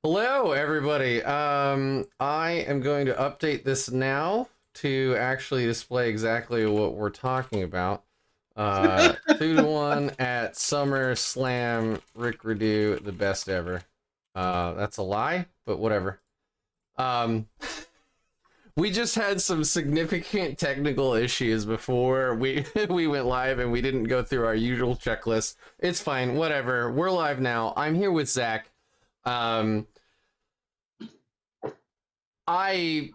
Hello, everybody. I am going to update this now to actually display exactly what we're talking about. 2-1 at SummerSlam. Rick Redo, the best ever. That's a lie, but whatever. We just had some significant technical issues before we we went live, and we didn't go through our usual checklist. It's fine, whatever. We're live now. I'm here with Zach. I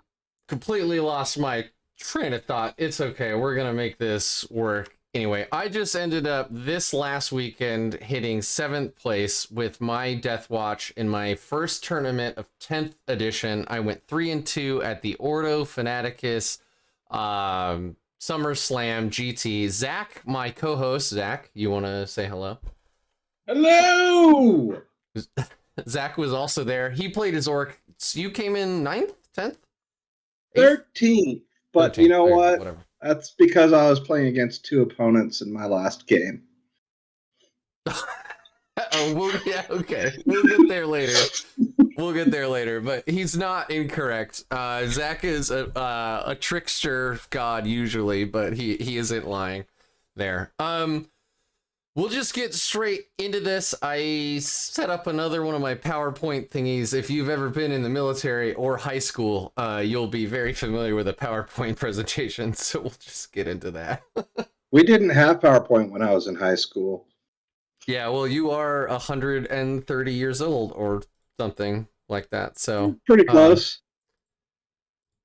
completely lost my train of thought. It's okay. We're going to make this work. Anyway, I just ended up this last weekend hitting 7th place with my Deathwatch in my first tournament of 10th edition. I went 3-2 at the Ordo Fanaticus SummerSlam GT. Zach, my co-host, Zach, you want to say hello? Hello! Zach was also there. He played his Orc. You came in 9th? 10th? 13th. But 13th. You know Okay, what? whatever. That's because I was playing against two opponents in my last game. Oh, yeah, okay. We'll get there later. We'll get there later, but he's not incorrect. Zach is a trickster god usually, but he isn't lying there. We'll just get straight into this. I set up another one of my PowerPoint thingies. If you've ever been in the military or high school, you'll be very familiar with a PowerPoint presentation, so we'll just get into that. We didn't have PowerPoint when I was in high school. Yeah, well, you are 130 years old or something like that, so... Pretty close.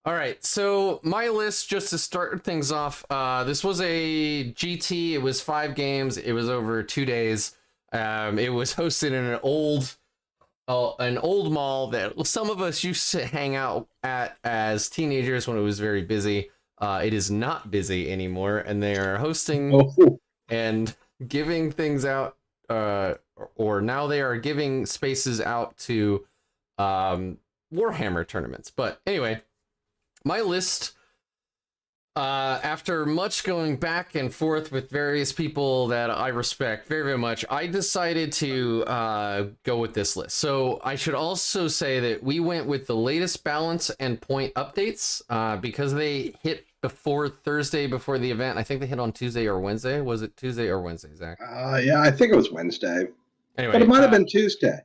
All right, so my list, just to start things off, this was a GT. It was 5 games. It was over 2 days. It was hosted in an old mall that some of us used to hang out at as teenagers when it was very busy. It is not busy anymore, and they are hosting and giving things out, or now they are giving spaces out to Warhammer tournaments. But anyway, my list, after much going back and forth with various people that I respect very, very much, I decided to go with this list. So I should also say that we went with the latest balance and point updates because they hit before Thursday, before the event. I think they hit on Tuesday or Wednesday. Was it Tuesday or Wednesday, Zach? Yeah, I think it was Wednesday. Anyway, but it might have been Tuesday.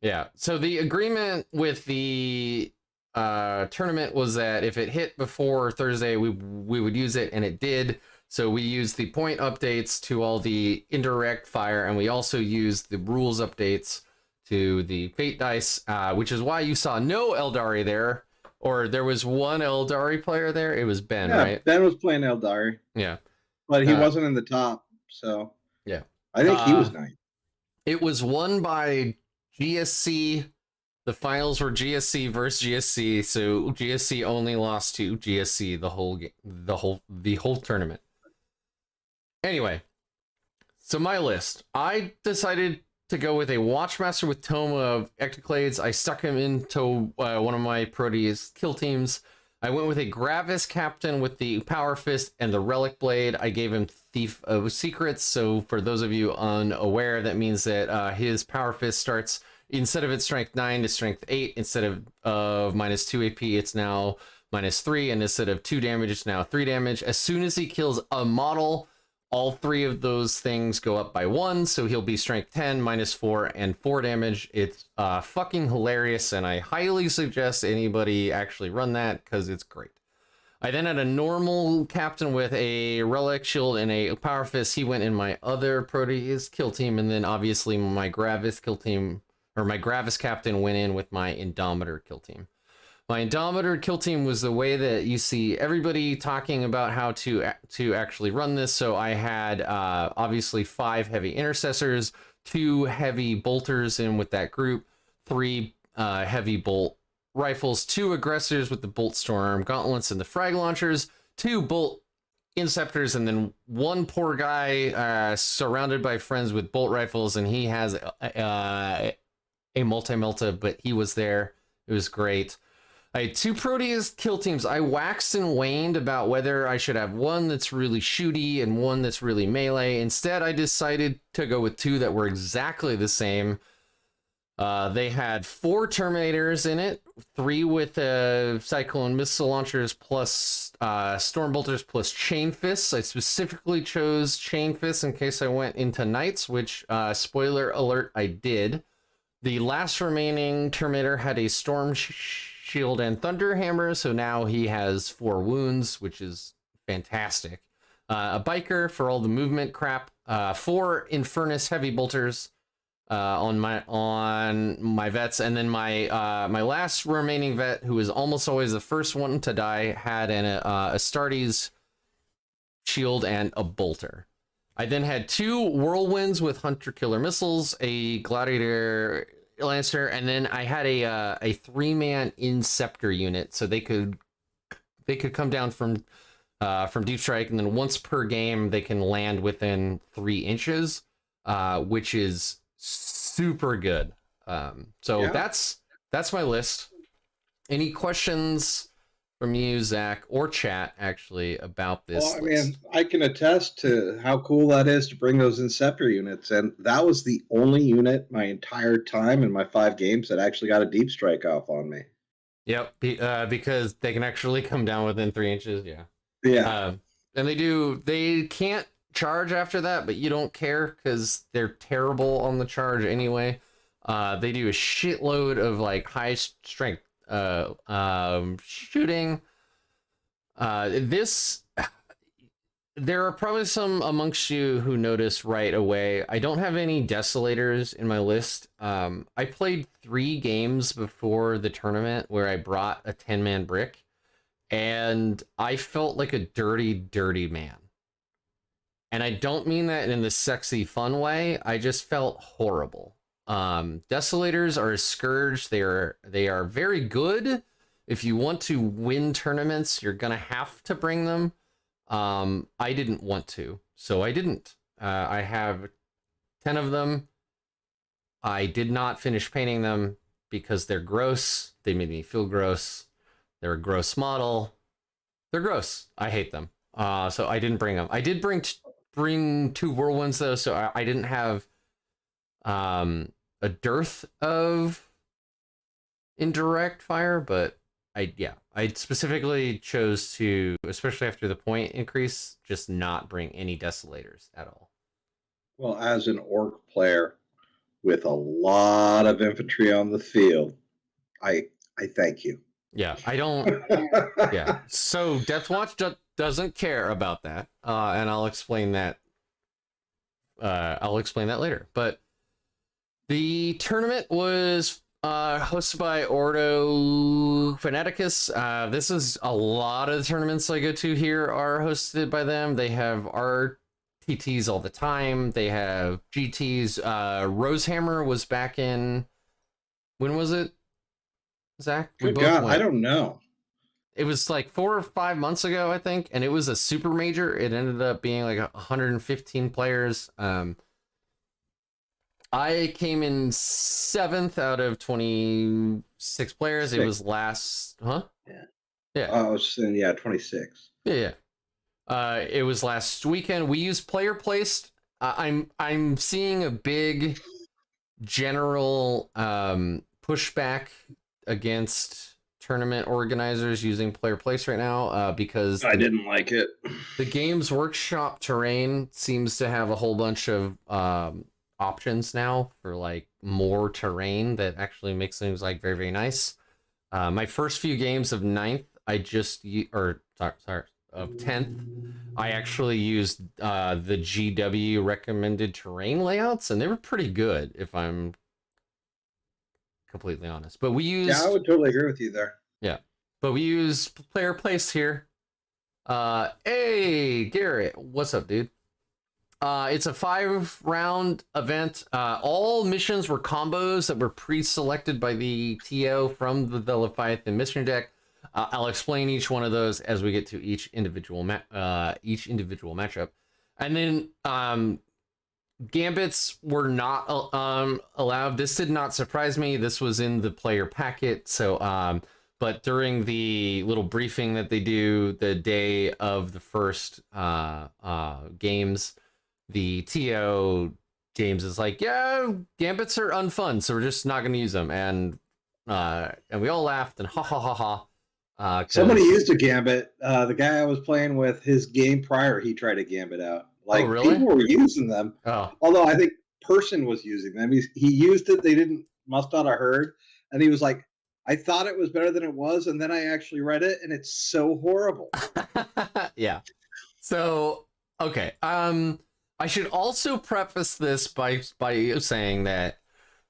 Yeah, so the agreement with the tournament was that if it hit before Thursday, we would use it, and it did. So we used the point updates to all the indirect fire, and we also used the rules updates to the fate dice, which is why you saw no Eldari there, or there was one Eldari player there. It was Ben, yeah, right? Ben was playing Eldari. Yeah, but he wasn't in the top, so yeah, I think he was 9th. It was won by GSC. The finals were GSC versus GSC, so GSC only lost to GSC the whole tournament. Anyway, so my list. I decided to go with a Watchmaster with Tome of Ectoclades. I stuck him into one of my Proteus kill teams. I went with a Gravis Captain with the Power Fist and the Relic Blade. I gave him Thief of Secrets, so for those of you unaware, that means that his Power Fist starts... Instead of its strength 9 to strength 8, instead of -2 AP, it's now -3, and instead of 2 damage, it's now 3 damage. As soon as he kills a model, all 3 of those things go up by 1, so he'll be strength 10, -4, and 4 damage. It's fucking hilarious, and I highly suggest anybody actually run that, because it's great. I then had a normal captain with a relic shield and a power fist. He went in my other Proteus kill team, and then obviously my Gravis kill team... or my Gravis captain went in with my Indomitor kill team. My Indomitor kill team was the way that you see everybody talking about how to actually run this. So I had obviously 5 heavy intercessors, 2 heavy bolters in with that group, 3 heavy bolt rifles, 2 aggressors with the bolt storm gauntlets and the frag launchers, 2 bolt interceptors, and then 1 poor guy surrounded by friends with bolt rifles, and he has a multi-melta, but he was there. It was great. I had 2 Proteus kill teams. I waxed and waned about whether I should have one that's really shooty and one that's really melee. Instead, I decided to go with 2 that were exactly the same. They had 4 Terminators in it, 3 with Cyclone missile launchers plus Storm Bolters plus Chain Fists. I specifically chose Chain Fists in case I went into Knights, which, spoiler alert, I did. The last remaining Terminator had a Storm Shield and Thunder Hammer, so now he has 4 wounds, which is fantastic. A Biker for all the movement crap, 4 Infernus Heavy Bolters, on my vets, and then my last remaining vet, who is almost always the first one to die, had a Astartes shield and a bolter. I then had 2 whirlwinds with hunter killer missiles, a gladiator lancer, and then I had a 3-man Inceptor unit, so they could come down from deep strike, and then once per game they can land within 3 inches, which is super good. So yeah. That's my list. Any questions from you, Zach, or chat actually about this? Well, I mean, I can attest to how cool that is to bring those Inceptor units, and that was the only unit my entire time in my 5 games that actually got a deep strike off on me. Yep, because they can actually come down within 3 inches. Yeah. And they can't charge after that, but you don't care because they're terrible on the charge anyway. They do a shitload of like high strength shooting. There are probably some amongst you who notice right away I don't have any Desolators in my list. I played 3 games before the tournament where I brought a 10-man brick, and I felt like a dirty man. And I don't mean that in the sexy, fun way. I just felt horrible. Desolators are a scourge. They are very good. If you want to win tournaments, you're gonna have to bring them. I didn't want to, so I didn't. I have 10 of them. I did not finish painting them because they're gross. They made me feel gross. They're a gross model. They're gross. I hate them. So I didn't bring them. I did bring 2 whirlwinds though, so I didn't have a dearth of indirect fire, but I specifically chose to, especially after the point increase, just not bring any Desolators at all. Well, as an Ork player with a lot of infantry on the field, I thank you. Yeah, I don't. Yeah, so Deathwatch doesn't care about that, and I'll explain that. I'll explain that later. But the tournament was hosted by Ordo Fanaticus. This is a lot of the tournaments I go to here are hosted by them. They have RTTs all the time. They have GTs. Rosehammer was back in. When was it, Zach? Good God, I don't know. It was like 4 or 5 months ago, I think, and it was a super major. It ended up being like 115 players. I came in 7th out of 26 players. 6. It was last, huh? Yeah. I was saying, 26. Yeah. It was last weekend. We used player placed. I'm seeing a big general pushback against tournament organizers using player place right now, because I didn't like it. The Games Workshop terrain seems to have a whole bunch of options now for like more terrain that actually makes things like very, very nice. My first few games of 9th, of 10th, I actually used the GW recommended terrain layouts, and they were pretty good, if I'm completely honest. But we used... Yeah, I would totally agree with you there. Yeah, but we use player place here. Hey, Garrett, what's up, dude? It's a 5-round event. All missions were combos that were pre-selected by the TO from the Leviathan mission deck. I'll explain each one of those as we get to each individual matchup. And then gambits were not allowed. This did not surprise me. This was in the player packet. So, but during the little briefing that they do the day of the first games, the TO James is like, yeah, gambits are unfun, so we're just not going to use them. And we all laughed and ha ha ha ha. Somebody used a gambit. The guy I was playing with, his game prior, he tried a gambit out. Like, really? people were using them. Oh. Although I think Person was using them. He used it. They must not have heard. And he was like, I thought it was better than it was. And then I actually read it, and it's so horrible. Yeah. So, okay. I should also preface this by saying that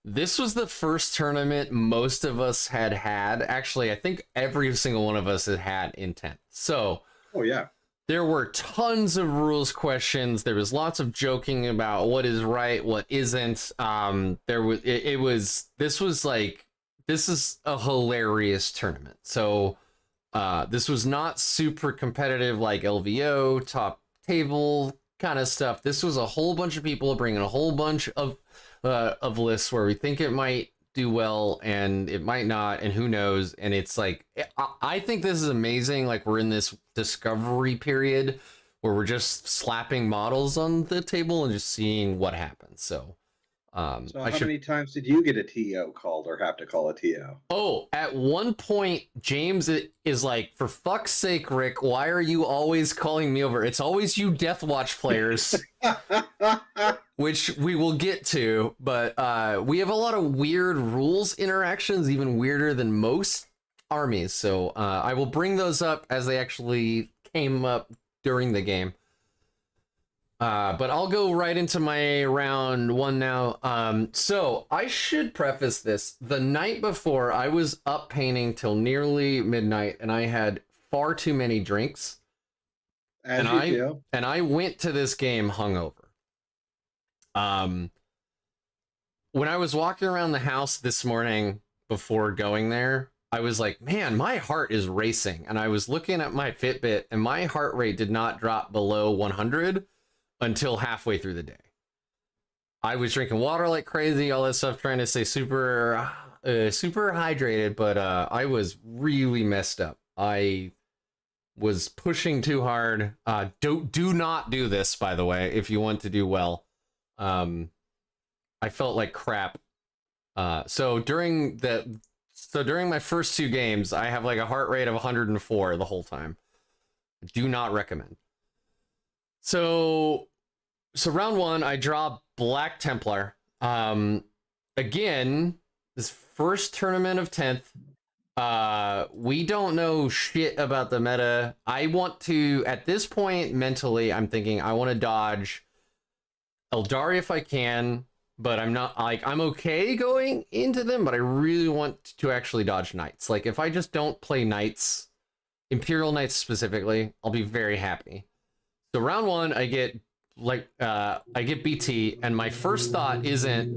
this was the first tournament most of us had. Actually, I think every single one of us had in 10th. So, oh yeah, there were tons of rules questions. There was lots of joking about what is right, what isn't. This is a hilarious tournament. So, this was not super competitive like LVO, top table kind of stuff. This was a whole bunch of people bringing a whole bunch of lists where we think it might do well and it might not, and who knows. And it's like, I think this is amazing. Like, we're in this discovery period where we're just slapping models on the table and just seeing what happens. So how many times did you get a TO called or have to call a TO? Oh, at one point, James is like, for fuck's sake, Rick, why are you always calling me over? It's always you Deathwatch players, which we will get to. But we have a lot of weird rules interactions, even weirder than most armies. So I will bring those up as they actually came up during the game. But I'll go right into my round one now. So I should preface this. The night before, I was up painting till nearly midnight, and I had far too many drinks. And I went to this game hungover. When I was walking around the house this morning before going there, I was like, man, my heart is racing. And I was looking at my Fitbit, and my heart rate did not drop below 100 until halfway through the day. I was drinking water like crazy, all that stuff, trying to stay super hydrated, but I was really messed up. I was pushing too hard. Do not do this, by the way, if you want to do well. I felt like crap. So during my first two games, I have like a heart rate of 104 the whole time. Do not recommend. So round one, I draw Black Templar. Again, this first tournament of 10th. We don't know shit about the meta. I want to, at this point, mentally, I'm thinking I want to dodge Eldari if I can, but I'm not, like, I'm okay going into them, but I really want to actually dodge Knights. Like, if I just don't play Knights, Imperial Knights specifically, I'll be very happy. So round one, I get BT, and my first thought isn't,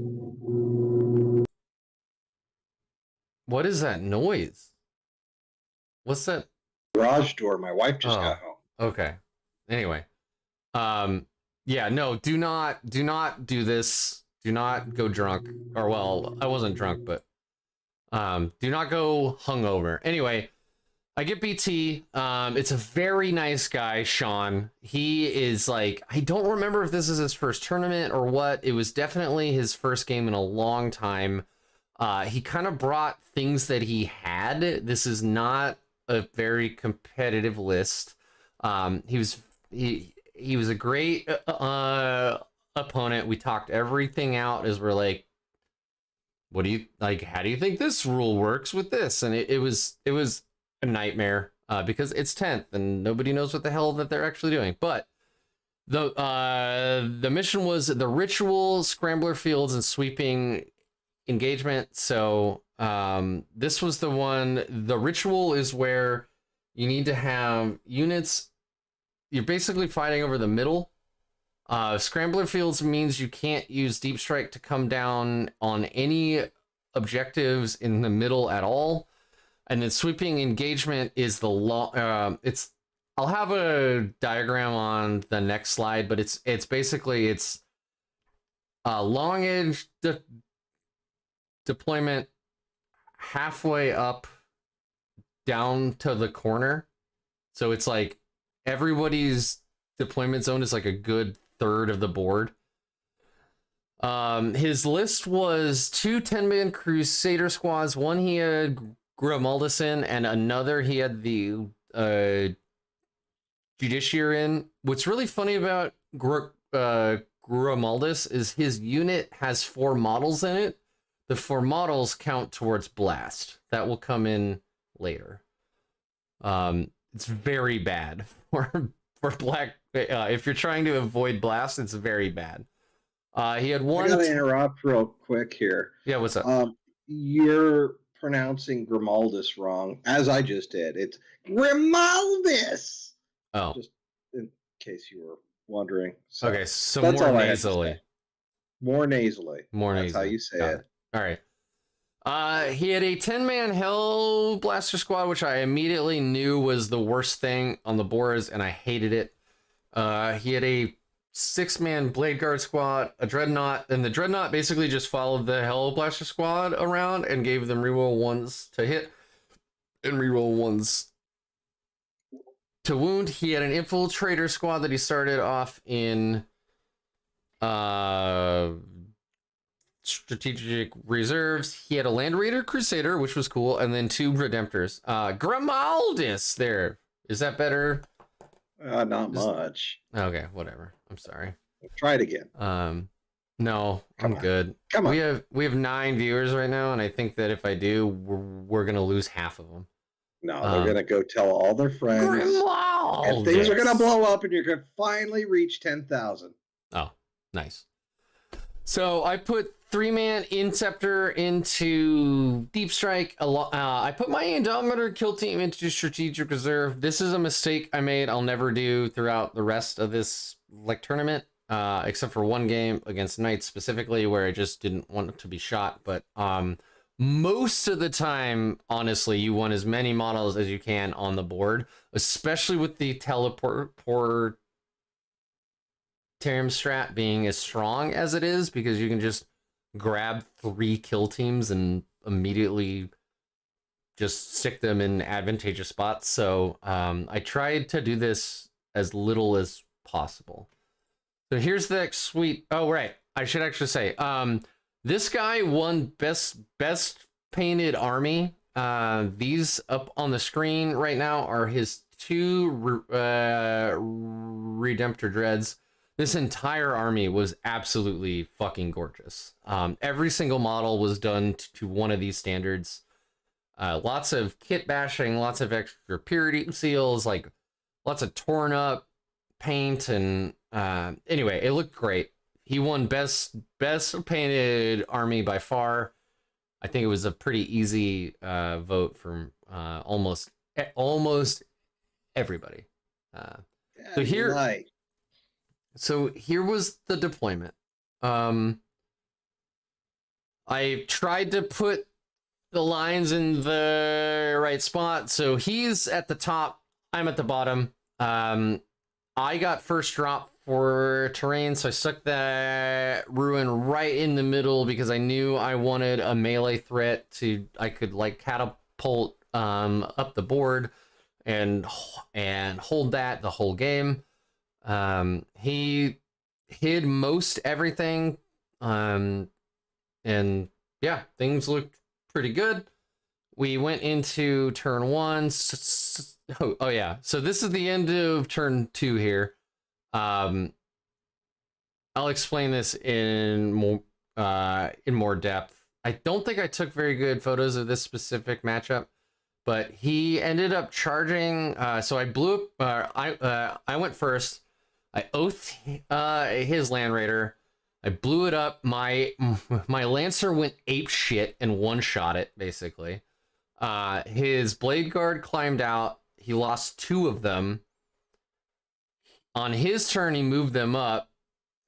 what is that noise? What's that? Garage door. My wife just got home. Okay. Anyway, yeah, no, do not do this. Do not go drunk, or well, I wasn't drunk, but do not go hungover. Anyway. I get BT. It's a very nice guy, Sean. He is like, I don't remember if this is his first tournament or what. It was definitely his first game in a long time. He kind of brought things that he had. This is not a very competitive list. He was a great opponent. We talked everything out as we're like, what do you like? How do you think this rule works with this? And it was a nightmare because it's 10th and nobody knows what the hell that they're actually doing. But the mission was the ritual, scrambler fields, and sweeping engagement. So this was the one. The ritual is where you need to have units. You're basically fighting over the middle. Scrambler fields means you can't use deep strike to come down on any objectives in the middle at all. And then sweeping engagement is the long. I'll have a diagram on the next slide, but it's basically long edge deployment halfway up down to the corner. So it's like everybody's deployment zone is like a good third of the board. His list was 2 10-man Crusader squads. One he had Grimaldus in, and another he had the Judiciary in. What's really funny about Grimaldus is his unit has 4 models in it. The 4 models count towards blast. That will come in later. It's very bad for black. If you're trying to avoid blast, it's very bad. He had one. I gotta interrupt real quick here. Yeah, what's up? You're pronouncing Grimaldus wrong, as I just did. It's Grimaldus. Oh, just in case you were wondering. So okay, so more nasally. More nasally. More nasally. That's how you say it. All right. He had a 10-man Hell Blaster squad, which I immediately knew was the worst thing on the boards, and I hated it. He had a 6-man Blade Guard squad, a Dreadnought, and the Dreadnought basically just followed the Hell Blaster squad around and gave them reroll 1s to hit and reroll 1s to wound. He had an Infiltrator squad that he started off in Strategic Reserves. He had a Land Raider Crusader, which was cool, and then 2 Redemptors. Grimaldus, there. Is that better? Not much. Okay, whatever. I'm sorry. Try it again. No, I'm good. Come on. We have 9 viewers right now, and I think that if I do, we're gonna lose half of them. No, they're gonna go tell all their friends, Grimaldus. and things are gonna blow up, and you're gonna finally reach 10,000. Oh, nice. So I put 3-man Inceptor into Deep Strike. I put my Indomitor kill team into Strategic Reserve. This is a mistake I made. I'll never do throughout the rest of this tournament, except for one game against Knights specifically, where I just didn't want it to be shot. But most of the time, honestly, you want as many models as you can on the board, especially with the Teleportarium strat being as strong as it is, because you can just grab 3 kill teams and immediately just stick them in advantageous spots. So I tried to do this as little as possible. So here's the sweet. Oh, right. I should actually say this guy won best painted army. These up on the screen right now are his 2 Redemptor Dreads. This entire army was absolutely fucking gorgeous. Every single model was done to one of these standards. Lots of kit bashing, lots of extra purity seals, like lots of torn up paint, and anyway, it looked great. He won best painted army by far. I think it was a pretty easy vote from almost everybody. So here. So here was the deployment. I tried to put the lines in the right spot. So he's at the top, I'm at the bottom. I got first drop for terrain, so I stuck that Ruin right in the middle because I knew I wanted a melee threat I could like catapult up the board and hold that the whole game. He hid most everything, and yeah, things looked pretty good. We went into turn 1. Oh yeah, so this is the end of turn 2 here. I'll explain this in more depth. I don't think I took very good photos of this specific matchup, but he ended up charging. So I blew up. I went first. I oathed his Land Raider. I blew it up. My Lancer went ape shit and one-shot it, basically. His Blade Guard climbed out. He lost 2 of them. On his turn, he moved them up.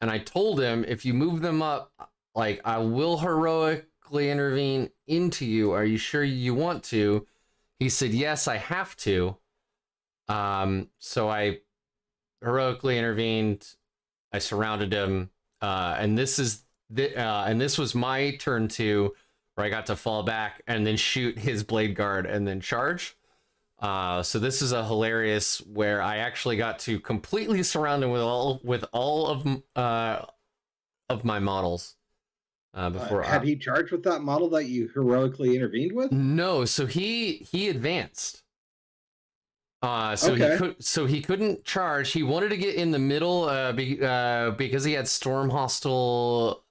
And I told him, if you move them up, like, I will heroically intervene into you. Are you sure you want to? He said, yes, I have to. So I heroically intervened. I surrounded him, and this was my turn 2, where I got to fall back and then shoot his Blade Guard and then charge. So this is a hilarious where I actually got to completely surround him with all of my models. before. Had he charged with that model that you heroically intervened with? No, so he advanced. Okay. He couldn't charge. He wanted to get in the middle because he had storm hostile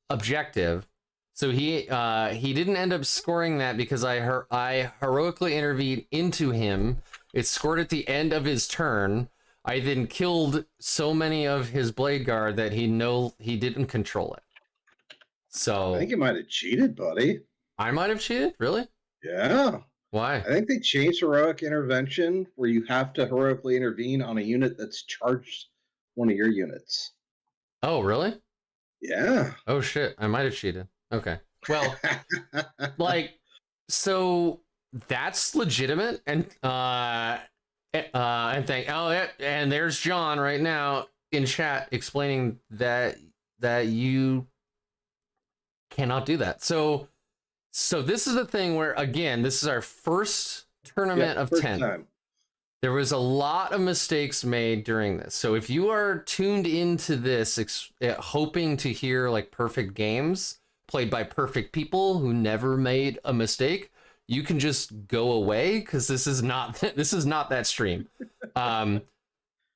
objective. So he didn't end up scoring that because I heroically intervened into him. It scored at the end of his turn. I then killed so many of his blade guard that he didn't control it. So I think you might have cheated, buddy. I might have cheated? Really? Yeah. Why? I think they changed heroic intervention where you have to heroically intervene on a unit that's charged one of your units. Oh, really? Yeah. Oh shit, I might have cheated. Okay. Well, like, so that's legitimate, and and there's John right now in chat explaining that you cannot do that. So this is the thing where, again, this is our first tournament of 10. Time. There was a lot of mistakes made during this. So if you are tuned into this hoping to hear like perfect games played by perfect people who never made a mistake, you can just go away, because this is not that stream. I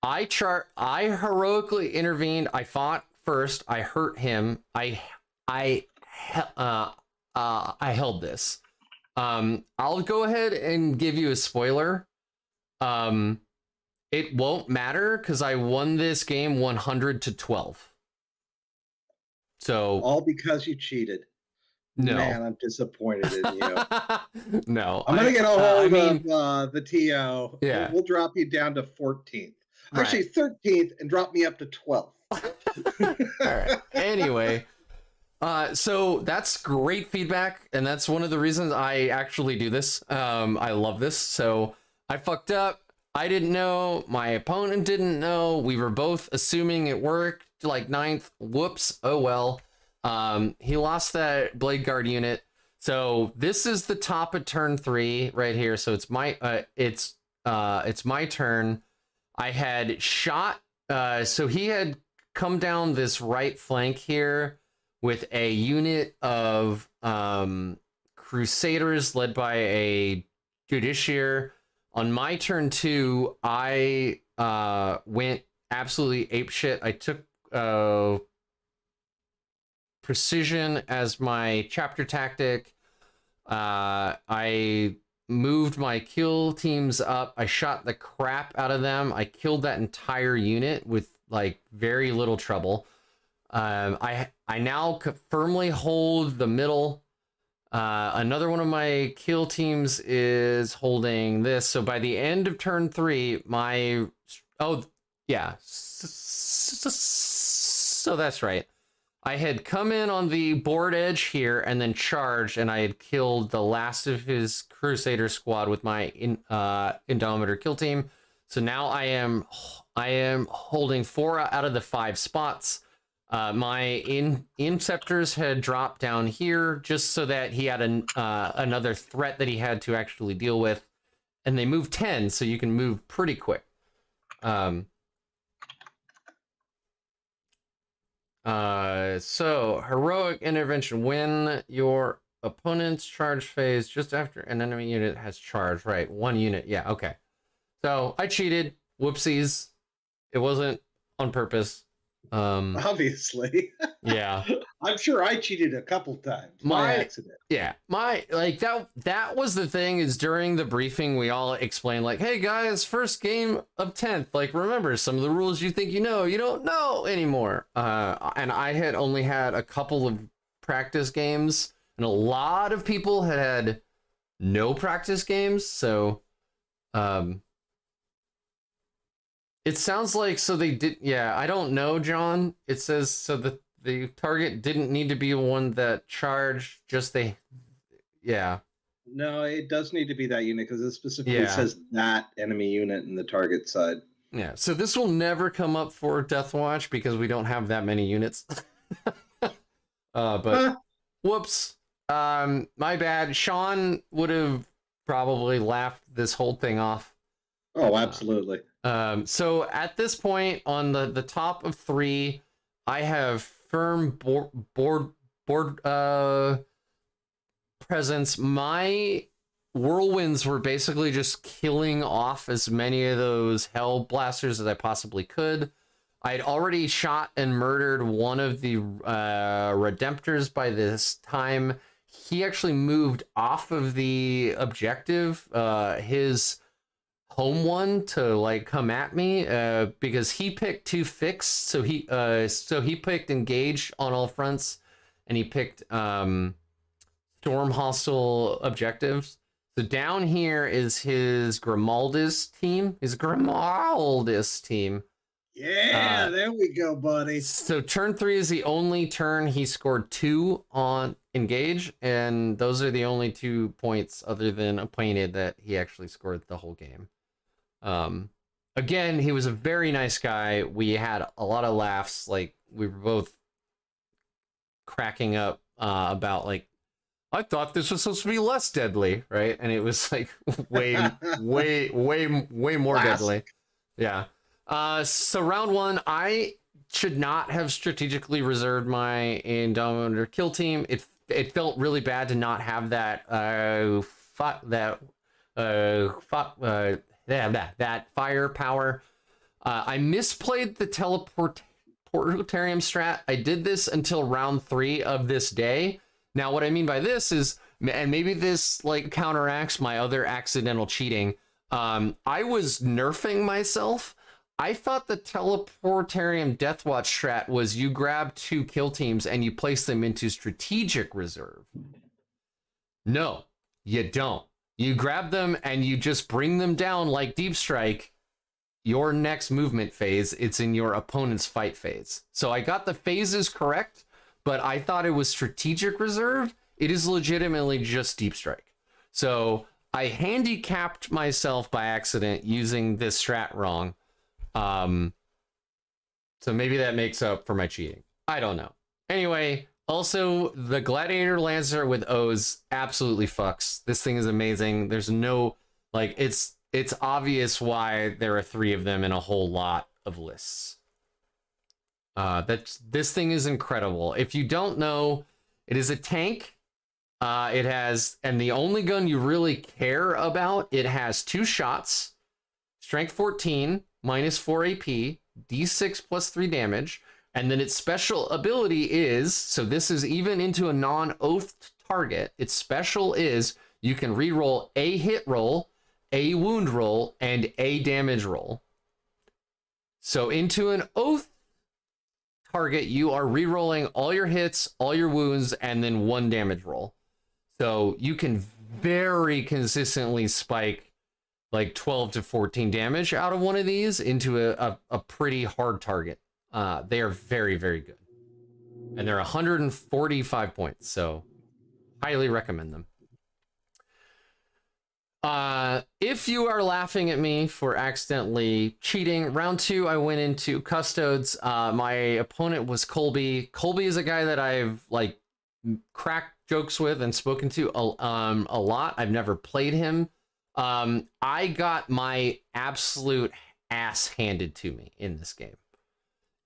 heroically intervened. I fought first. I hurt him. I held this. I'll go ahead and give you a spoiler. It won't matter because I won this game 100-12. So all because you cheated. No, man, I'm disappointed in you. No, I'm gonna get a hold of the TO. Yeah, we'll drop you down to 14th. Actually, 13th, and drop me up to 12th. All right. Anyway. So that's great feedback, and that's one of the reasons I actually do this. I love this. So I fucked up. I didn't know. My opponent didn't know. We were both assuming it worked, like 9th. Whoops. Oh well. He lost that blade guard unit. So this is the top of turn 3 right here. So it's my my turn. I had shot. So he had come down this right flank here with a unit of Crusaders led by a Justiciar. On my turn 2, I went absolutely apeshit. I took precision as my chapter tactic. I moved my kill teams up. I shot the crap out of them. I killed that entire unit with like very little trouble. I now firmly hold the middle. Another one of my kill teams is holding this. So by the end of turn 3, so that's right. I had come in on the board edge here and then charged, and I had killed the last of his Crusader squad with my Indomitor kill team. So now I am holding 4 out of the 5 spots. My Inceptors had dropped down here just so that he had another threat that he had to actually deal with, and they move 10, so you can move pretty quick. So heroic intervention: when your opponent's charge phase just after an enemy unit has charged, right? 1 unit. Yeah, okay. So I cheated. Whoopsies. It wasn't on purpose. Obviously. Yeah. I'm sure I cheated a couple times by accident. Yeah. That was the thing, is during the briefing we all explained like, hey guys, first game of 10th. Like, remember, some of the rules you think you know, you don't know anymore. And I had only had a couple of practice games, and a lot of people had no practice games, so it sounds like, so they did, yeah, I don't know, John. It says, so the target didn't need to be one that charged, just yeah. No, it does need to be that unit, because it specifically says that enemy unit in the target side. Yeah, so this will never come up for Deathwatch because we don't have that many units. But whoops. My bad. Sean would have probably laughed this whole thing off. Oh, absolutely. So at this point, on the top of 3, I have firm board presence. My whirlwinds were basically just killing off as many of those hell blasters as I possibly could. I had already shot and murdered one of the redemptors by this time. He actually moved off of the objective, his home one, to like come at me because he picked 2 fixed. So he picked engage on all fronts, and he picked storm hostile objectives. So down here is his Grimaldus team. Yeah, there we go, buddy. So turn 3 is the only turn he scored 2 on engage, and those are the only 2 points other than acquainted that he actually scored the whole game. Again, he was a very nice guy. We had a lot of laughs. Like, we were both cracking up about, like, I thought this was supposed to be less deadly, right? And it was like way more deadly. Yeah. So round 1, I should not have strategically reserved my Indominator kill team. It felt really bad to not have that that firepower. I misplayed the teleportarium strat. I did this until round 3 of this day. Now, what I mean by this is, and maybe this like counteracts my other accidental cheating, I was nerfing myself. I thought the teleportarium Deathwatch strat was you grab 2 kill teams and you place them into strategic reserve. No, you don't. You grab them and you just bring them down like Deep Strike. Your next movement phase, it's in your opponent's fight phase. So I got the phases correct, but I thought it was strategic reserve. It is legitimately just Deep Strike. So I handicapped myself by accident using this strat wrong. So maybe that makes up for my cheating. I don't know. Anyway, also the Gladiator Lancer with O's absolutely fucks. This thing is amazing. There's no, like, it's obvious why there are 3 of them in a whole lot of lists. This thing is incredible. If you don't know, it is a tank. It has, and the only gun you really care about, it has 2 shots, strength 14, -4 AP, D6 plus 3 damage, and then its special ability is, so this is even into a non-oathed target, its special is you can reroll a hit roll, a wound roll, and a damage roll. So into an oath target, you are rerolling all your hits, all your wounds, and then 1 damage roll. So you can very consistently spike like 12 to 14 damage out of one of these into a pretty hard target. They are very, very good. And they're 145 points, so highly recommend them. If you are laughing at me for accidentally cheating, round 2, I went into Custodes. My opponent was Colby. Colby is a guy that I've like cracked jokes with and spoken to a lot. I've never played him. I got my absolute ass handed to me in this game.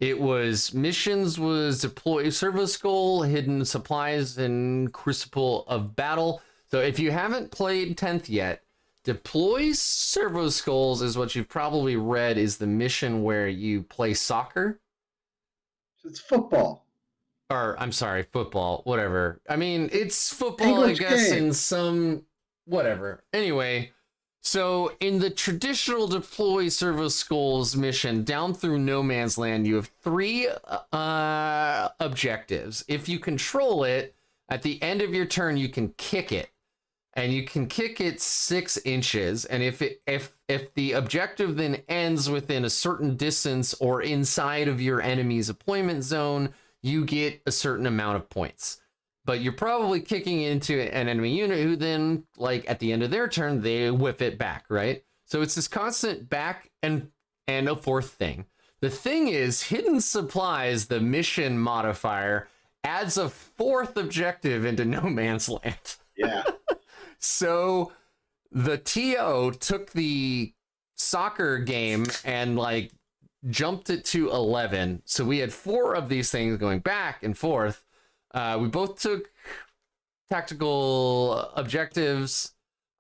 It was missions was deploy servo skull, hidden supplies, and crucible of battle. So if you haven't played 10th yet, deploy servo skulls is what you've probably read is the mission where you play soccer. It's football. Or I'm sorry, football, whatever. I mean, it's football, English I guess, game. in some whatever. Anyway, so in the traditional deploy servo skulls mission down through no man's land, you have 3 objectives. If you control it, at the end of your turn, you can kick it. And you can kick it 6 inches. And if the objective then ends within a certain distance or inside of your enemy's deployment zone, you get a certain amount of points. But you're probably kicking into an enemy unit who then, like, at the end of their turn, they whip it back, right? So it's this constant back and a forth thing. The thing is, hidden supplies, the mission modifier, adds a 4th objective into no man's land. Yeah. So the TO took the soccer game and like jumped it to 11. So we had 4 of these things going back and forth. We both took tactical objectives.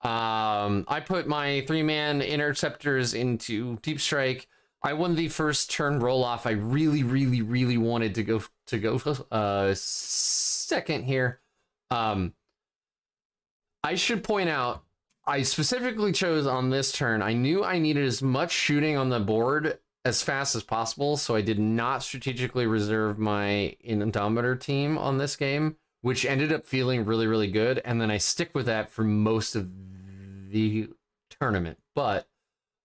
I put my 3-man interceptors into deep strike. I won the first turn roll off. I really, really, really wanted to go second here. I should point out, I specifically chose on this turn. I knew I needed as much shooting on the board as fast as possible, so I did not strategically reserve my Indomitor team on this game, which ended up feeling really, really good. And then I stick with that for most of the tournament. But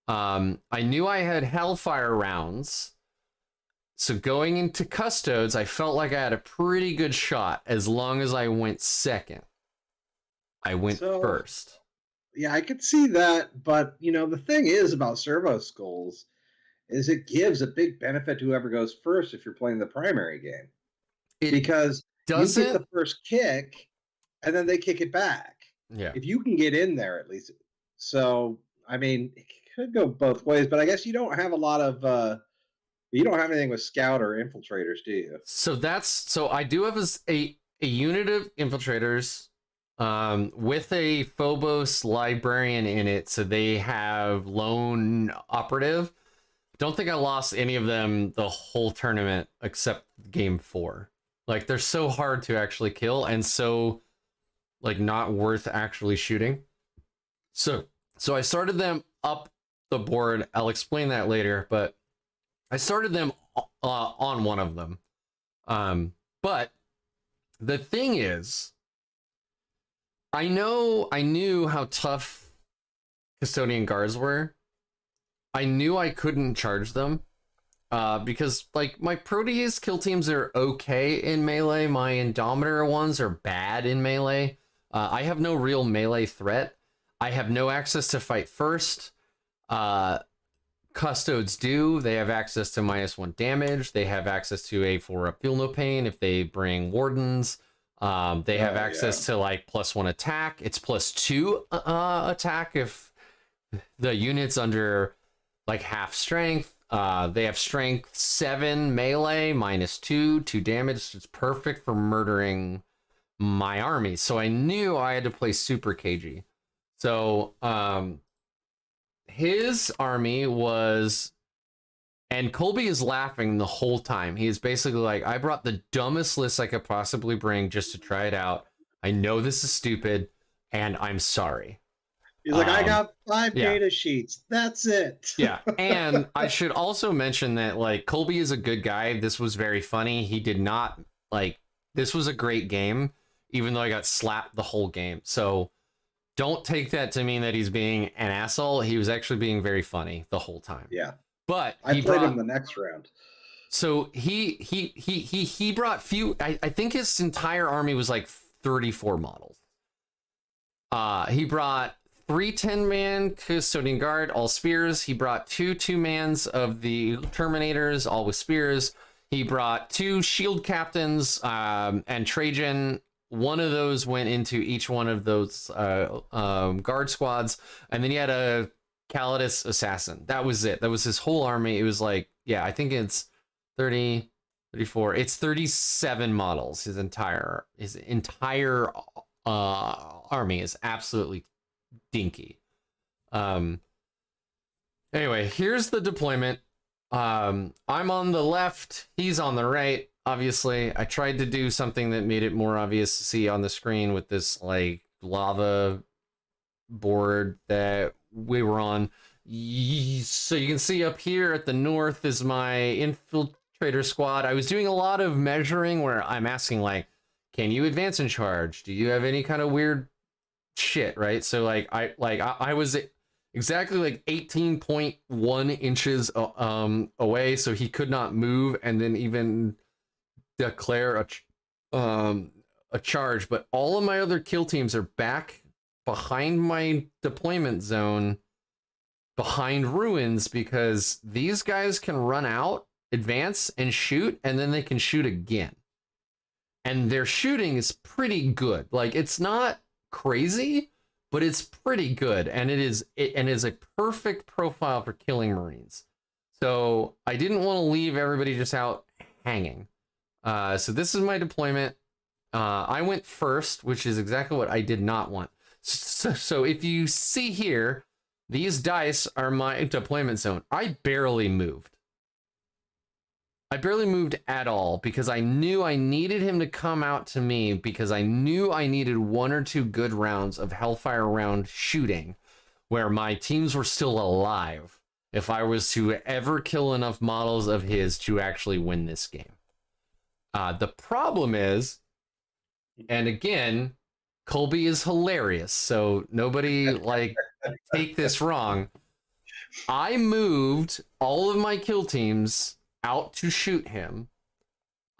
I knew I had Hellfire rounds. So going into Custodes, I felt like I had a pretty good shot as long as I went second. I went first. Yeah, I could see that. But, the thing is about servo skulls is it gives a big benefit to whoever goes first if you're playing the primary game. Because you get the first kick, and then they kick it back. Yeah. If you can get in there, at least. So, it could go both ways. But I guess you don't have a lot of... you don't have anything with scout or infiltrators, do you? So I do have a unit of infiltrators with a Phobos librarian in it. So they have lone operative. Don't think I lost any of them the whole tournament except game 4. Like, they're so hard to actually kill and so not worth actually shooting. So I started them up the board. I'll explain that later, but I started them on one of them. But the thing is, I knew how tough Custodian guards were. I knew I couldn't charge them because my Proteus kill teams are okay in melee. My Indomitor ones are bad in melee. I have no real melee threat. I have no access to fight first. Custodes do. They have access to -1 damage. They have access to a 4-up feel no pain if they bring wardens. They have access to +1 attack. It's +2 attack if the unit's under half strength. They have strength 7 melee, -2 damage. It's perfect for murdering my army. So I knew I had to play super cagey. So his army was, and Colby is laughing the whole time. He is basically like, I brought the dumbest list I could possibly bring just to try it out. I know this is stupid, and I'm sorry. He's like, I got 5 data sheets. That's it. Yeah, and I should also mention that Colby is a good guy. This was very funny. He did not this was a great game, even though I got slapped the whole game. So don't take that to mean that he's being an asshole. He was actually being very funny the whole time. Yeah. But I played him the next round. So he brought few. I think his entire army was 34 models. He brought 3 10-man Custodian Guard, all spears. He brought 2 2-mans of the Terminators, all with spears. He brought 2 shield captains and Trajan. One of those went into each one of those guard squads. And then he had a Calidus assassin. That was it. That was his whole army. It was I think it's 30, 34. It's 37 models. His entire army is absolutely dinky. Anyway, here's the deployment. I'm on the left, he's on the right. Obviously, I tried to do something that made it more obvious to see on the screen with this lava board that we were on. So you can see up here at the north is my infiltrator squad. I was doing a lot of measuring where I'm asking can you advance and charge? Do you have any kind of weird shit, right? So I was exactly 18.1 inches away, so he could not move and then even declare a charge. But all of my other kill teams are back behind my deployment zone, behind ruins, because these guys can run out, advance, and shoot, and then they can shoot again. And their shooting is pretty good. It's not crazy, but it's pretty good, and it is a perfect profile for killing Marines. So I didn't want to leave everybody just out hanging. So this is my deployment. I went first, which is exactly what I did not want. So if you see here, these dice are my deployment zone. I barely moved. I barely moved at all because I knew I needed him to come out to me because I knew I needed 1 or 2 good rounds of Hellfire round shooting where my teams were still alive if I was to ever kill enough models of his to actually win this game. The problem is, and again, Colby is hilarious, so nobody like take this wrong. I moved all of my kill teams out to shoot him.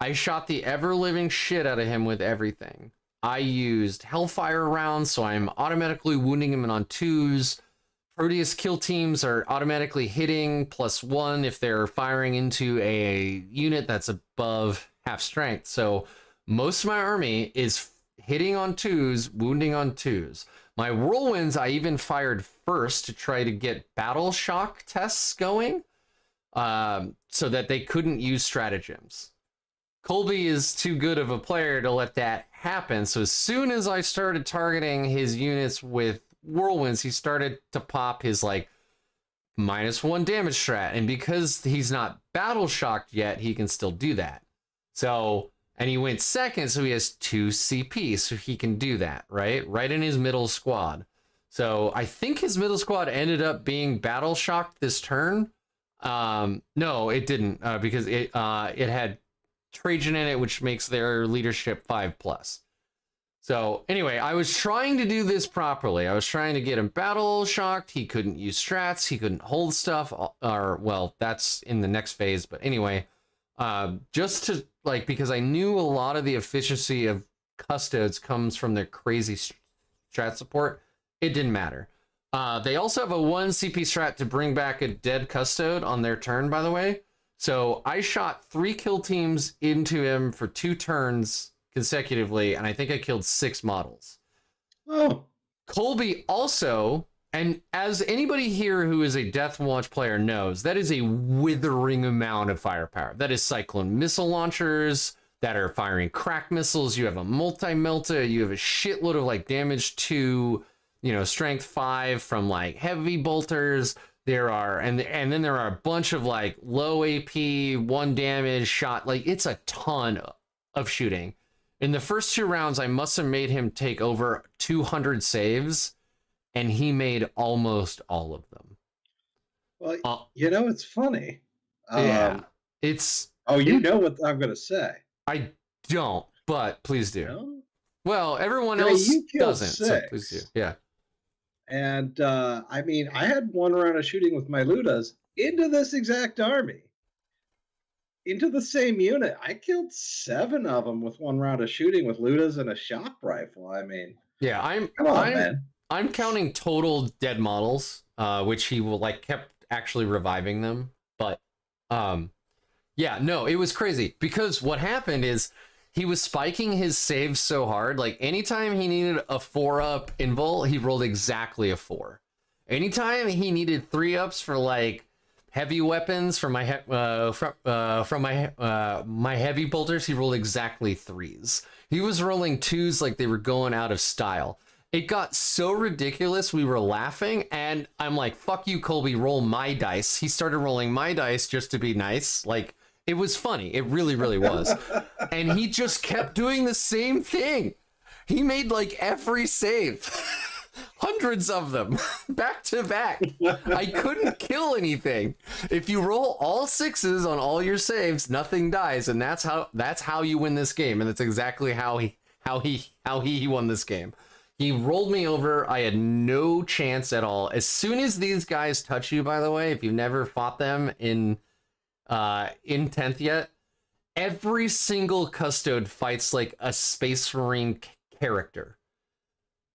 I shot the ever-living shit out of him with everything. I used Hellfire rounds, so I'm automatically wounding him on 2s. Proteus kill teams are automatically hitting +1 if they're firing into a unit that's above half strength. So most of my army is hitting on 2s, wounding on 2s. My whirlwinds, I even fired first to try to get battle shock tests going. So that they couldn't use stratagems. Colby is too good of a player to let that happen. So as soon as I started targeting his units with whirlwinds, he started to pop his like -1 damage strat. And because he's not battle shocked yet, he can still do that. So, and he went second, so he has 2 CP, so he can do that, right? Right in his middle squad. So I think his middle squad ended up being battle shocked this turn. No, it didn't, because it had Trajan in it, which makes their leadership 5+. So anyway, I was trying to do this properly. I was trying to get him battle shocked. He couldn't use strats. He couldn't hold stuff, or well, that's in the next phase. But anyway, just to like, because I knew a lot of the efficiency of Custodes comes from their crazy strat support. It didn't matter. They also have a 1 CP strat to bring back a dead Custode on their turn, by the way. So I shot 3 kill teams into him for 2 turns consecutively, and I think I killed 6 models. Oh. Colby also, and as anybody here who is a Deathwatch player knows, that is a withering amount of firepower. That is Cyclone missile launchers that are firing crack missiles. You have a multi-melta. You have a shitload of like damage to, you know, strength 5 from like heavy bolters. There are, and then there are a bunch of like low AP, 1 damage shot. Like it's a ton of shooting. In the first 2 rounds, I must have made him take over 200 saves, and he made almost all of them. Well, you know, it's funny. Yeah, it's. Oh, you know what I'm going to say. I don't, but please do. No? Well, everyone else doesn't, 6. so please do. Yeah. And I mean, I had 1 round of shooting with my Ludas into this exact army. Into the same unit. I killed 7 of them with 1 round of shooting with Ludas and a shock rifle. I mean, yeah, come on, man. I'm counting total dead models, which he will like kept actually reviving them. But yeah, no, it was crazy because what happened is he was spiking his saves so hard. Like anytime he needed a 4-up invul, he rolled exactly a 4. Anytime he needed 3-ups for like heavy weapons from my my heavy bolters, he rolled exactly 3s. He was rolling 2s like they were going out of style. It got so ridiculous, we were laughing, and I'm like, fuck you, Colby, roll my dice. He started rolling my dice just to be nice. Like, it was funny. It really, really was. And he just kept doing the same thing. He made like every save. Hundreds of them back to back. I couldn't kill anything. If you roll all 6s on all your saves, nothing dies, and that's how you win this game. And that's exactly how he won this game. He rolled me over. I had no chance at all. As soon as these guys touch you, by the way, if you've never fought them in 10th yet, every single Custode fights like a Space Marine character.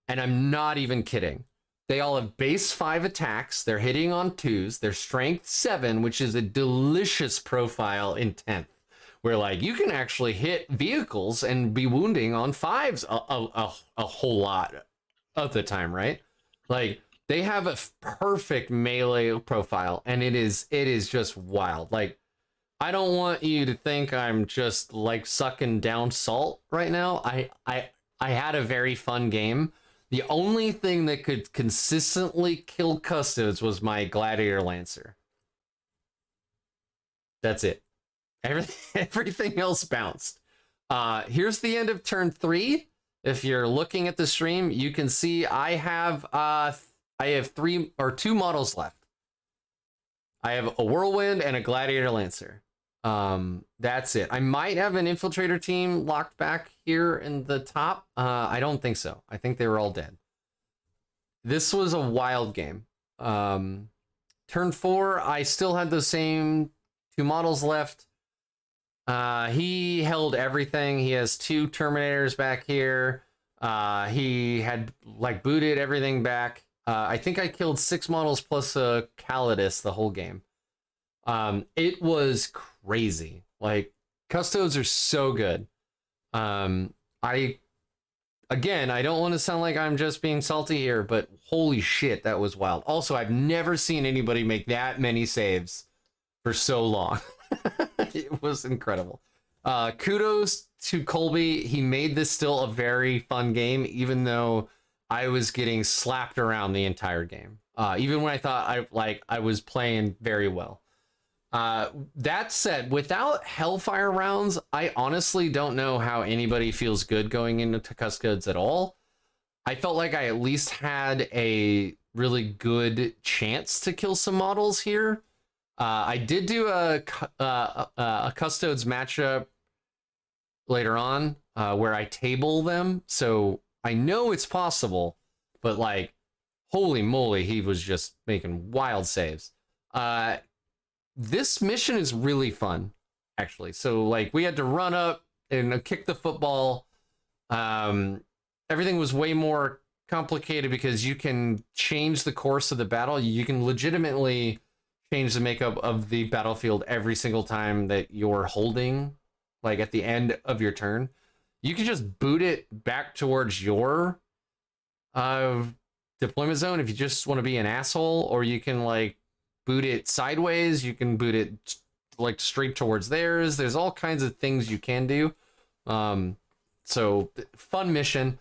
And I'm not even kidding. They all have base 5 attacks. They're hitting on 2s. They're strength 7, which is a delicious profile in 10th. Where like you can actually hit vehicles and be wounding on 5s a whole lot of the time, right? Like They have a perfect melee profile, and it is just wild. Like, I don't want you to think I'm just like sucking down salt right now. I had a very fun game. The only thing that could consistently kill Custodes was my Gladiator Lancer. That's it. Everything else bounced. Here's the end of turn 3. If you're looking at the stream, you can see I have 2 models left. I have a Whirlwind and a Gladiator Lancer. That's it. I might have an Infiltrator team locked back here in the top. I don't think so. I think they were all dead. This was a wild game. Turn 4, I still had the same 2 models left. He held everything. He has 2 Terminators back here. He had like booted everything back. I think I killed 6 models plus a Calidus the whole game. It was crazy. Like, Custodes are so good. Again, I don't want to sound like I'm just being salty here, but holy shit, that was wild. Also, I've never seen anybody make that many saves for so long. It was incredible. Kudos to Colby. He made this still a very fun game, even though I was getting slapped around the entire game. Even when I thought I was playing very well. That said, without Hellfire rounds, I honestly don't know how anybody feels good going into Custodes at all. I felt like I at least had a really good chance to kill some models here. I did do a Custodes matchup later on where I table them, so I know it's possible, but like, holy moly, he was just making wild saves. This mission is really fun, actually. So like, we had to run up and kick the football. Everything was way more complicated because you can change the course of the battle. You can legitimately change the makeup of the battlefield every single time that you're holding, like at the end of your turn. You can just boot it back towards your deployment zone if you just want to be an asshole, or you can like boot it sideways. You can boot it like straight towards theirs. There's all kinds of things you can do. So fun mission.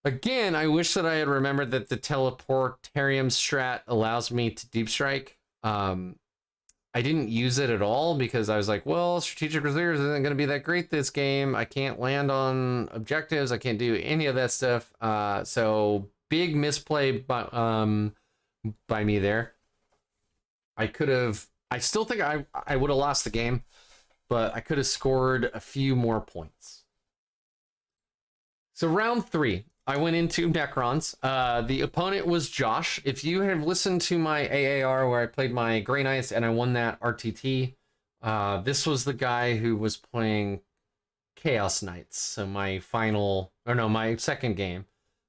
Again, I wish that I had remembered that the teleportarium strat allows me to deep strike. I didn't use it at all because I was like, well, strategic reserves isn't going to be that great this game. I can't land on objectives. I can't do any of that stuff. So big misplay by me there. I still think I would have lost the game, but I could have scored a few more points. So round 3, I went into Necrons. The opponent was Josh. If you have listened to my AAR where I played my Grey Knights and I won that RTT, this was the guy who was playing Chaos Knights. So my second game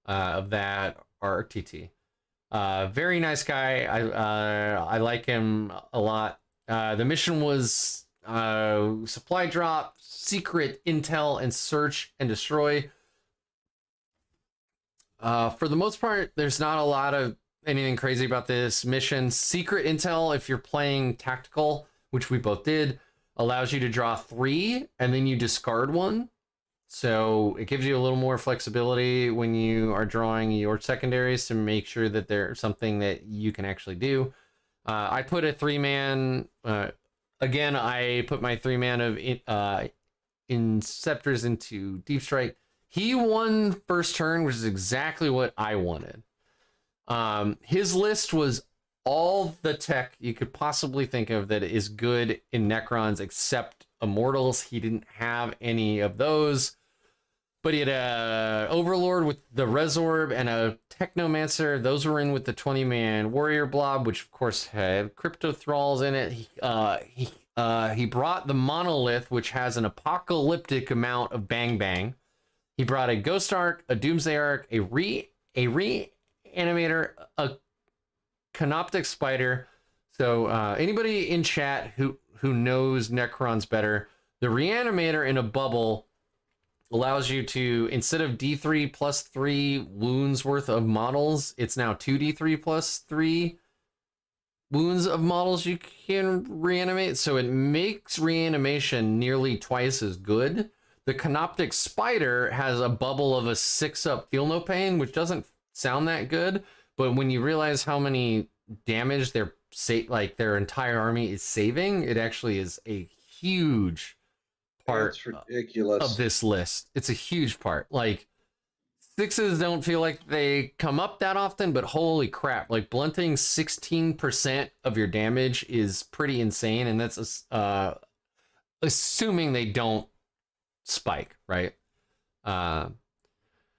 of that RTT. Very nice guy. I like him a lot. The mission was supply drop, secret intel, and search and destroy. For the most part, there's not a lot of anything crazy about this mission. Secret intel, if you're playing tactical, which we both did, allows you to draw 3 and then you discard 1. So it gives you a little more flexibility when you are drawing your secondaries to make sure that there's something that you can actually do. I put a 3-man, again, I put my 3-man of Inceptors into Deep Strike. He won first turn, which is exactly what I wanted. His list was all the tech you could possibly think of that is good in Necrons except Immortals. He didn't have any of those. But he had a Overlord with the Resorb and a Technomancer. Those were in with the 20-man Warrior Blob, which of course had Crypto Thralls in it. He brought the Monolith, which has an apocalyptic amount of Bang Bang. He brought a Ghost Arc, a Doomsday Arc, a Reanimator, a Canoptic Spider. So anybody in chat who knows Necrons better, the Reanimator in a bubble allows you to, instead of D3 plus 3 wounds worth of models, it's now 2D3 plus 3 wounds of models you can reanimate. So it makes reanimation nearly twice as good. The Canoptic Spider has a bubble of a 6-up feel no pain, which doesn't sound that good, but when you realize how many damage their entire army is saving, it actually is a huge part of this list. It's a huge part. Like, 6s don't feel like they come up that often, but holy crap, like blunting 16% of your damage is pretty insane, and that's assuming they don't spike, right?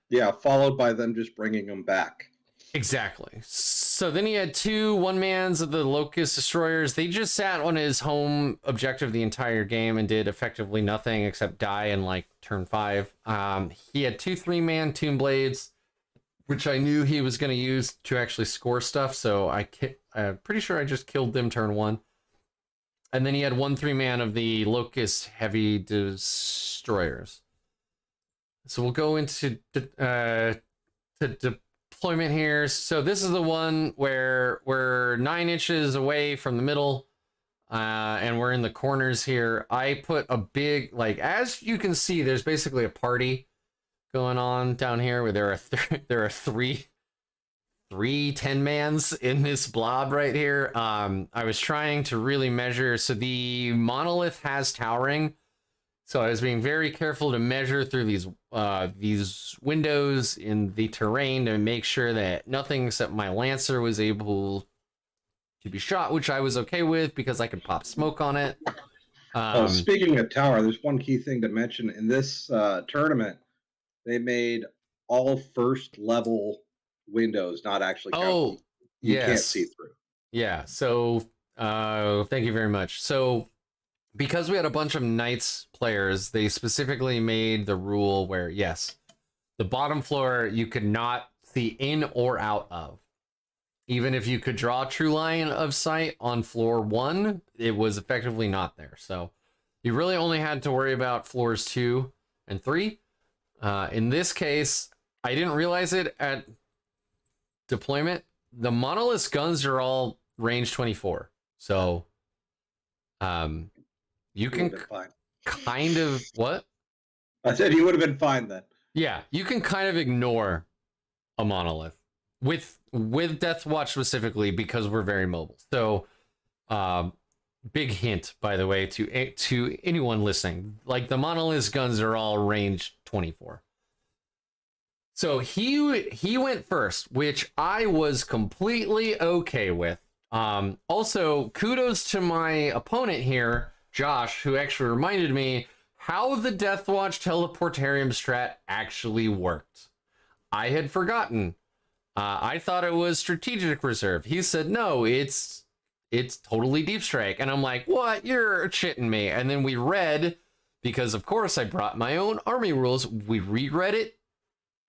Yeah, followed by them just bringing them back. Exactly. So then he had 2 one-mans of the Locust Destroyers. They just sat on his home objective the entire game and did effectively nothing except die in like turn 5. He had 2 3-man Tomb Blades, which I knew he was going to use to actually score stuff, so I'm pretty sure I just killed them turn 1. And then he had 1 3-man of the Locust Heavy Destroyers. So we'll go into deployment here. So this is the one where we're 9 inches away from the middle, and we're in the corners here. I put a big, like, as you can see, there's basically a party going on down here where there are three 10-mans in this blob right here. I was trying to really measure. So the monolith has towering, so I was being very careful to measure through these windows in the terrain to make sure that nothing except my Lancer was able to be shot, which I was okay with because I could pop smoke on it. Speaking of tower, there's one key thing to mention. In this tournament, they made all first level windows not actually count. You can't see through. Yeah, so thank you very much. So because we had a bunch of Knights players, they specifically made the rule where, yes, the bottom floor you could not see in or out of. Even if you could draw a true line of sight on floor 1, it was effectively not there. So you really only had to worry about floors 2 and 3. In this case, I didn't realize it at deployment. The monolith guns are all range 24. So you can kind of, what? I said you would have been fine then. Yeah, you can kind of ignore a monolith with Deathwatch specifically because we're very mobile. So big hint, by the way, to anyone listening, like the monolith guns are all range 24. So he went first, which I was completely okay with. Also, kudos to my opponent here, Josh, who actually reminded me how the Deathwatch Teleportarium strat actually worked. I had forgotten. I thought it was strategic reserve. He said, no, it's totally deep strike. And I'm like, what? You're shitting me. And then we read, because of course I brought my own army rules, we reread it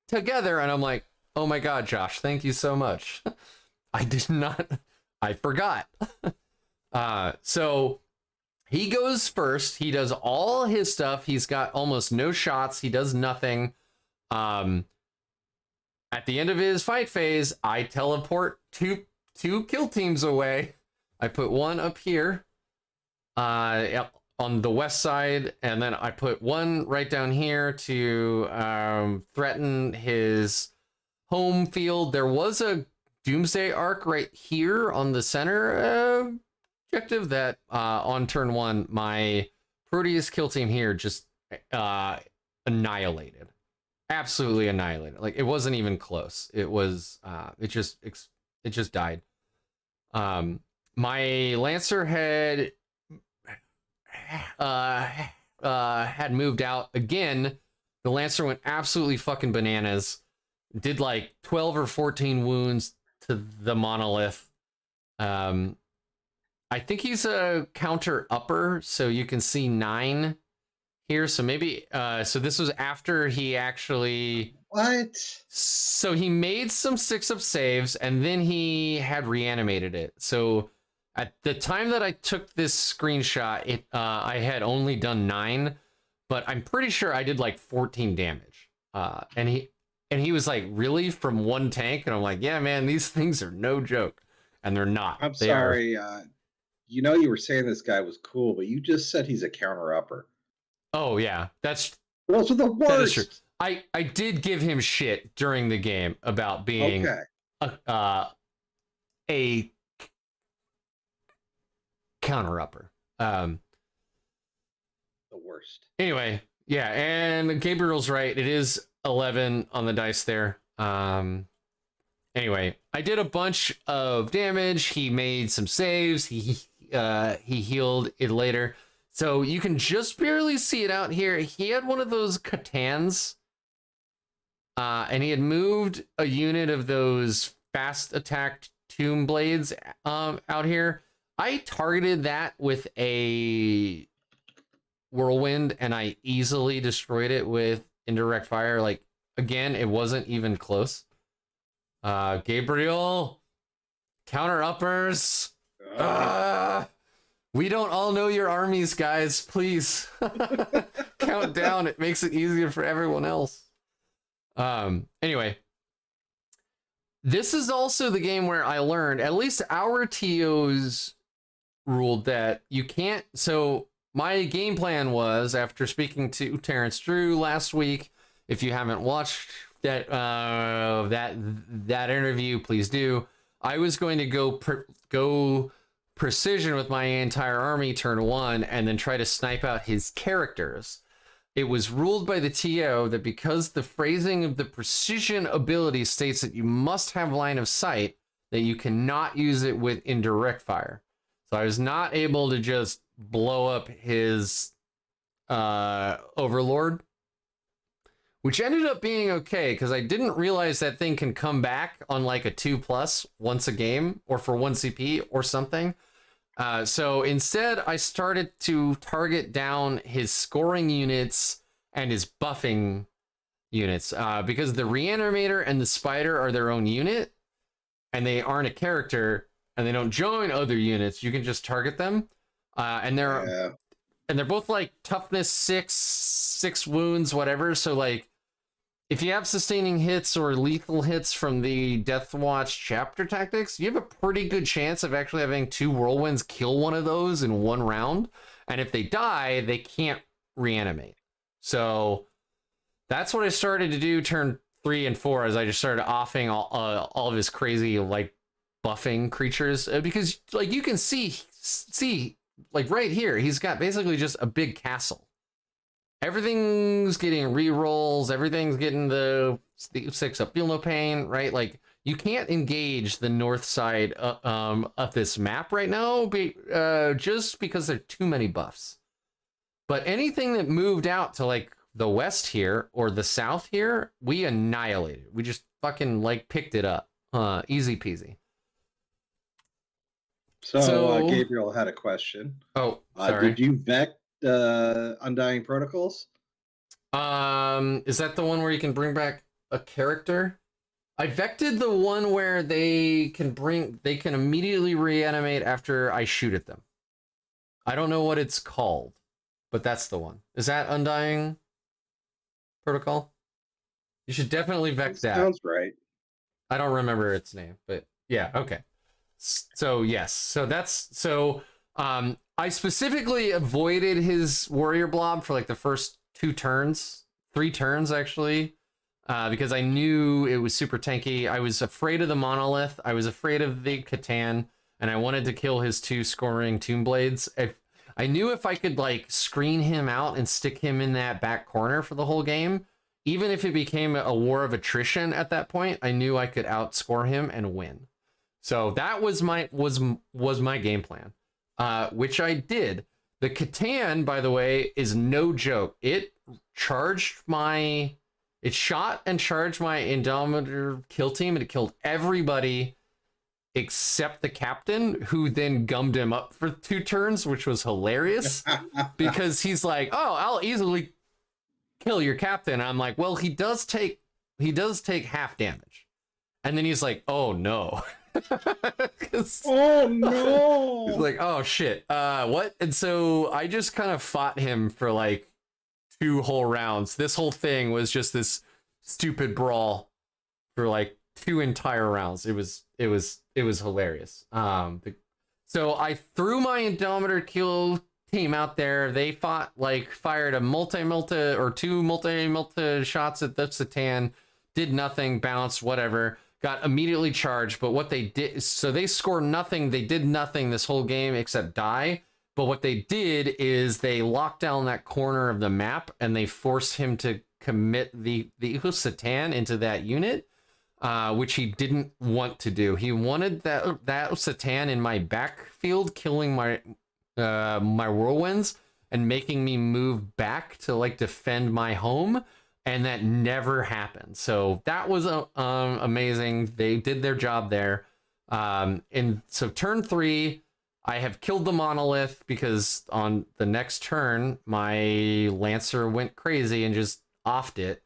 together. And I'm like, oh my God, Josh, thank you so much. I forgot. So he goes first. He does all his stuff. He's got almost no shots. He does nothing. At the end of his fight phase, I teleport two kill teams away. I put one up here on the west side, and then I put one right down here to threaten his home field. There was a Doomsday Arc right here on the center objective that on turn 1, my Proteus kill team here just annihilated. Absolutely annihilated. Like, it wasn't even close. It was it just died. My Lancer had moved out again. The Lancer went absolutely fucking bananas. Did like 12 or 14 wounds to the monolith. I think he's a counter upper, so you can see 9 here. So maybe so this was after he actually so he made some 6-up saves and then he had reanimated it. So at the time that I took this screenshot, I had only done 9, but I'm pretty sure I did like 14 damage. And he was like, really, from one tank? And I'm like, yeah, man, these things are no joke. And they're not. I'm sorry. You know, you were saying this guy was cool, but you just said he's a counter-upper. Oh, yeah. Those are the worst. That is true. I did give him shit during the game about being a counter-upper. The worst. Anyway, yeah, and Gabriel's right. It is 11 on the dice there. Anyway, I did a bunch of damage. He made some saves. He healed it later. So you can just barely see it out here. He had one of those Catans. And he had moved a unit of those fast attack tomb blades out here. I targeted that with a whirlwind, and I easily destroyed it with indirect fire. Like, again, it wasn't even close. Gabriel, counter uppers. We don't all know your armies, guys. Please count down. It makes it easier for everyone else. Anyway, this is also the game where I learned, at least our TOs ruled that you can't. So my game plan was, after speaking to Terrence Drew last week, if you haven't watched that interview, please do. I was going to go precision with my entire army turn 1 and then try to snipe out his characters. It was ruled by the TO that because the phrasing of the precision ability states that you must have line of sight, that you cannot use it with indirect fire. So I was not able to just blow up his overlord, which ended up being okay because I didn't realize that thing can come back on like a 2+ once a game or for 1 CP or something. So instead, I started to target down his scoring units and his buffing units because the Reanimator and the Spider are their own unit and they aren't a character and they don't join other units. You can just target them. And they're both like toughness 6 wounds, whatever. So like if you have sustaining hits or lethal hits from the Deathwatch chapter tactics, you have a pretty good chance of actually having 2 whirlwinds kill one of those in 1 round. And if they die, they can't reanimate. So that's what I started to do turn 3 and 4, as I just started offing all of his crazy like buffing creatures, because like you can see like right here, he's got basically just a big castle. Everything's getting re-rolls. Everything's getting the 6 up. Feel no pain, right? Like you can't engage the north side of this map right now, just because there are too many buffs. But anything that moved out to like the west here or the south here, we annihilated. We just fucking like picked it up, easy peasy. So Gabriel had a question. Oh, sorry. Did you vet Undying Protocols? Is that the one where you can bring back a character? I vected the one where they can immediately reanimate after I shoot at them. I don't know what it's called, but that's the one. Is that Undying Protocol? You should definitely vect that. Sounds right. I don't remember its name, but yeah, okay. So yes, I specifically avoided his warrior blob for like the first 3 turns actually, because I knew it was super tanky. I was afraid of the monolith. I was afraid of the Catan, and I wanted to kill his 2 scoring tomb blades. I knew if I could like screen him out and stick him in that back corner for the whole game, even if it became a war of attrition at that point, I knew I could outscore him and win. So that was my game plan. Which I did. The Catan, by the way, is no joke. It shot and charged my Indomitor kill team, and it killed everybody except the captain, who then gummed him up for 2 turns, which was hilarious because he's like, "Oh, I'll easily kill your captain." And I'm like, "Well, he does take half damage," and then he's like, "Oh no." Oh no! He's like, oh shit, what? And so I just kind of fought him for like 2 whole rounds. This whole thing was just this stupid brawl for like 2 entire rounds. It was hilarious. So I threw my Indomitor kill team out there. They fired a or 2 multi shots at the Satan, did nothing, bounced, whatever, got immediately charged. But what they did, so they scored nothing. They did nothing this whole game except die. But what they did is they locked down that corner of the map and they forced him to commit the Satan into that unit, which he didn't want to do. He wanted that Satan in my backfield, killing my whirlwinds and making me move back to like defend my home, and that never happened. So that was amazing. They did their job there. And so turn 3, I have killed the monolith because on the next turn my Lancer went crazy and just offed it.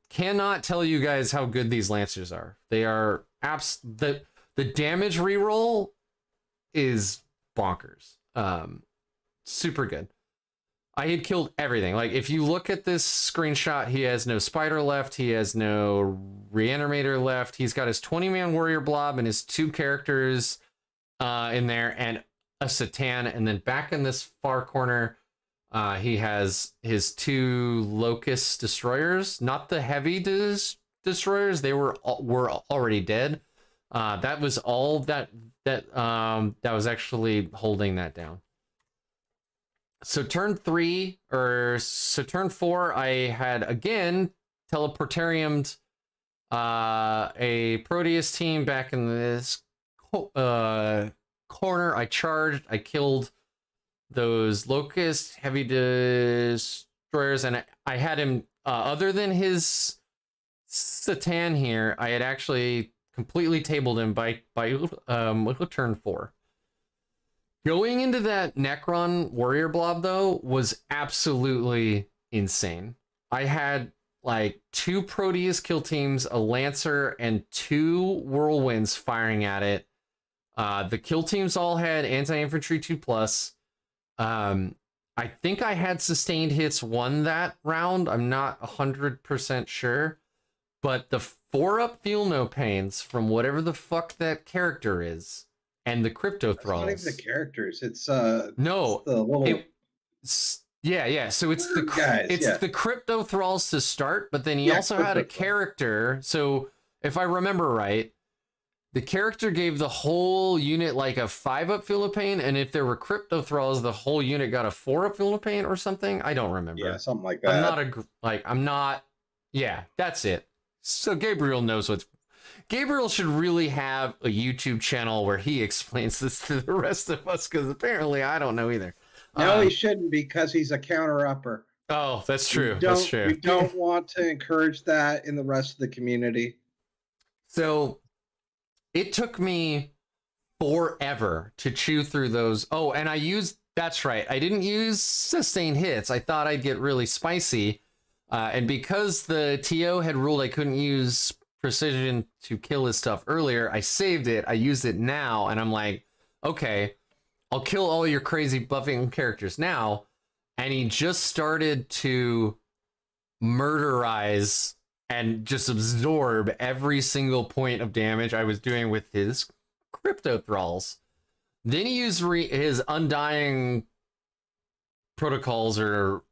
Cannot tell you guys how good these Lancers are. They are the damage reroll is bonkers. Super good. I had killed everything. Like if you look at this screenshot, he has no spider left, he has no reanimator left, he's got his 20-man warrior blob and his 2 characters in there and a Satan, and then back in this far corner he has his 2 locust destroyers, not the heavy destroyers. They were already dead. That was all that was actually holding that down. So turn 4 I had again teleportariumed a Proteus team back in this corner. I charged, I killed those locust heavy destroyers, and I had him other than his Satan here, I had actually completely tabled him by turn 4. Going into that Necron warrior blob though was absolutely insane. I had like 2 Proteus kill teams, a Lancer, and 2 whirlwinds firing at it. The kill teams all had anti-infantry 2+. I think I had sustained hits 1 that round. I'm not 100% sure. But the 4-up feel no pains from whatever the fuck that character is, and the crypto thralls. It's not even the characters. It's no. It's the little... Yeah. So it's the guys, the crypto thralls to start, but then he also had a character. So if I remember right, the character gave the whole unit like a 5-up feel of pain, and if there were crypto thralls, the whole unit got a 4-up feel of pain or something. I don't remember. Yeah, something like that. I'm not. Yeah, that's it. So Gabriel knows what's. Gabriel should really have a YouTube channel where he explains this to the rest of us, because apparently I don't know either. No, he shouldn't, because he's a counter-upper. Oh, that's true. That's true. We don't want to encourage that in the rest of the community. So it took me forever to chew through those. Oh, and that's right. I didn't use sustained hits. I thought I'd get really spicy. And because the TO had ruled I couldn't use precision to kill his stuff earlier, I saved it. I used it now, and I'm like, okay, I'll kill all your crazy buffing characters now. And he just started to murderize and just absorb every single point of damage I was doing with his crypto thralls. Then he used his undying protocols or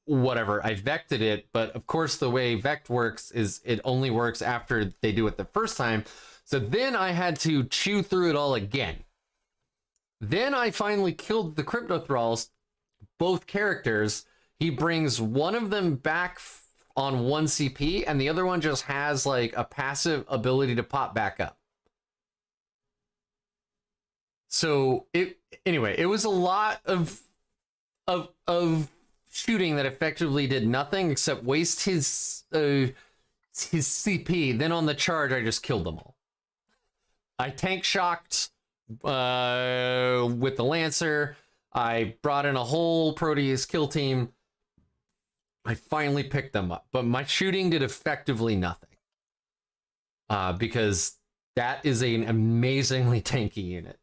whatever. I vected it, but of course the way vect works is it only works after they do it the first time. So then I had to chew through it all again. Then I finally killed the crypto thralls, both characters. He brings one of them back on 1 CP, and the other one just has like a passive ability to pop back up. So it was a lot of shooting that effectively did nothing except waste his CP. Then on the charge, I just killed them all. I tank shocked with the Lancer. I brought in a whole Proteus kill team. I finally picked them up, but my shooting did effectively nothing. Because that is an amazingly tanky unit.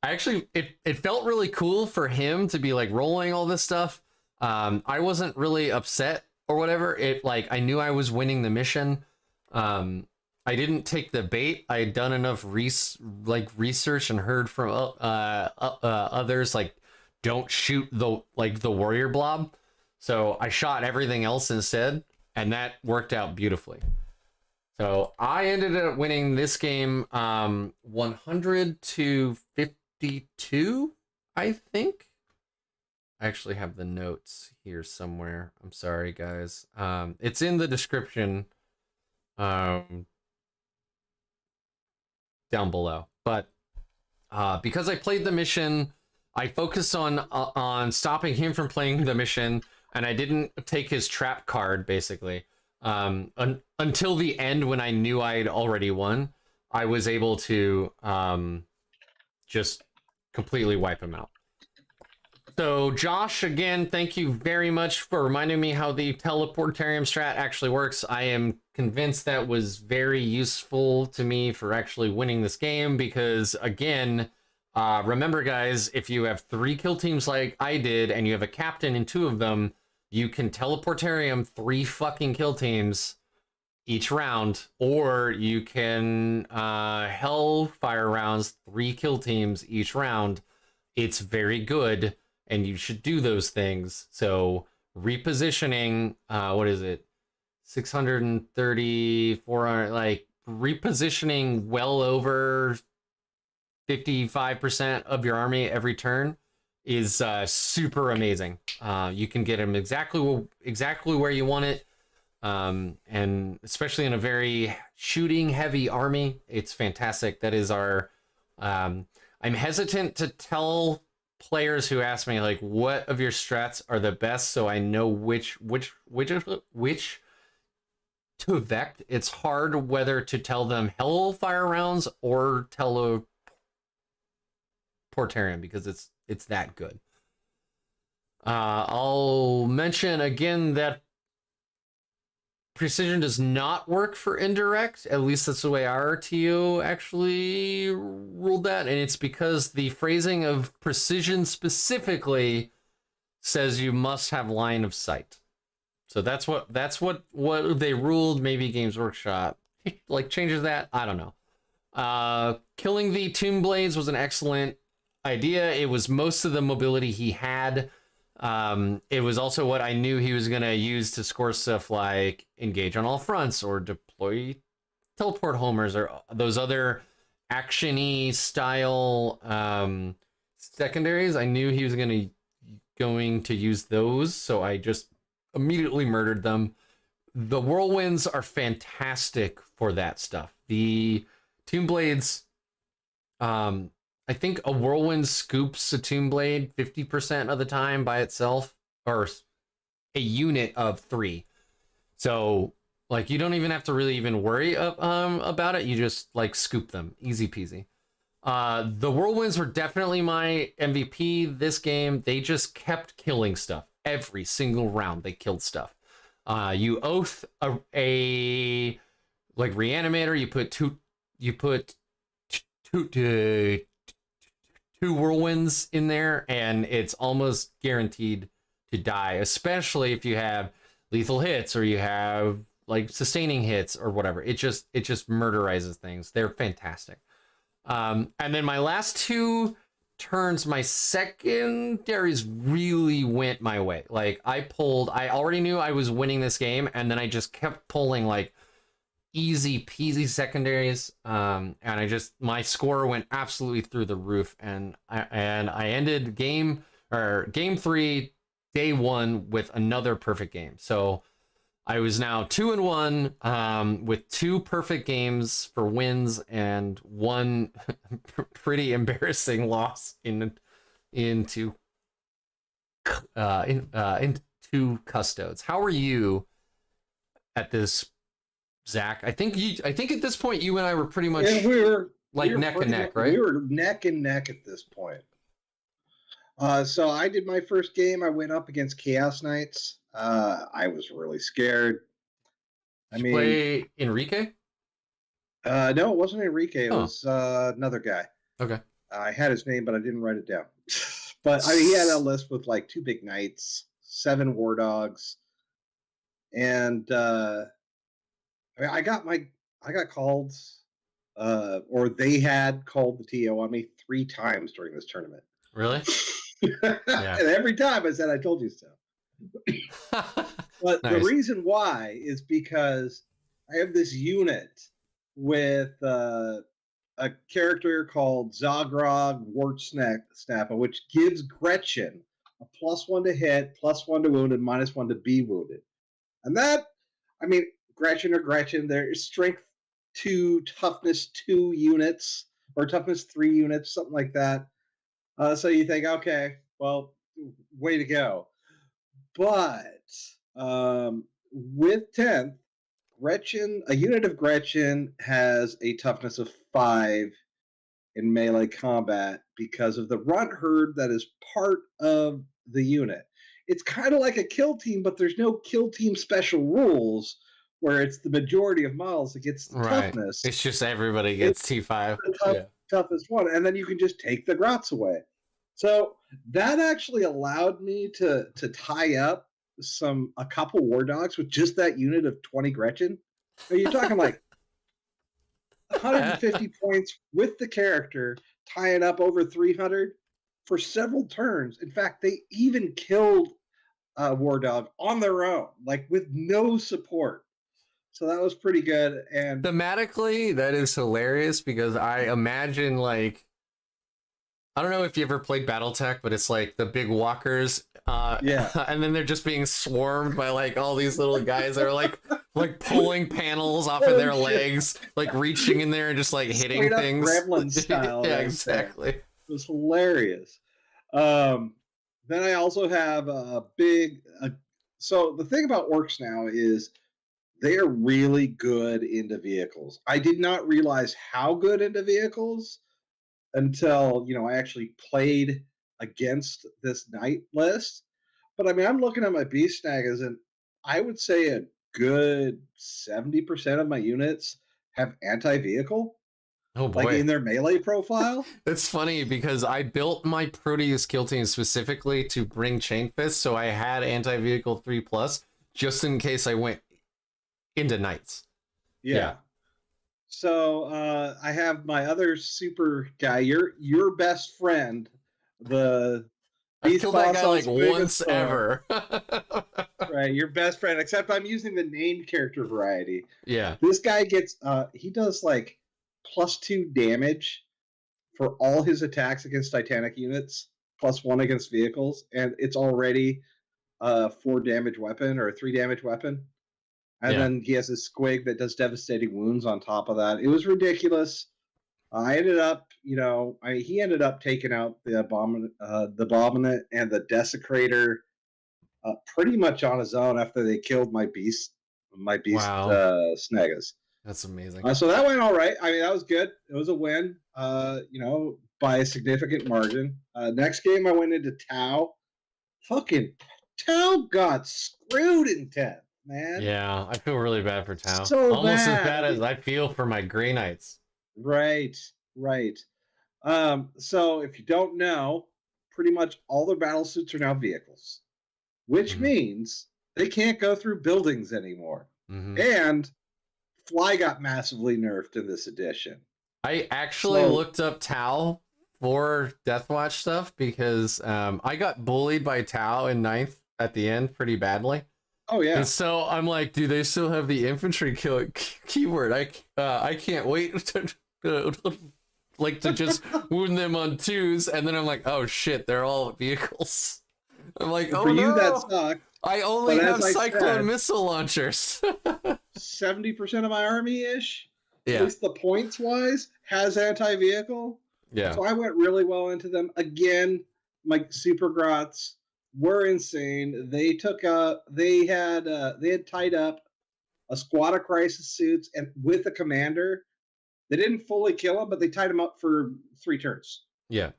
It felt really cool for him to be like rolling all this stuff, I wasn't really upset or whatever. It like I knew I was winning the mission. I didn't take the bait. I had done enough research and heard from others like don't shoot the warrior blob. So I shot everything else instead, and that worked out beautifully. So I ended up winning this game 100 to 52, I think. I actually have the notes here somewhere. I'm sorry, guys. It's in the description down below. But because I played the mission, I focused on stopping him from playing the mission, and I didn't take his trap card, basically. Until the end, when I knew I had already won, I was able to just completely wipe him out. So Josh, again, thank you very much for reminding me how the teleportarium strat actually works. I am convinced that was very useful to me for actually winning this game because, again, remember, guys, if you have 3 kill teams like I did and you have a captain in 2 of them, you can teleportarium 3 fucking kill teams each round, or you can hellfire rounds 3 kill teams each round. It's very good, and you should do those things. So repositioning, what is it? 630, 400, like repositioning well over 55% of your army every turn is super amazing. You can get them exactly where you want it. And especially in a very shooting heavy army, it's fantastic. That is our, I'm hesitant to tell players who ask me like, what of your strats are the best? So I know which to vect. It's hard whether to tell them hellfire rounds or teleportarium because it's that good. I'll mention again that precision does not work for indirect. At least that's the way our RTO actually ruled that, and it's because the phrasing of precision specifically says you must have line of sight. So that's what they ruled. Maybe Games Workshop like changes that. I don't know. Killing the Tomb Blades was an excellent idea. It was most of the mobility he had. It was also what I knew he was going to use to score stuff like engage on all fronts or deploy teleport homers or those other action-y style secondaries. I knew he was going to use those, so I just immediately murdered them. The whirlwinds are fantastic for that stuff. The Tomb Blades, I think a whirlwind scoops a Tomb Blade 50% of the time by itself, or a unit of 3. So, like, you don't even have to really even worry about it. You just, like, scoop them. Easy peasy. The whirlwinds were definitely my MVP this game. They just kept killing stuff. Every single round, they killed stuff. You oath a like, reanimator. You put two whirlwinds in there, and it's almost guaranteed to die, especially if you have lethal hits or you have like sustaining hits or whatever. It just murderizes things. They're fantastic. And then my last 2 turns, my secondaries really went my way. Like I already knew I was winning this game, and then I just kept pulling like easy peasy secondaries, and my score went absolutely through the roof, and I ended game 3 day 1 with another perfect game. So I was now 2-1 with 2 perfect games for wins and 1 pretty embarrassing loss into Custodes. How are you at this, Zach? I think at this point you and I were pretty much neck and neck, right? We were neck and neck at this point. So I did my first game. I went up against Chaos Knights. I was really scared. Play Enrique? No, it wasn't Enrique. It was another guy. Okay. I had his name, but I didn't write it down. But he had a list with like 2 big knights. 7 war dogs, and I got called, or they had called the TO on me 3 times during this tournament. Really? Yeah. And every time I said, I told you so. But nice. The reason why is because I have this unit with a character called Zagrog Wartsnappa, which gives Gretchen a +1 to hit, +1 to wound, and -1 to be wounded. And that, I mean, Gretchen, they're strength 2, toughness 2 units, or toughness 3 units, something like that. So you think, okay, well, way to go. But with 10th, Gretchen, a unit of Gretchen has a toughness of 5 in melee combat because of the runt herd that is part of the unit. It's kind of like a kill team, but there's no kill team special rules where it's the majority of models that gets the toughness. It's just everybody gets T5. The toughest one, and then you can just take the grots away. So that actually allowed me to tie up a couple war dogs with just that unit of 20 Gretchen. Are you talking like 150 points with the character, tying up over 300 for several turns? In fact, they even killed War Dog on their own, like with no support. So that was pretty good. And thematically, that is hilarious because I imagine, like, I don't know if you ever played BattleTech, but it's like the big walkers, and then they're just being swarmed by like all these little guys that are like pulling panels off of their legs, like reaching in there and just like hitting things. Gremlin style. Yeah, exactly. It was hilarious. Then I also have a big. So the thing about orcs now is they are really good into vehicles. I did not realize how good into vehicles until, I actually played against this knight list. But I mean, I'm looking at my beast snaggers, and I would say a good 70% of my units have anti-vehicle. Oh boy. Like in their melee profile. That's funny because I built my Proteus kill team specifically to bring Chain Fist, so I had anti-vehicle 3+, just in case I went into knights. Yeah. So I have my other super guy, your best friend, the I killed that guy like once ever. Right, your best friend, except I'm using the named character variety. Yeah. This guy gets he does like +2 damage for all his attacks against Titanic units, +1 against vehicles, and it's already a 4 damage weapon or a 3 damage weapon. And then he has a squig that does devastating wounds on top of that. It was ridiculous. I ended up, he ended up taking out the Abominant and the Desecrator pretty much on his own after they killed my beast Snagas. That's amazing. So that went all right. I mean, that was good. It was a win, by a significant margin. Next game, I went into Tau. Fucking Tau got screwed in 10. Man. Yeah, I feel really bad for Tau. So almost as bad as I feel for my Grey Knights. Right. So if you don't know, pretty much all their battle suits are now vehicles, which means they can't go through buildings anymore. And Fly got massively nerfed in this edition. I actually looked up Tau for Deathwatch stuff because I got bullied by Tau in 9th at the end pretty badly. Oh yeah. And so I'm like, do they still have the infantry keyword? I can't wait to just wound them on 2s, and then I'm like, oh shit, they're all vehicles. I'm like, oh, for no. you that sucks. I only have Cyclone missile launchers. 70% of my army-ish, at least the points wise, has anti-vehicle. Yeah. So I went really well into them. Again, my super grots were insane. They had tied up a squad of crisis suits and with a commander. They didn't fully kill him, but they tied him up for 3 turns. Yeah.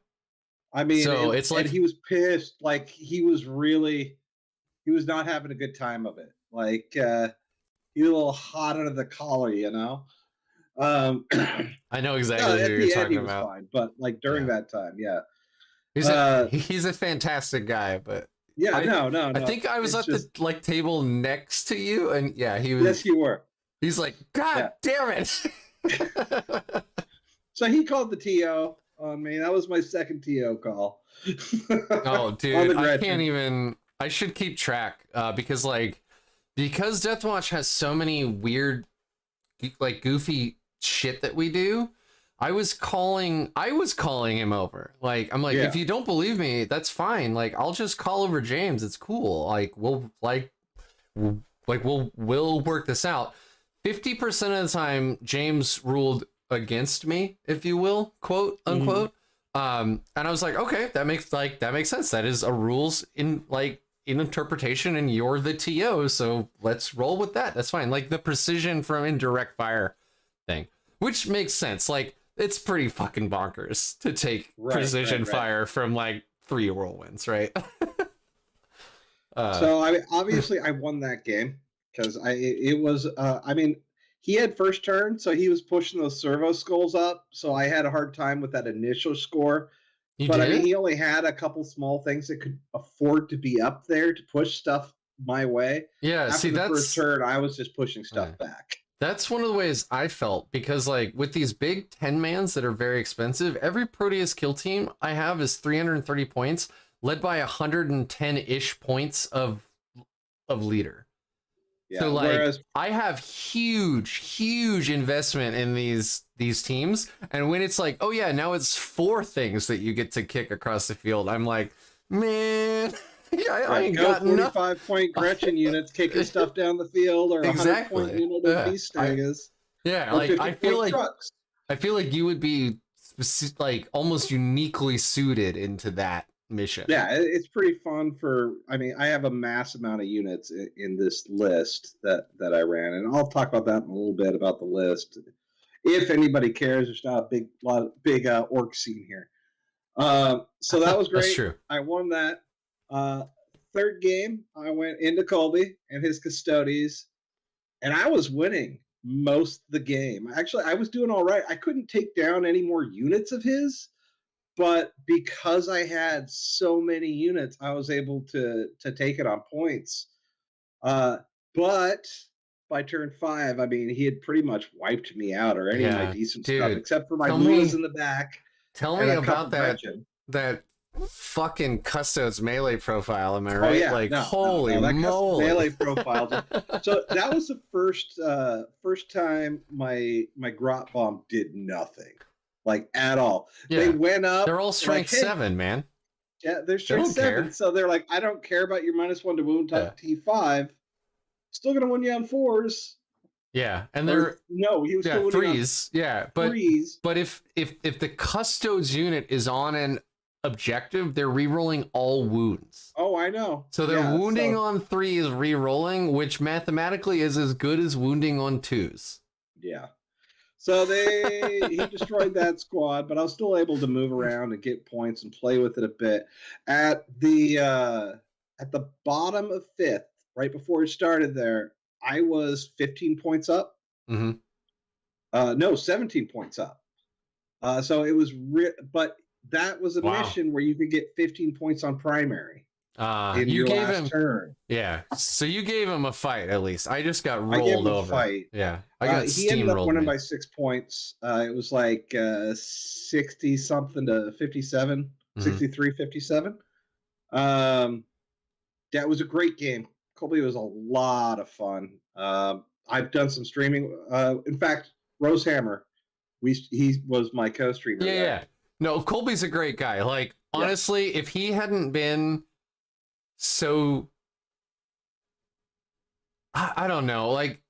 I mean, so it's like he was pissed. Like he was not having a good time of it. Like he was a little hot under the collar, I know exactly who you're talking about. Fine, but like during that time, yeah. He's a fantastic guy, but Yeah, no. I think I was at the like table next to you, and yeah, he was. Yes, you were. He's like, God damn it! So he called the TO on me. That was my second TO call. Oh, dude, I can't even. I should keep track because Deathwatch has so many weird, like goofy shit that we do. I was calling him over. Like, I'm like, if you don't believe me, that's fine. Like, I'll just call over James. It's cool. Like, we'll work this out. 50% of the time, James ruled against me, if you will, quote unquote. And I was like, okay, that makes sense. That is a rules in interpretation, and you're the TO, so let's roll with that. That's fine. Like the precision from indirect fire thing, which makes sense. Like, it's pretty fucking bonkers to take precision fire from like 3 whirlwinds, right? So I mean, obviously I won that game because he had first turn, so he was pushing those servo skulls up. So I had a hard time with that initial score. I mean, he only had a couple small things that could afford to be up there to push stuff my way. Yeah, after the first turn, I was just pushing stuff back. That's one of the ways I felt, because like with these big 10-mans that are very expensive, every Proteus kill team I have is 330 points, led by 110-ish points of leader. Yeah, so like I have huge investment in these teams, and when it's like, oh yeah, now it's 4 things that you get to kick across the field, I'm like, man, I ain't got 45-point Gretchen units kicking stuff down the field, or 100-point unit of Beast Stegas. Yeah, like I feel like you would be like almost uniquely suited into that mission. Yeah, it's pretty fun I mean, I have a mass amount of units in this list that I ran, and I'll talk about that in a little bit about the list. If anybody cares, there's not a big orc scene here. So that was great. That's true. I won that. Third game, I went into Colby and his Custodes, and I was winning most of the game. Actually, I was doing all right. I couldn't take down any more units of his, but because I had so many units, I was able to take it on points. But by turn 5, I mean, he had pretty much wiped me out, or any of my decent stuff, except for my Luas in the back. Tell me about that fucking Custodes melee profile, am I right? Oh, yeah. Like, holy moly. Melee profile. So that was the first time my grot bomb did nothing. Like, at all. Yeah. They went up. They're all strength 7, man. Yeah, they're strength 7. Care. So they're like, I don't care about your -1 to wound T5. Still gonna win you on 4s. Yeah, and he was still 3s. Yeah, but 3s. But if the Custodes unit is on an objective, they're re-rolling all wounds. Oh, I know. So they're wounding on 3s, re-rolling, which mathematically is as good as wounding on 2s. Yeah. So he destroyed that squad, but I was still able to move around and get points and play with it a bit. At the bottom of 5th, right before it started there, I was 15 points up. No, 17 points up. So it was but that was a mission where you could get 15 points on primary. You gave him turn. Yeah, so you gave him a fight at least. I just got rolled over. Fight. Yeah, I got he ended up winning by 6 points. It was like 60 something to 57, 63-57. That was a great game. Colby was a lot of fun. I've done some streaming. In fact, RoseHammer, he was my co-streamer. Yeah. No, Colby's a great guy. Like, honestly, if he hadn't been so, I don't know, like,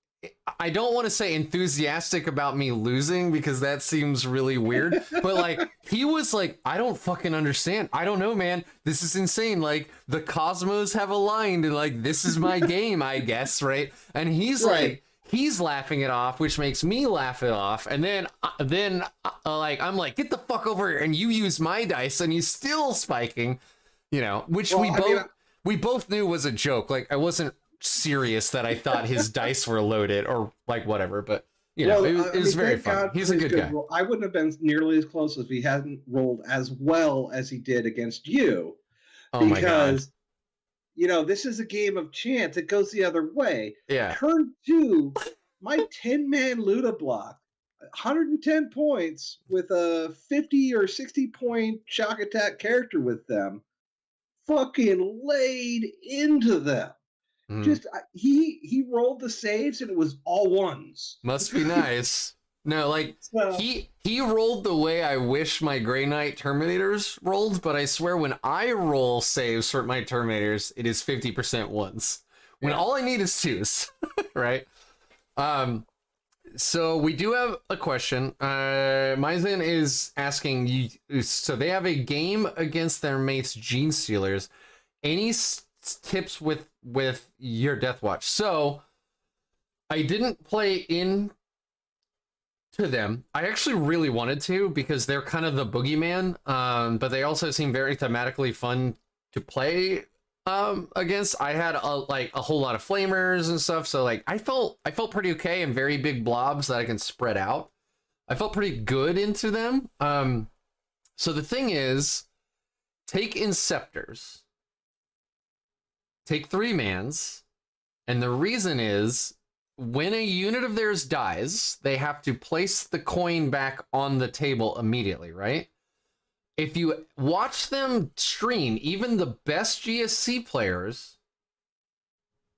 I don't want to say enthusiastic about me losing, because that seems really weird, but like, he was like, I don't fucking understand. I don't know, man. This is insane. Like, the cosmos have aligned, and like, this is my game, I guess, right? And he's like, he's laughing it off, which makes me laugh it off. And then like, I'm like, get the fuck over here, and you use my dice, and he's still spiking, you know, which we both knew was a joke. Like, I wasn't serious that I thought his dice were loaded or like whatever, but you know, it was very fun. He's a good guy. I wouldn't have been nearly as close if he hadn't rolled as well as he did against you. Oh my God. this is a game of chance. It goes the other way. Yeah. Turn 2, my 10-man Luda block, 110 points with a 50 or 60 point shock attack character with them, fucking laid into them. Just he rolled the saves and it was all ones. Must be nice. No, like he rolled the way I wish my Grey Knight Terminators rolled, but I swear when I roll saves for my Terminators, it is 50% ones. When all I need is twos, right? So we do have a question. Maizen is asking you. So they have a game against their mates, Gene Stealers. Any tips with your Deathwatch? So I didn't play in to them. I actually really wanted to because they're kind of the boogeyman, but they also seem very thematically fun to play against. I had a whole lot of flamers and stuff, so like I felt pretty okay, and very big blobs that I can spread out. I felt pretty good into them. So the thing is, take Inceptors, take 3-mans, and the reason is, when a unit of theirs dies, they have to place the coin back on the table immediately, right? If you watch them stream, even the best GSC players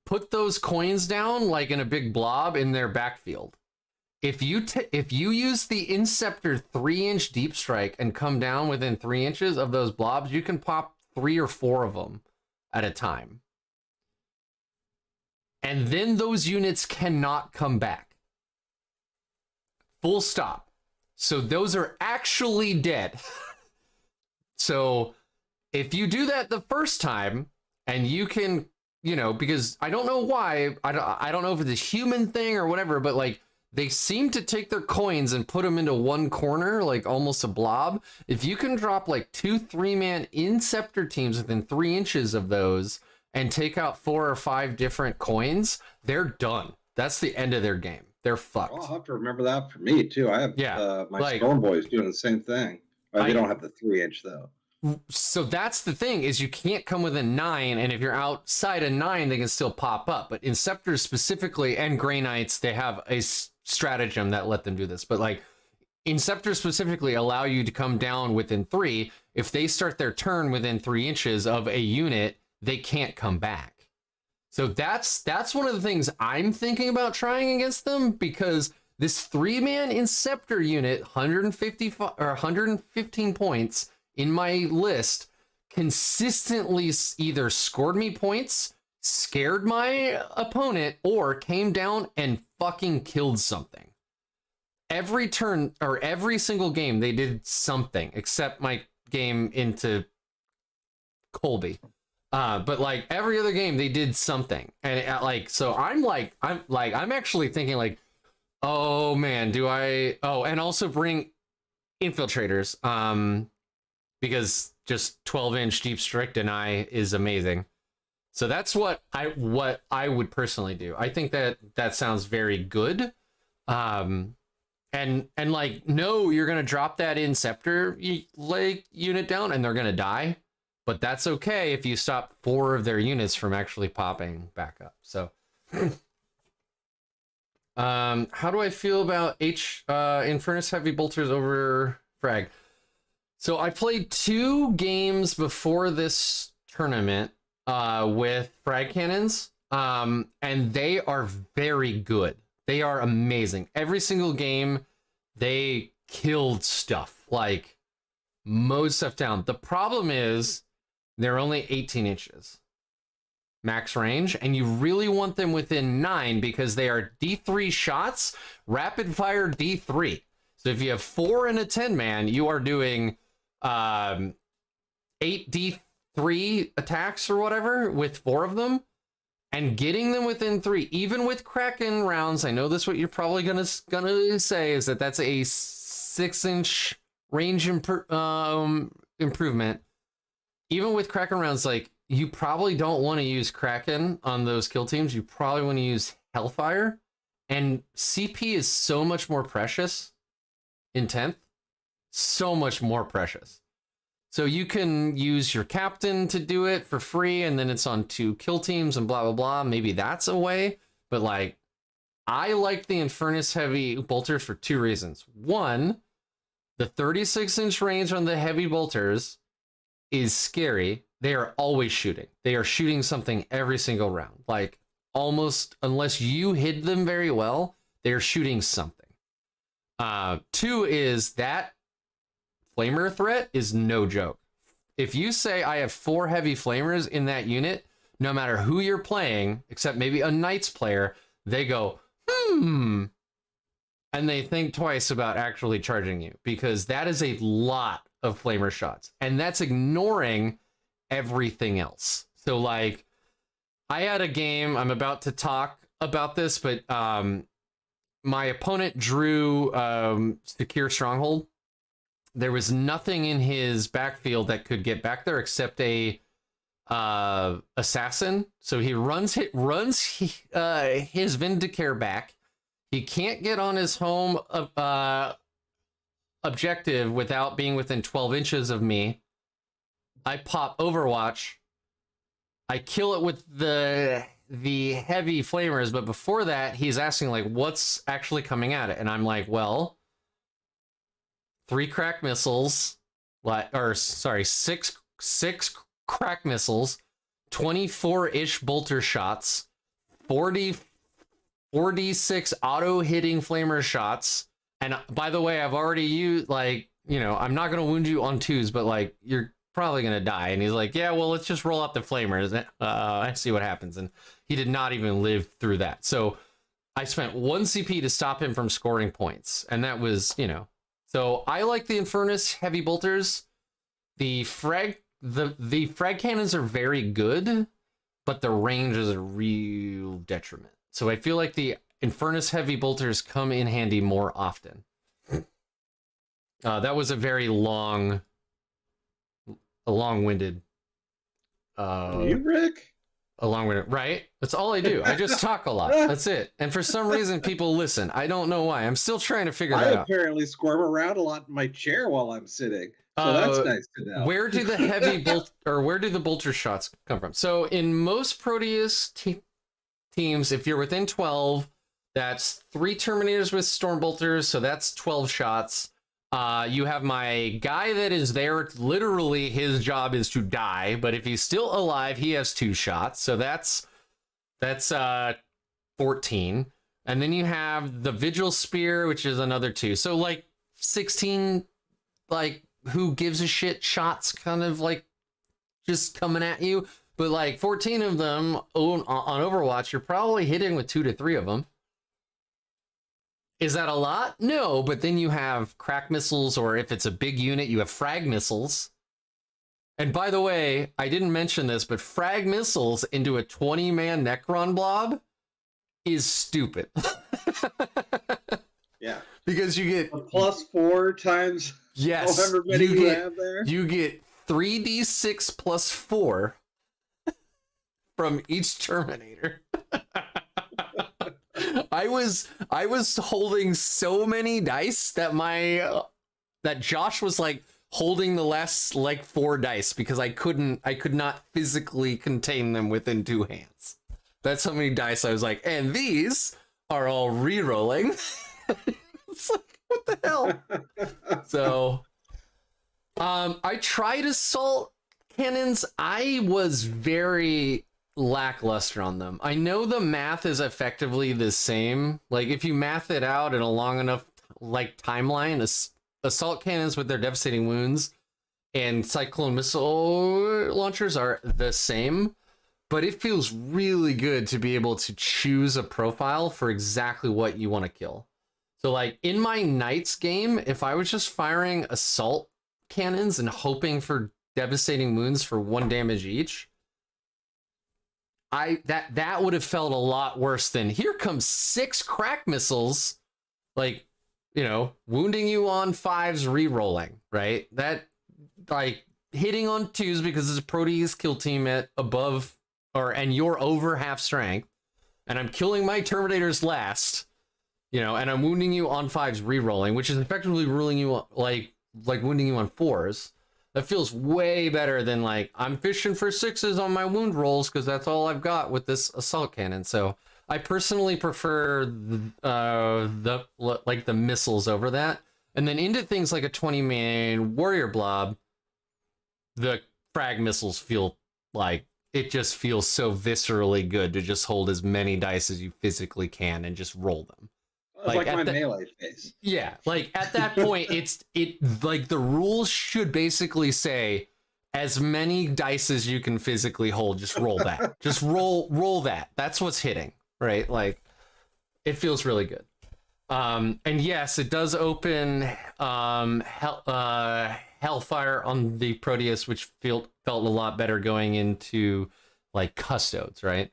put those coins down like in a big blob in their backfield. If you use the Inceptor 3-inch deep strike and come down within 3 inches of those blobs, you can pop 3 or 4 of them at a time. And then those units cannot come back. Full stop. So those are actually dead. So if you do that the first time, and you can, because I don't know why, I don't know if it's a human thing or whatever, but like they seem to take their coins and put them into one corner, like almost a blob. If you can drop like 2 3-man Inceptor teams within 3 inches of those, and take out 4 or 5 different coins, they're done. That's the end of their game. They're fucked. I'll have to remember that for me too. I have my Storm Boys doing the same thing. They don't have the 3-inch though. So that's the thing, is you can't come within 9, and if you're outside of 9, they can still pop up. But Inceptors specifically, and Grey Knights, they have a stratagem that let them do this. But like Inceptors specifically allow you to come down within 3. If they start their turn within 3 inches of a unit, they can't come back. So that's one of the things I'm thinking about trying against them, because this 3-man Inceptor unit, 115 points in my list, consistently either scored me points, scared my opponent, or came down and fucking killed something. Every turn, or every single game, they did something, except my game into Colby. But like every other game, they did something, and so I'm actually thinking like, oh man, do I? Oh, and also bring infiltrators, because just 12-inch deep strike deny is amazing. So that's what I would personally do. I think that sounds very good. And like, no, you're gonna drop that Inceptor unit down, and they're gonna die. But that's okay if you stop 4 of their units from actually popping back up. So, how do I feel about Infernus Heavy Bolters over Frag? So I played 2 games before this tournament with Frag Cannons, and they are very good. They are amazing. Every single game, they killed stuff, like mowed stuff down. The problem is, they're only 18 inches max range, and you really want them within 9 because they are D3 shots, rapid fire D3. So if you have 4 in a 10-man, you are doing 8 D3 attacks or whatever with 4 of them, and getting them within 3, even with Kraken rounds. I know this, what you're probably gonna say is that's a 6-inch range improvement. Even with Kraken rounds, like, you probably don't want to use Kraken on those kill teams. You probably want to use Hellfire. And CP is so much more precious in 10th. So much more precious. So you can use your captain to do it for free, and then it's on 2 kill teams and blah, blah, blah. Maybe that's a way. But like, I like the Infernus heavy bolters for 2 reasons. One, the 36-inch range on the heavy bolters is scary. They are always shooting. They are shooting something every single round. Like, almost, unless you hid them very well, they're shooting something. 2 is that flamer threat is no joke. If you say I have 4 heavy flamers in that unit, no matter who you're playing, except maybe a Knights player, they go, and they think twice about actually charging you, because that is a lot of flamer shots, and that's ignoring everything else. So like, I had a game, I'm about to talk about this, but my opponent drew Secure Stronghold. There was nothing in his backfield that could get back there except a assassin. So he runs his Vindicare back. He can't get on his home objective without being within 12 inches of me. I pop Overwatch. I kill it with the heavy flamers, but before that, he's asking like, what's actually coming at it? And I'm like, well, 3 crack missiles, six crack missiles, 24-ish bolter shots, 46 auto-hitting flamer shots. And by the way, I've already used, like, you know, I'm not going to wound you on 2s, but like, you're probably going to die. And he's like, yeah, well, let's just roll out the flamers. I see what happens. And he did not even live through that. So I spent 1 CP to stop him from scoring points. And that was, you know, so I like the Infernus heavy bolters. The frag cannons are very good, but the range is a real detriment. So I feel like the Infernus heavy bolters come in handy more often. That was a very long-winded. You, Rick? A long-winded, right? That's all I do. I just talk a lot. That's it. And for some reason, people listen. I don't know why. I'm still trying to figure that out. I apparently squirm around a lot in my chair while I'm sitting. So that's nice to know. Where do the heavy where do the bolter shots come from? So in most Proteus teams, if you're within 12, that's 3 Terminators with Storm Bolters, so that's 12 shots. You have my guy that is there, literally his job is to die, but if he's still alive, he has 2 shots, so that's 14. And then you have the Vigil Spear, which is another 2. So like 16, like, who gives a shit shots kind of like just coming at you, but like 14 of them on Overwatch, you're probably hitting with 2 to 3 of them. Is that a lot? No, but then you have crack missiles, or if it's a big unit, you have frag missiles. And by the way, I didn't mention this, but frag missiles into a 20-man Necron blob is stupid. Yeah. Because you get... a +4 times however many you have there. You get 3d6 plus 4 from each Terminator. I was holding so many dice that that Josh was like holding the last like 4 dice because I could not physically contain them within 2 hands. That's how many dice I was like, and these are all re-rolling. It's like, what the hell? So I tried assault cannons. I was very lackluster on them. I know the math is effectively the same. Like if you math it out in a long enough like timeline, assault cannons with their devastating wounds and cyclone missile launchers are the same, but it feels really good to be able to choose a profile for exactly what you want to kill. So like in my Knights game, if I was just firing assault cannons and hoping for devastating wounds for 1 damage each, that would have felt a lot worse than here comes 6 crack missiles, like, you know, wounding you on 5s, re-rolling, right? That like hitting on 2s because it's a Proteus kill team at above and you're over half strength, and I'm killing my Terminators last, you know, and I'm wounding you on 5s, re-rolling, which is effectively ruling you like wounding you on 4s. That feels way better than like I'm fishing for 6s on my wound rolls because that's all I've got with this assault cannon. So I personally prefer the missiles over that. And then into things like a 20-man warrior blob, the frag missiles feel like it just feels so viscerally good to just hold as many dice as you physically can and just roll them. It's like my melee face. Yeah, like at that point, it like the rules should basically say as many dice as you can physically hold. Just roll that. Just roll that. That's what's hitting, right? Like it feels really good. And yes, it does open Hellfire on the Proteus, which felt a lot better going into like Custodes, right?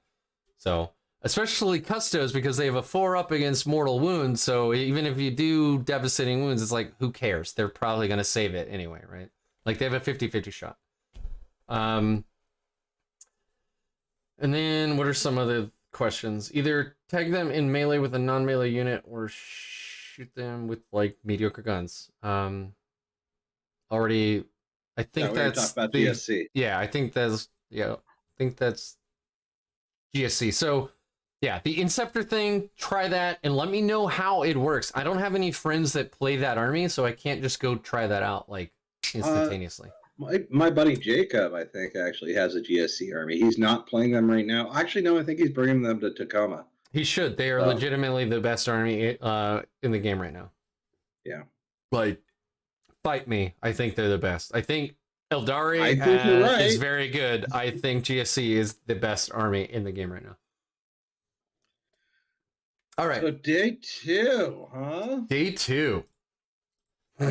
So. Especially Custodes, because they have a 4-up against mortal wounds, so even if you do devastating wounds, it's like, who cares? They're probably going to save it anyway, right? Like, they have a 50-50 shot. And then, what are some other questions? Either tag them in melee with a non-melee unit, or shoot them with, like, mediocre guns. Already, I think that's... about GSC. Yeah, I think that's GSC. So... yeah, the Inceptor thing, try that, and let me know how it works. I don't have any friends that play that army, so I can't just go try that out, like, instantaneously. My buddy Jacob, I think, actually has a GSC army. He's not playing them right now. Actually, no, I think he's bringing them to Tacoma. He should. They are legitimately the best army in the game right now. Yeah. Like, fight me. I think they're the best. I think Eldari is very good. I think GSC is the best army in the game right now. All right. So day 2, huh? Day 2.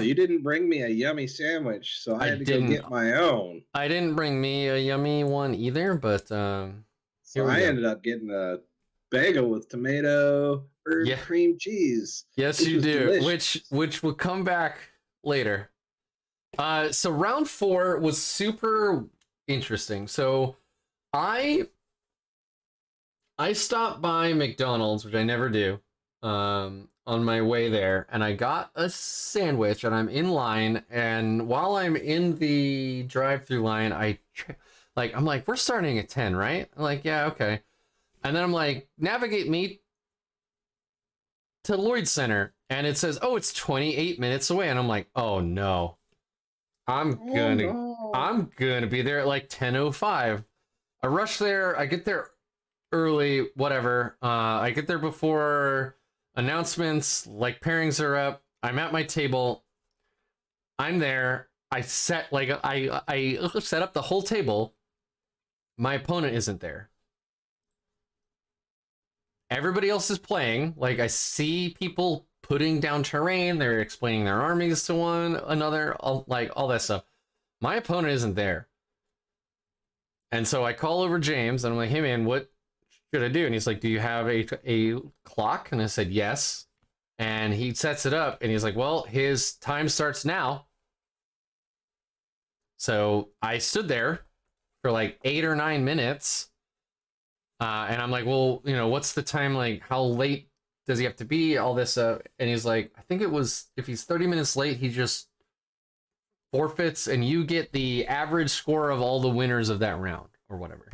You didn't bring me a yummy sandwich, so I had to go get my own. I didn't bring me a yummy one either, but so I ended up getting a bagel with tomato, herb, cream cheese. Yes, you do. Delicious. Which will come back later. So round 4 was super interesting. So I stopped by McDonald's, which I never do, on my way there, and I got a sandwich, and I'm in line, and while I'm in the drive-through line, I'm like, we're starting at 10, right? I'm like, yeah, okay. And then I'm like, navigate me to Lloyd Center, and it says, oh, it's 28 minutes away, and I'm like, oh no. I'm gonna be there at like 10:05. I rush there, I get there early, whatever. I get there before announcements, like pairings are up. I'm at my table. I'm there. I set up the whole table. My opponent isn't there. Everybody else is playing. Like, I see people putting down terrain. They're explaining their armies to one another, all that stuff. My opponent isn't there. And so I call over James, and I'm like, hey man, what should I do? And he's like, do you have a clock? And I said, yes. And he sets it up, and he's like, well, his time starts now. So I stood there for like 8 or 9 minutes. And I'm like, well, what's the time? Like, how late does he have to be? All this. And he's like, I think it was, if he's 30 minutes late, he just forfeits, and you get the average score of all the winners of that round or whatever.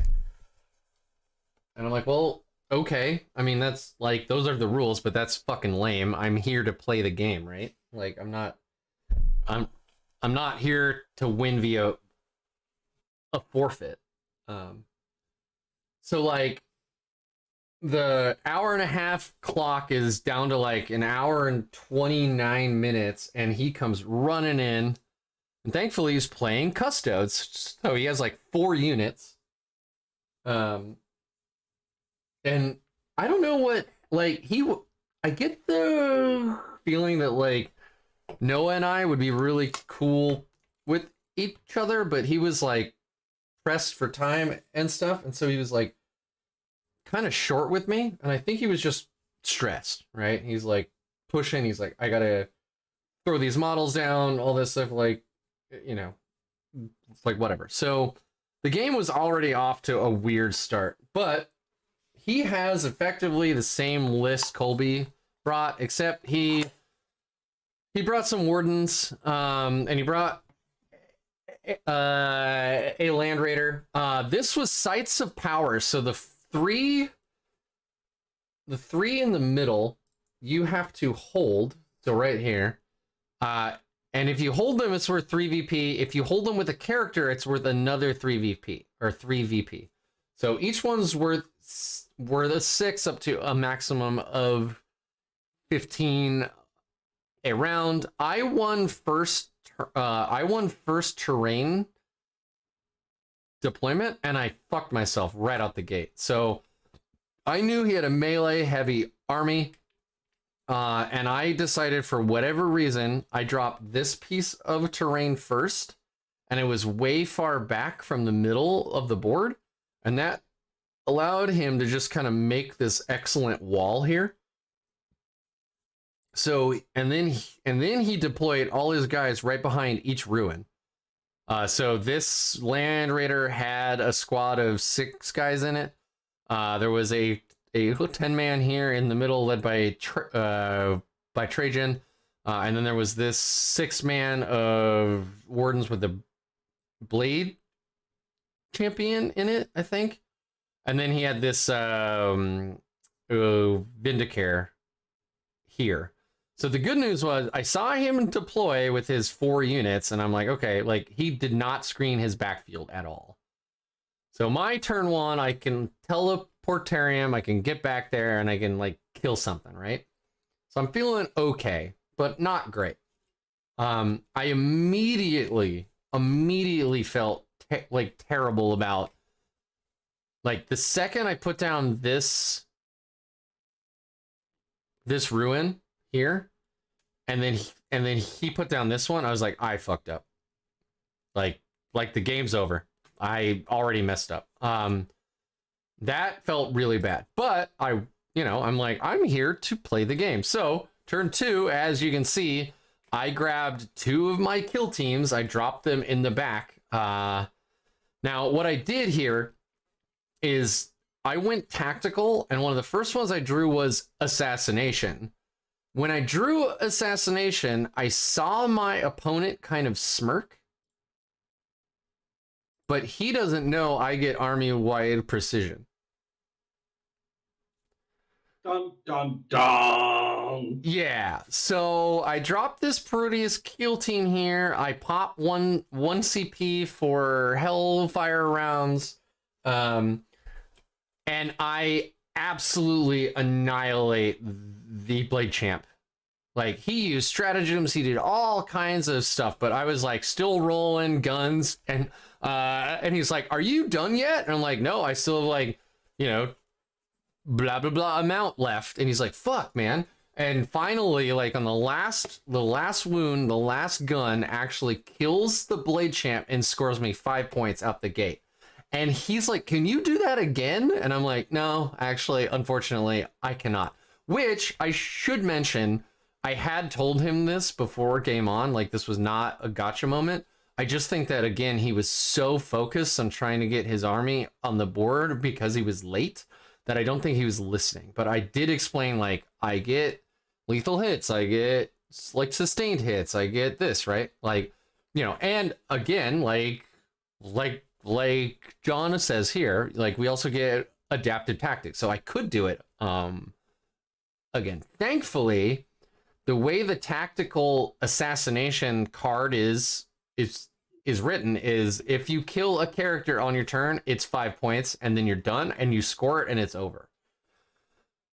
And I'm like, well, okay. I mean, that's like, those are the rules, but that's fucking lame. I'm here to play the game, right? Like, I'm not here to win via a forfeit. So like the hour and a half clock is down to like an hour and 29 minutes, and he comes running in, and thankfully he's playing Custodes, so he has like 4 units. And I don't know what, like, I get the feeling that like Noah and I would be really cool with each other, but he was like pressed for time and stuff, and so he was like kind of short with me, and I think he was just stressed, right? He's like pushing, he's like, I gotta throw these models down, all this stuff, like, like whatever. So the game was already off to a weird start, but he has effectively the same list Colby brought, except he brought some wardens, and he brought a land raider. This was Sites of Power. So the three in the middle, you have to hold. So right here. And if you hold them, it's worth 3 VP. If you hold them with a character, it's worth another 3 VP or 3 VP. So each one's worth a 6 up to a maximum of 15 a round. I won first terrain deployment, and I fucked myself right out the gate. So I knew he had a melee heavy army, and I decided for whatever reason I dropped this piece of terrain first, and it was way far back from the middle of the board, and that allowed him to just kind of make this excellent wall here. So and then he deployed all his guys right behind each ruin. So this land raider had a squad of 6 guys in it. There was a 10-man here in the middle led by Trajan, and then there was this 6-man of wardens with the blade champion in it, I think. And then he had this Vindicare here. So the good news was I saw him deploy with his 4 units, and I'm like, okay, like he did not screen his backfield at all. So my turn 1, I can teleportarium, I can get back there, and I can like kill something, right? So I'm feeling okay, but not great. I immediately felt terrible about, like, the second I put down this ruin here, and then he put down this one, I was like, I fucked up. Like the game's over. I already messed up. That felt really bad. But I'm like, I'm here to play the game. So turn 2, as you can see, I grabbed 2 of my kill teams. I dropped them in the back. Now what I did here is I went tactical, and one of the first ones I drew was Assassination. When I drew Assassination, I saw my opponent kind of smirk, but he doesn't know I get army-wide precision. Dun, dun, dun. Yeah, so I dropped this Proteus kill team here. I pop one CP for Hellfire rounds, and I absolutely annihilate the Blade Champ. Like, he used stratagems, he did all kinds of stuff, but I was like still rolling guns, and he's like, "Are you done yet?" And I'm like, "No, I still have like, blah blah blah amount left." And he's like, "Fuck, man." And finally, like on the last wound, the last gun actually kills the Blade Champ and scores me 5 points out the gate. And he's like, "Can you do that again?" And I'm like, "No, actually, unfortunately, I cannot." Which I should mention, I had told him this before game on, like this was not a gotcha moment. I just think that, again, he was so focused on trying to get his army on the board because he was late that I don't think he was listening. But I did explain, like, I get lethal hits, I get like sustained hits, I get this, right? Like, and again, like John says here, like, we also get adaptive tactics. So I could do it. Again, thankfully, the way the tactical assassination card is written is if you kill a character on your turn, it's 5 points, and then you're done, and you score it, and it's over.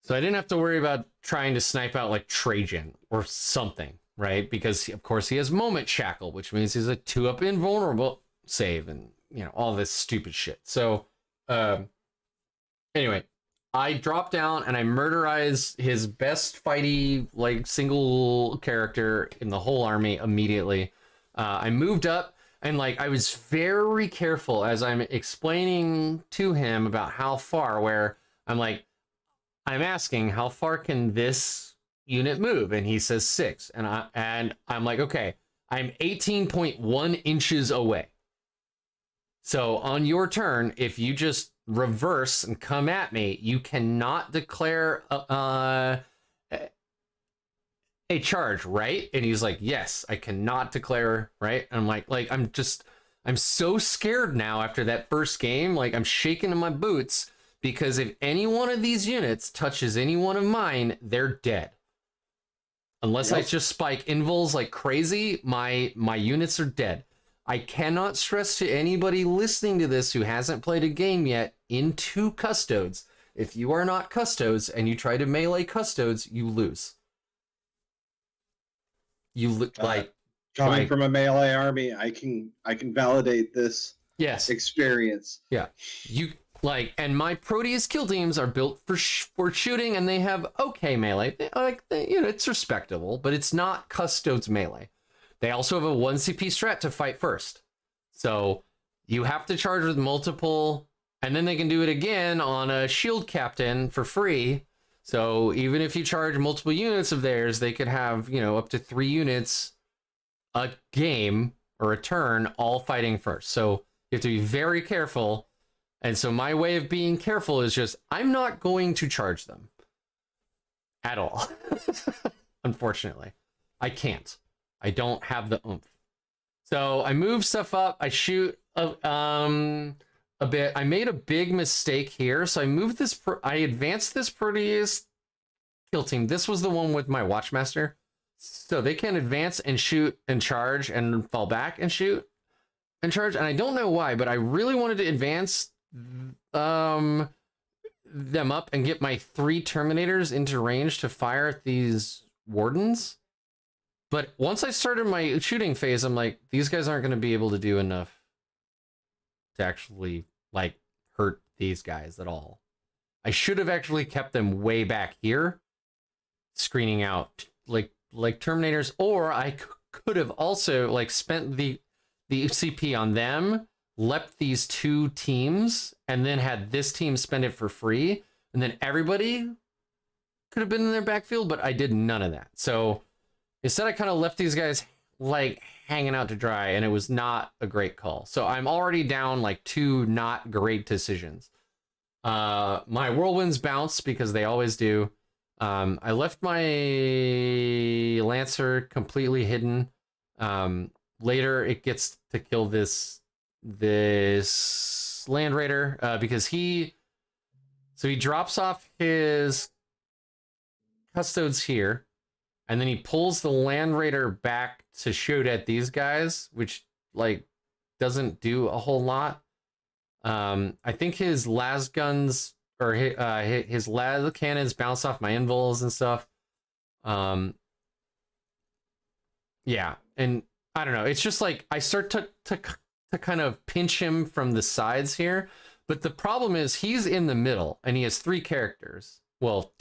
So I didn't have to worry about trying to snipe out like Trajan or something, right? Because of course he has Moment Shackle, which means he's a 2-up invulnerable save, and all this stupid shit. So anyway, I drop down and I murderize his best fighty, like, single character in the whole army immediately. I moved up, and like I was very careful as I'm explaining to him about how far, where I'm asking how far can this unit move, and he says 6, and I'm like, okay, I'm 18.1 inches away. So on your turn, if you just reverse and come at me, you cannot declare a charge, right? And he's like, yes, I cannot declare, right? And I'm like I'm just I'm so scared now after that first game. Like, I'm shaking in my boots because if any one of these units touches any one of mine, they're dead. Unless I just spike invuls like crazy, my units are dead. I cannot stress to anybody listening to this who hasn't played a game yet into Custodes. If you are not Custodes and you try to melee Custodes, you lose. You look like coming from a melee army, I can validate this experience. Yeah. You like, and my Proteus kill teams are built for shooting, and they have okay melee. It's respectable, but it's not Custodes melee. They also have a 1 CP strat to fight first. So you have to charge with multiple, and then they can do it again on a shield captain for free. So even if you charge multiple units of theirs, they could have, up to 3 units a game or a turn all fighting first. So you have to be very careful. And so my way of being careful is just, I'm not going to charge them at all. Unfortunately, I can't. I don't have the oomph. So I move stuff up. I shoot a bit. I made a big mistake here. So I moved this. I advanced this Proteus kill team. This was the one with my Watchmaster. So they can advance and shoot and charge and fall back and shoot and charge. And I don't know why, but I really wanted to advance them up and get my 3 Terminators into range to fire at these Wardens. But once I started my shooting phase, I'm like, these guys aren't going to be able to do enough to actually like hurt these guys at all. I should have actually kept them way back here, screening out like Terminators, or I could have also like spent the CP on them, leapt these 2 teams, and then had this team spend it for free, and then everybody could have been in their backfield, but I did none of that. So instead, I kind of left these guys like hanging out to dry, and it was not a great call. So I'm already down like 2 not great decisions. My whirlwinds bounce because they always do. I left my Lancer completely hidden. Later, it gets to kill this Land Raider because he drops off his Custodes here, and then he pulls the Land Raider back to shoot at these guys, which like doesn't do a whole lot. I think his las guns or his las cannons bounce off my invuls and stuff. Yeah, and I don't know. It's just like I start to kind of pinch him from the sides here, but the problem is he's in the middle and he has 3 characters. Well,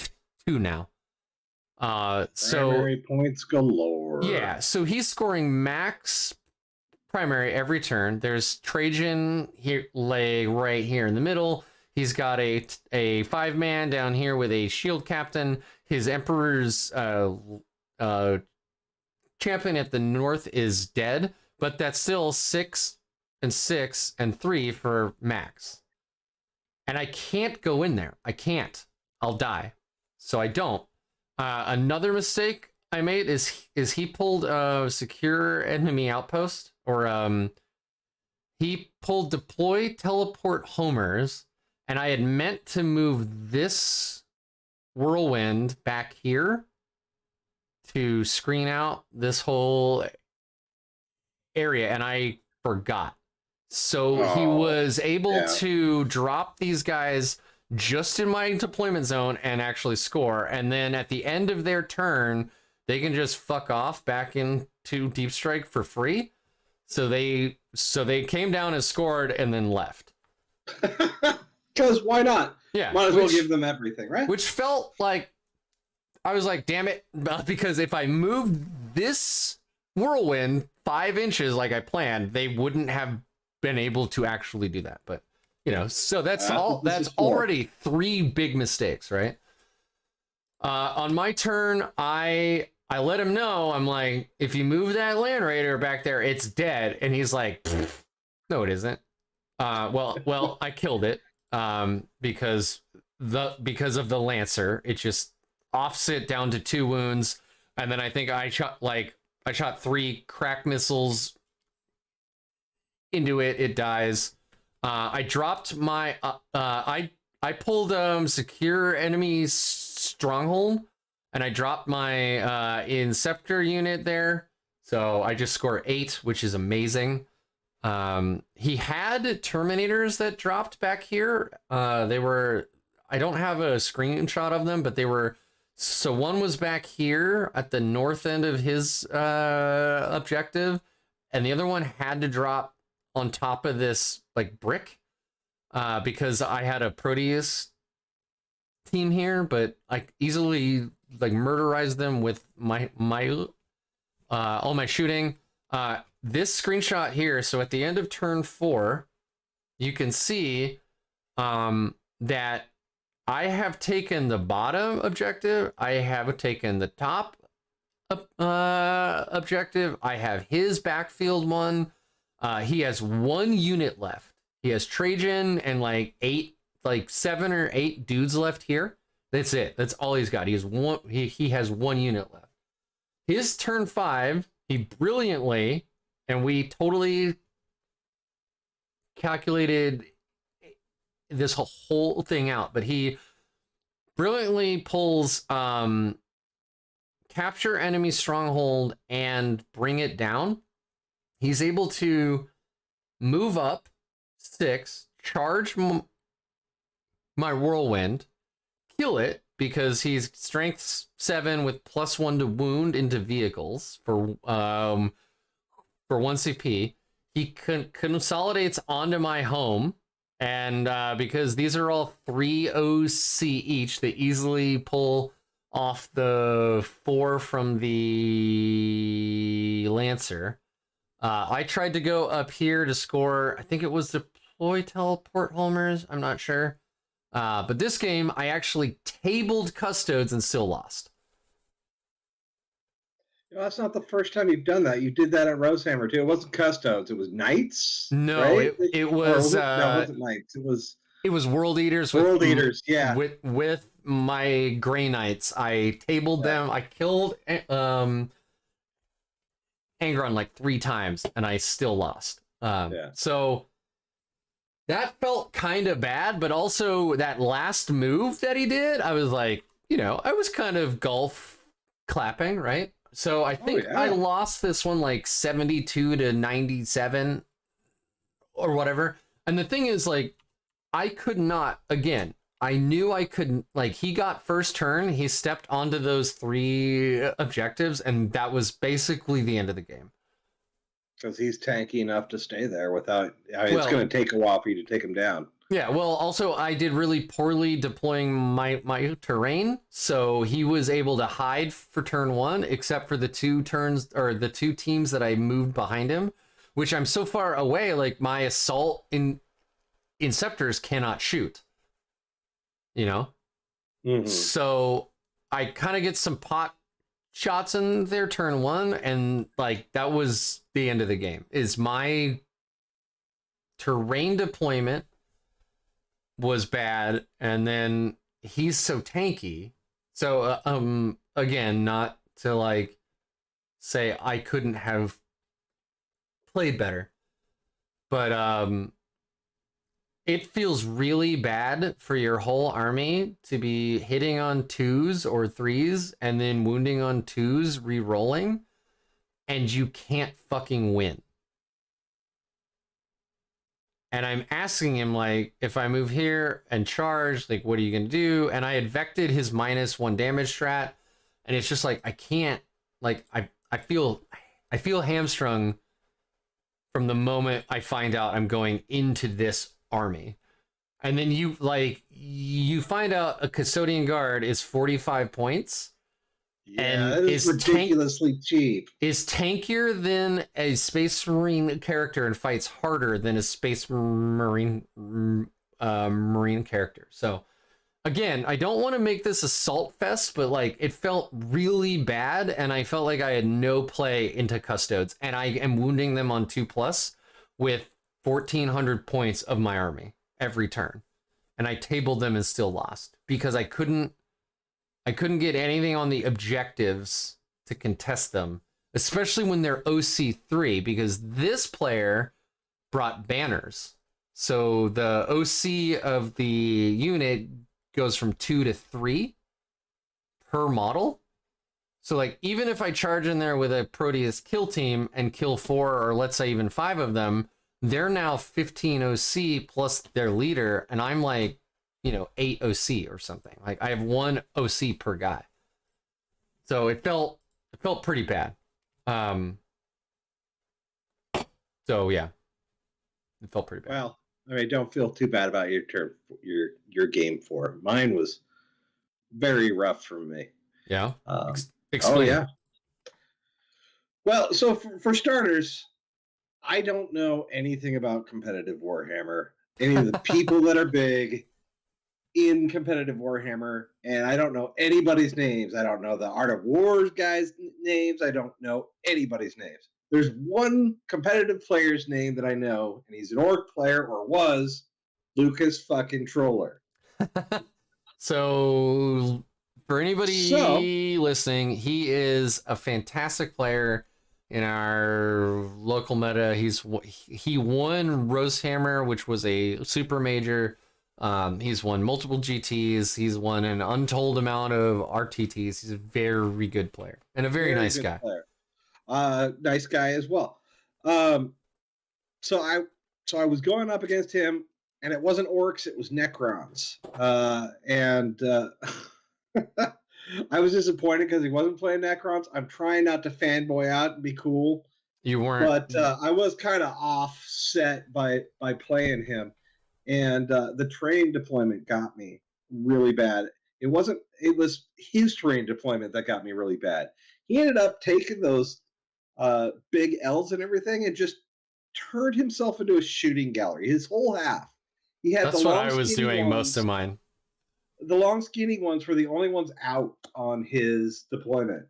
2 now. So primary points galore. Yeah, so he's scoring max primary every turn. There's Trajan here, right here in the middle. He's got a 5-man down here with a shield captain. His Emperor's champion at the north is dead, but that's still 6 and 6 and 3 for max. And I can't go in there. I can't. I'll die. So I don't. Another mistake I made is he pulled a secure enemy outpost, or he pulled deploy teleport homers, and I had meant to move this whirlwind back here to screen out this whole area, and I forgot. So he was able to drop these guys just in my deployment zone and actually score, and then at the end of their turn they can just fuck off back into deep strike for free. So they came down and scored and then left. Because why not? Yeah, might as well give them everything, right? Which felt like I was like, damn it, because if I moved this whirlwind 5 inches like I planned, they wouldn't have been able to actually do that. But so that's already 3 big mistakes, right? On my turn, I let him know. I'm like, if you move that Land Raider back there, it's dead. And he's like, no, it isn't. Well, I killed it because of the Lancer. It just offset down to 2 wounds, and then I think I shot 3 crack missiles into it, it dies. I dropped my I pulled secure enemy stronghold, and I dropped my Inceptor unit there, so I just score 8, which is amazing. He had Terminators that dropped back here. They were, I don't have a screenshot of them, but they were, so one was back here at the north end of his objective, and the other one had to drop on top of this like brick because I had a Proteus team here, but I easily like murderized them with my all my shooting. This screenshot here, so at the end of turn 4, you can see that I have taken the bottom objective, I have taken the top objective, I have his backfield one. He has 1 unit left. He has Trajan and like 7 or 8 dudes left here. That's it. That's all he's got. He has one. He has 1 unit left. His turn 5, he brilliantly, and we totally calculated this whole thing out, but he brilliantly pulls capture enemy stronghold and bring it down. He's able to move up 6, charge my whirlwind, kill it because he's strength 7 with +1 to wound into vehicles for 1 CP. He consolidates onto my home, and because these are all 3 OC each, they easily pull off the 4 from the Lancer. I tried to go up here to score, I think it was deploy teleport homers, I'm not sure. But this game, I actually tabled Custodes and still lost. That's not the first time you've done that. You did that at Rosehammer too. It wasn't Custodes, it was Knights. No, right? it was no, it wasn't Knights. It was World Eaters. World Eaters, yeah. With my Grey Knights, I tabled them. I killed Angron like 3 times, and I still lost. So that felt kind of bad, but also that last move that he did, I was like, I was kind of golf clapping, right? So I think I lost this one like 72 to 97 or whatever. And the thing is, like, I could not, again, I knew I couldn't, like, he got first turn, he stepped onto those 3 objectives, and that was basically the end of the game. Because he's tanky enough to stay there without, it's going to take a while for you to take him down. Yeah, well, also, I did really poorly deploying my terrain, so he was able to hide for turn 1, except for the 2 turns, or the 2 teams that I moved behind him, which I'm so far away, like, my assault Inceptors cannot shoot. So I kind of get some pot shots in their turn 1, and like that was the end of the game. Is my terrain deployment was bad, and then he's so tanky. So again, not to like say I couldn't have played better, but it feels really bad for your whole army to be hitting on 2s or 3s and then wounding on 2s, re-rolling, and you can't fucking win. And I'm asking him, like, if I move here and charge, like, what are you going to do? And I had vected his -1 damage strat, and it's just like, I can't, like, I feel hamstrung from the moment I find out I'm going into this army. And then you find out a Custodian Guard is 45 points. Yeah, and that is ridiculously cheap. Is tankier than a Space Marine character and fights harder than a Space Marine character. So again, I don't want to make this assault fest, but like it felt really bad, and I felt like I had no play into Custodes, and I am wounding them on 2+ with 1,400 points of my army every turn, and I tabled them and still lost because I couldn't get anything on the objectives to contest them, especially when they're OC3, because this player brought banners. So the OC of the unit goes from 2 to 3 per model. So like even if I charge in there with a Proteus kill team and kill 4 or let's say even 5 of them, they're now 15 OC plus their leader, and I'm like, 8 OC or something. Like I have 1 OC per guy. So it felt pretty bad. So yeah, it felt pretty bad. Well, I mean, don't feel too bad about your game 4. Mine was very rough for me. Yeah. Explain. Oh yeah. Well, so for starters, I don't know anything about competitive Warhammer. Any of the people that are big in competitive Warhammer, and I don't know anybody's names. I don't know the Art of Wars guys' names. I don't know anybody's names. There's one competitive player's name that I know, and he's an Orc player, or was, Lucas fucking Troller. So, for anybody listening, he is a fantastic player in our local meta. He won Rosehammer, which was a super major. He's won multiple GTs. He's won an untold amount of RTTs. He's a very good player and a very nice guy. Nice guy as well. So I was going up against him, and it wasn't orcs, it was Necrons. I was disappointed because he wasn't playing Necrons. I'm trying not to fanboy out and be cool. You weren't. But I was kind of offset by playing him. And the terrain deployment got me really bad. It was his terrain deployment that got me really bad. He ended up taking those big L's and everything and just turned himself into a shooting gallery. His whole half. He had That's what I was doing most of mine. The long skinny ones were the only ones out on his deployment.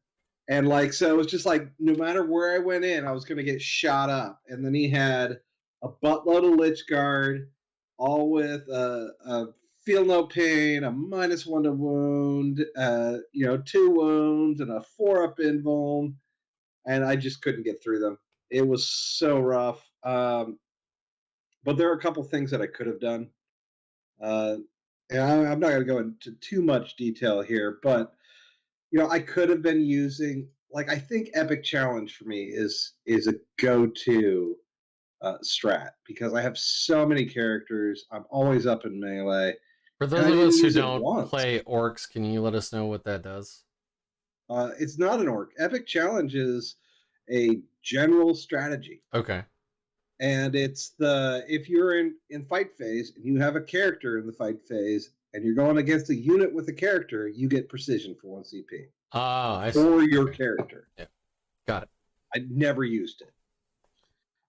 And so it was just like, no matter where I went in, I was going to get shot up. And then he had a buttload of lichguard, all with a feel no pain, a -1 to wound, 2 wounds, and a 4-up invuln. And I just couldn't get through them. It was so rough. But there are a couple things that I could have done. And I'm not going to go into too much detail here, but I could have been using, I think Epic Challenge for me is a go-to strat, because I have so many characters. I'm always up in melee. For those of us who don't play orcs, can you let us know what that does? It's not an orc. Epic Challenge is a general strategy. Okay. And it's if you're in fight phase and you have a character in the fight phase and you're going against a unit with a character, you get precision for 1 CP. I see. For your character. Yeah. Got it. I never used it.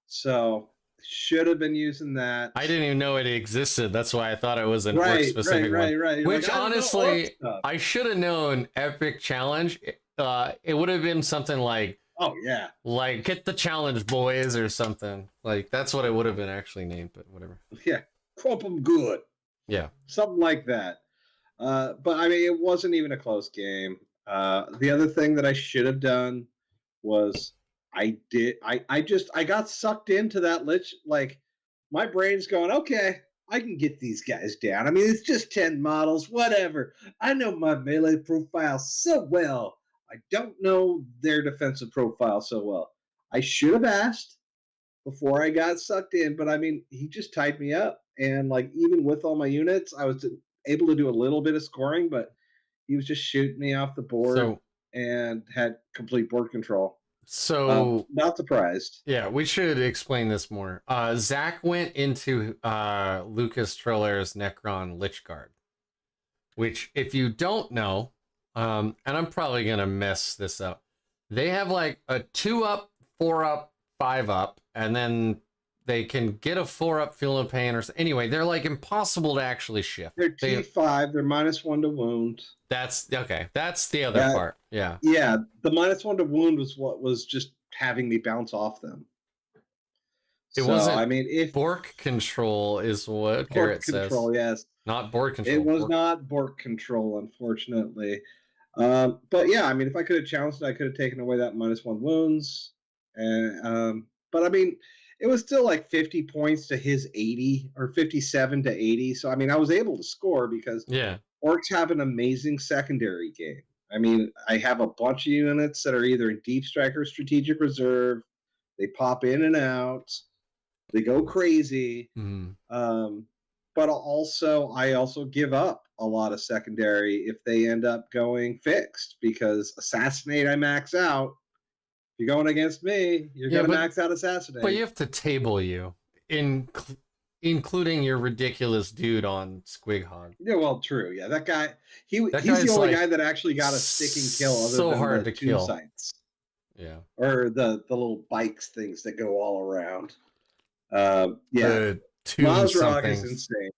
So should have been using that. I didn't even know it existed. That's why I thought it was an orc specific one. Right. Which honestly, I should have known Epic Challenge. It would have been something like, oh yeah, like get the challenge, boys, or something. Like that's what it would have been actually named, but whatever. Yeah, crop them good. Yeah, something like that. But I mean, it wasn't even a close game. The other thing that I should have done was I got sucked into that lich. Like my brain's going, okay, I can get these guys down. I mean, it's just 10 models, whatever. I know my melee profile so well. I don't know their defensive profile so well. I should have asked before I got sucked in, but I mean, he just tied me up. And even with all my units, I was able to do a little bit of scoring, but he was just shooting me off the board and had complete board control. So not surprised. Yeah, we should explain this more. Zach went into Lucas Troller's Necron lichguard, which if you don't know, and I'm probably gonna mess this up, they have a 2-up, 4-up, 5-up, and then they can get a 4-up feel no pain or anyway. They're impossible to actually shift. They're T5. They're -1 to wound. That's okay. That's the other part. Yeah. Yeah. The -1 to wound was what was just having me bounce off them. It wasn't. I mean, if Bork control is what Garrett says. Control, yes. Not board control. It was not board control, unfortunately. But yeah, I mean, if I could have challenged it, I could have taken away that -1 wounds. And but I mean, it was still like 50 points to his 80 or 57 to 80. So I mean, I was able to score because Orcs have an amazing secondary game. I mean, I have a bunch of units that are either in Deep Strike or Strategic Reserve. They pop in and out. They go crazy. But I also give up a lot of secondary if they end up going fixed, because Assassinate I max out. If you're going against me, you're going to max out Assassinate. But you have to table you, including your ridiculous dude on Squighog. Yeah, well, true. Yeah, that guy, he's the only guy that actually got a sticking kill other than hard the tomb sites. Yeah. Or the little bikes things that go all around. Mazrog is insane.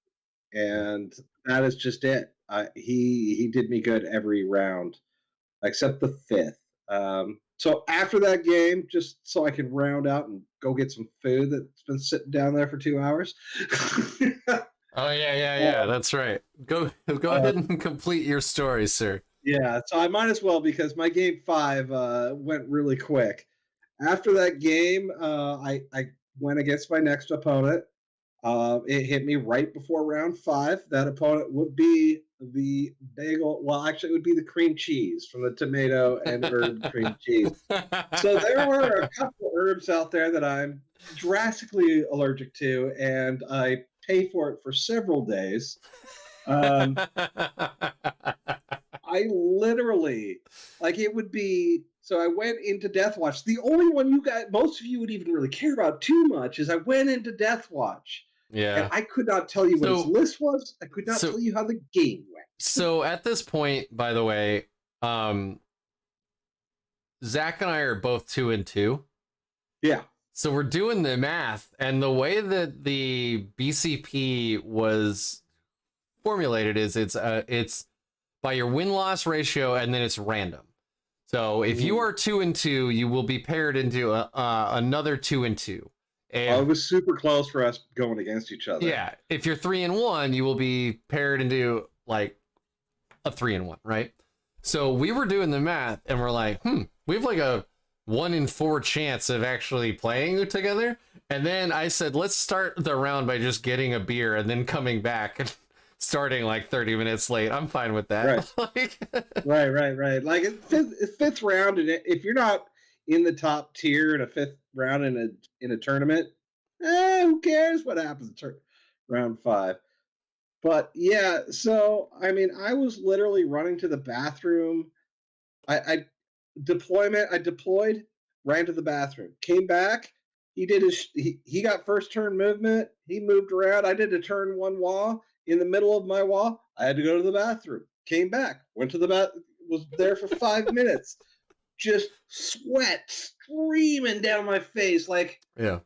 And that is just it. He did me good every round, except the 5th. So after that game, just so I can round out and go get some food that's been sitting down there for 2 hours. Oh yeah, that's right. Go ahead and complete your story, sir. Yeah, so I might as well, because my game 5 went really quick. After that game, I went against my next opponent. It hit me right before round 5. That opponent would be the bagel. Well, actually, it would be the cream cheese from the tomato and herb cream cheese. So there were a couple of herbs out there that I'm drastically allergic to, and I pay for it for several days. I literally, like, it would be. So I went into Deathwatch. The only one most of you would even really care about too much is I went into Deathwatch. Yeah. And I could not tell you what his list was. I could not tell you how the game went. So at this point, by the way, Zach and I are both 2-2. Yeah. So we're doing the math, and the way that the BCP was formulated is it's by your win-loss ratio, and then it's random. So if you are 2-2, you will be paired into another 2-2. And it was super close for us going against each other. Yeah, if you're 3-1, you will be paired into like a 3-1, right? So we were doing the math, and we're like, we have like a 1 in 4 chance of actually playing together. And then I said, let's start the round by just getting a beer and then coming back and starting like 30 minutes late. I'm fine with that. Right. Like it's fifth round, and if you're not in the top tier in a 5th round in a tournament, who cares what happens in round 5? But yeah, so I mean, I was literally running to the bathroom. I deployed, ran to the bathroom, came back. He got first turn movement. He moved around. I did a turn 1 wall. In the middle of my wall, I had to go to the bathroom. Came back, went to the bathroom, was there for 5 minutes. Just sweat streaming down my face. Like, I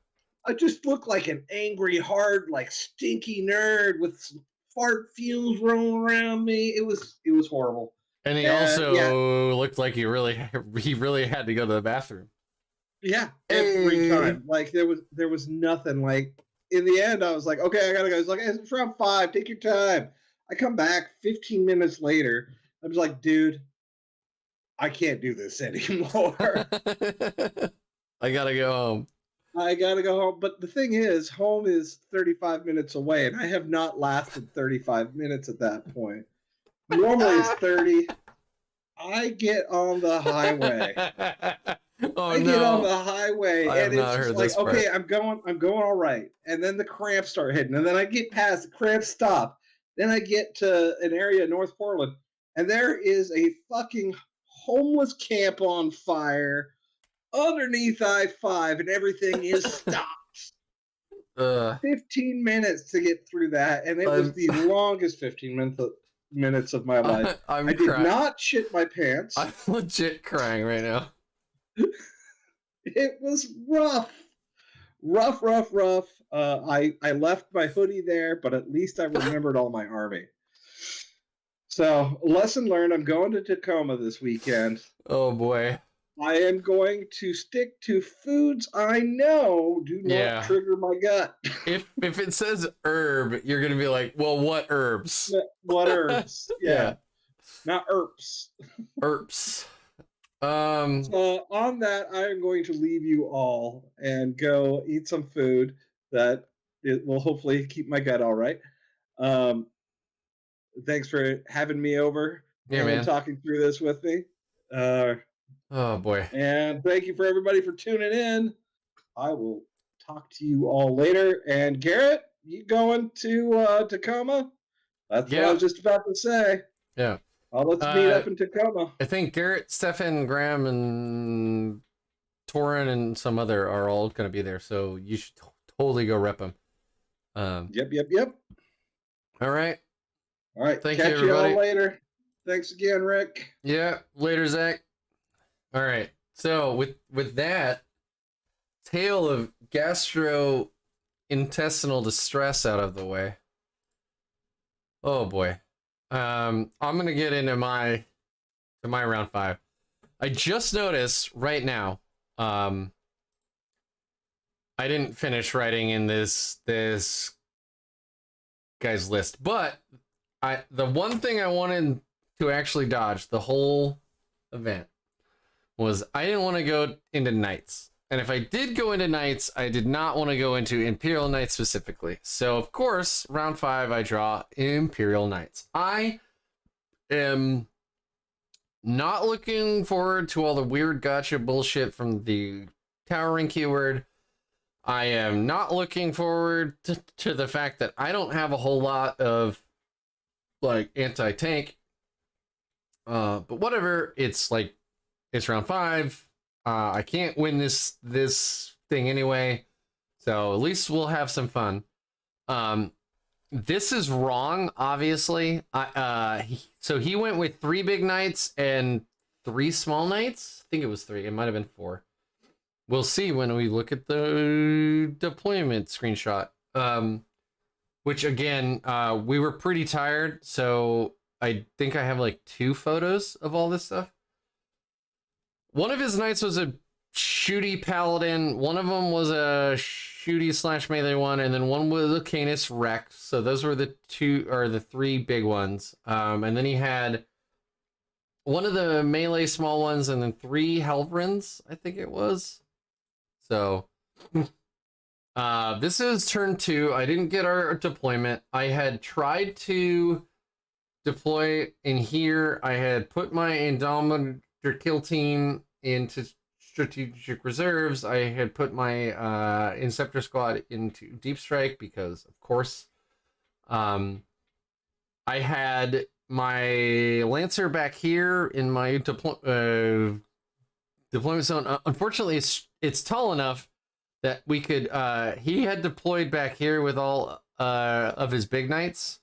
just looked like an angry, hard, like stinky nerd with some fart fumes rolling around me. It was horrible. And he also looked like he really had to go to the bathroom. Yeah, every time. Like there was nothing. Like in the end, I was like, okay, I gotta go. He's like, it's round 5. Take your time. I come back 15 minutes later. I was like, dude, I can't do this anymore. I gotta go home. But the thing is, home is 35 minutes away, and I have not lasted 35 minutes at that point. Normally it's 30. I get on the highway. Get on the highway, and it's just like, okay, I'm going all right. And then the cramps start hitting, and then I get past the cramps stop. Then I get to an area in North Portland, and there is a fucking homeless camp on fire underneath I-5, and everything is stopped. 15 minutes to get through that, and it was the longest 15 minutes of my life. I did not shit my pants. I'm legit crying right now. It was rough. I left my hoodie there, but at least I remembered all my army. So, lesson learned, I'm going to Tacoma this weekend. Oh boy. I am going to stick to foods I know do not trigger my gut. If it says herb, you're going to be like, well, what herbs? What herbs? Yeah. Not herbs. Herbs. So on that, I am going to leave you all and go eat some food that it will hopefully keep my gut all right. Um, thanks for having me over Yeah, and man. talking through this with me. Oh boy. And thank you for everybody for tuning in. I will talk to you all later. And Garrett, you going to Tacoma? That's what I Yeah. was just about to say. Yeah. Let's meet up in Tacoma. I think Garrett, Stefan, Graham, and Torin and some other are all going to be there, so you should totally go rep them. Yep. All right. All right. Thank you, Catch you all everybody. later. Thanks again, Rick. Yeah. Later, Zach. All right. So with that tale of gastrointestinal distress out of the way. Oh boy. I'm gonna get into my round 5. I just noticed right now. I didn't finish writing in this guy's list, but the one thing I wanted to actually dodge the whole event was I didn't want to go into Knights. And if I did go into Knights, I did not want to go into Imperial Knights specifically. So of course, round 5 I draw Imperial Knights. I am not looking forward to all the weird gotcha bullshit from the towering keyword. I am not looking forward to the fact that I don't have a whole lot of like anti-tank. But whatever, it's like it's round 5. I can't win this thing anyway, so at least we'll have some fun. This is wrong, obviously. So he went with 3 big knights and 3 small knights. I think it was 3. It might have been 4. We'll see when we look at the deployment screenshot. Which again, we were pretty tired, so I think I have like 2 photos of all this stuff. One of his knights was a shooty paladin. One of them was a shooty / melee one, and then one was a Canis Rex. So those were the 3 big ones. And then he had one of the melee small ones, and then 3 Helvrins, I think it was. So this is turn 2. I didn't get our deployment. I had tried to deploy in here. I had put my Indomitor kill team into strategic reserves. I had put my Inceptor squad into deep strike because, of course, I had my Lancer back here in my deployment zone. Unfortunately, it's tall enough that we could. He had deployed back here with all of his big knights,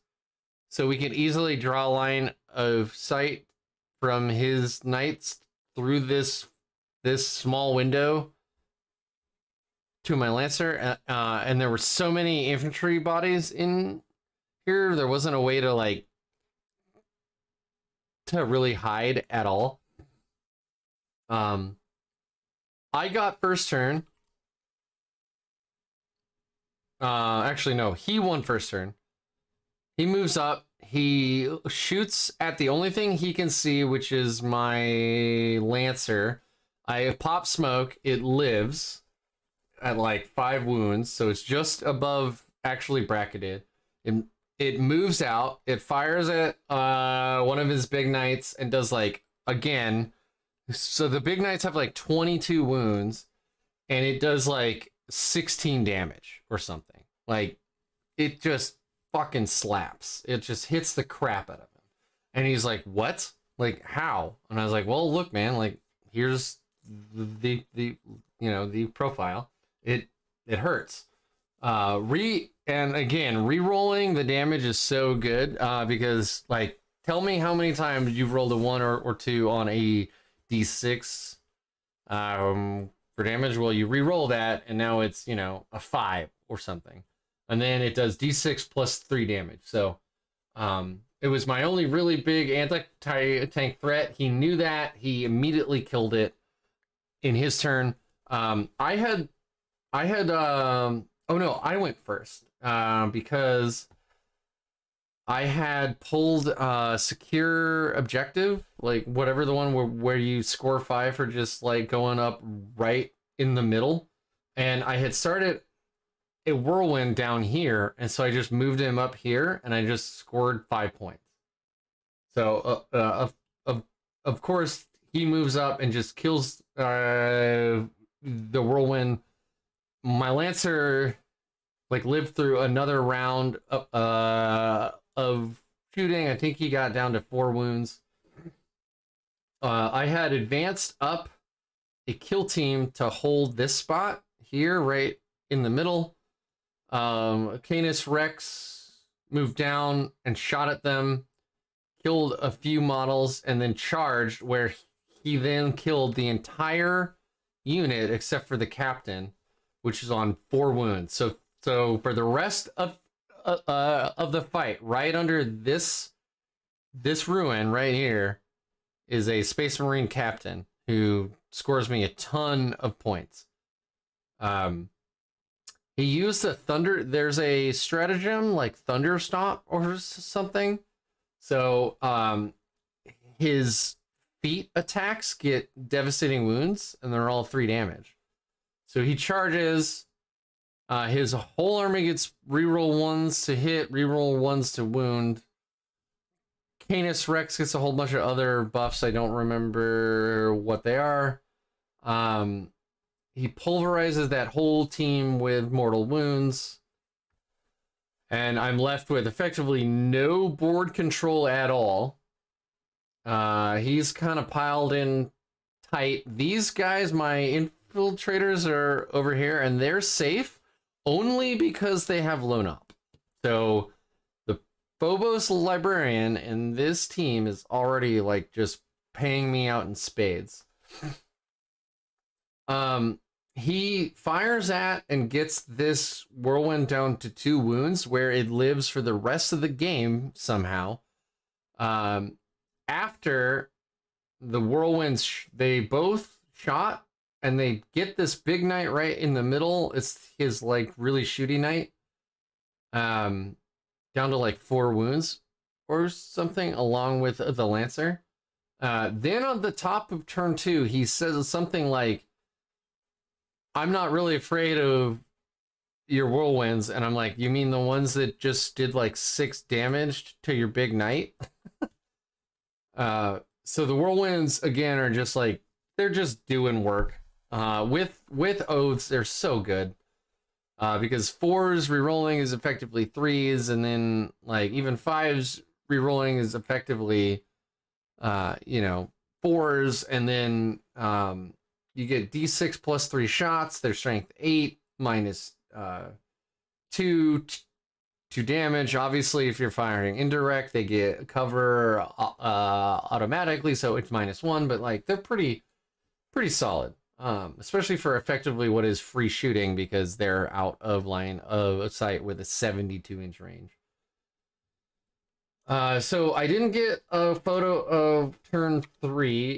so we could easily draw a line of sight from his knights through this small window to my Lancer. And there were so many infantry bodies in here, there wasn't a way to like to really hide at all. I got first turn. Actually, no, he won first turn. He moves up. He shoots at the only thing he can see, which is my Lancer. I pop smoke. It lives at like 5 wounds, so it's just above actually bracketed. It moves out. It fires at one of his big knights and does like again. So the big knights have like 22 wounds, and it does like 16 damage or something. Like it just fucking slaps. It just hits the crap out of him. And he's like, "What? Like how?" And I was like, "Well, look, man. Like here's the the profile. It hurts." And again, re-rolling the damage is so good because like tell me how many times you've rolled a 1 or 2 on a d6 for damage. Well, you re-roll that and now it's a 5 or something, and then it does d6 plus 3 damage. So it was my only really big anti-tank threat. He knew that. He immediately killed it in his turn. I had oh no, I went first because I had pulled secure objective, like whatever the one where you score 5 for just like going up right in the middle, and I had started a whirlwind down here, and so I just moved him up here, and I just scored 5 points. So of course he moves up and just kills the whirlwind. My Lancer like lived through another round of shooting. I think he got down to 4 wounds. I had advanced up a kill team to hold this spot here, right in the middle. Canis Rex moved down and shot at them, killed a few models, and then charged, where he then killed the entire unit except for the captain, which is on 4 wounds. So for the rest of the fight, right under this ruin right here is a Space Marine captain who scores me a ton of points. He used a thunder. There's a stratagem like Thunderstomp or something. So his feet attacks get devastating wounds, and they're all 3 damage. So he charges. His whole army gets reroll 1s to hit, reroll 1s to wound. Canis Rex gets a whole bunch of other buffs. I don't remember what they are. He pulverizes that whole team with mortal wounds. And I'm left with effectively no board control at all. He's kind of piled in tight. These guys, my infiltrators, are over here, and they're safe only because they have Lone Op. So the Phobos Librarian in this team is already like just paying me out in spades. He fires at and gets this whirlwind down to 2 wounds, where it lives for the rest of the game somehow. After the whirlwinds, they both shot, and they get this big knight right in the middle. It's his like really shooty knight, down to like 4 wounds or something, along with the Lancer. Then on the top of turn 2, he says something like, "I'm not really afraid of your whirlwinds," and I'm like, "You mean the ones that just did like 6 damage to your big knight?" So the whirlwinds again are just like, they're just doing work. With oaths, they're so good. Because 4s rerolling is effectively 3s, and then like even 5s rerolling is effectively 4s, and then you get d6 plus 3 shots. Their strength 8 minus 2 damage. Obviously, if you're firing indirect, they get cover automatically, so it's -1. But like they're pretty solid, especially for effectively what is free shooting, because they're out of line of sight with a 72-inch range. So I didn't get a photo of turn 3,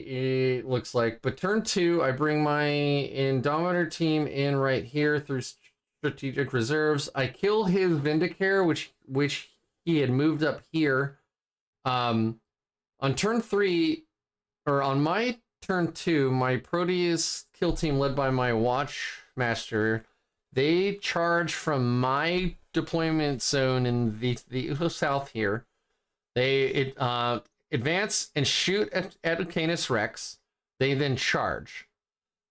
it looks like, but turn 2, I bring my Indomitor team in right here through strategic reserves. I kill his Vindicare, which he had moved up here. On turn 3, or on my turn 2, my Proteus kill team led by my Watchmaster, they charge from my deployment zone in the south here. They advance and shoot at Canis Rex. They then charge.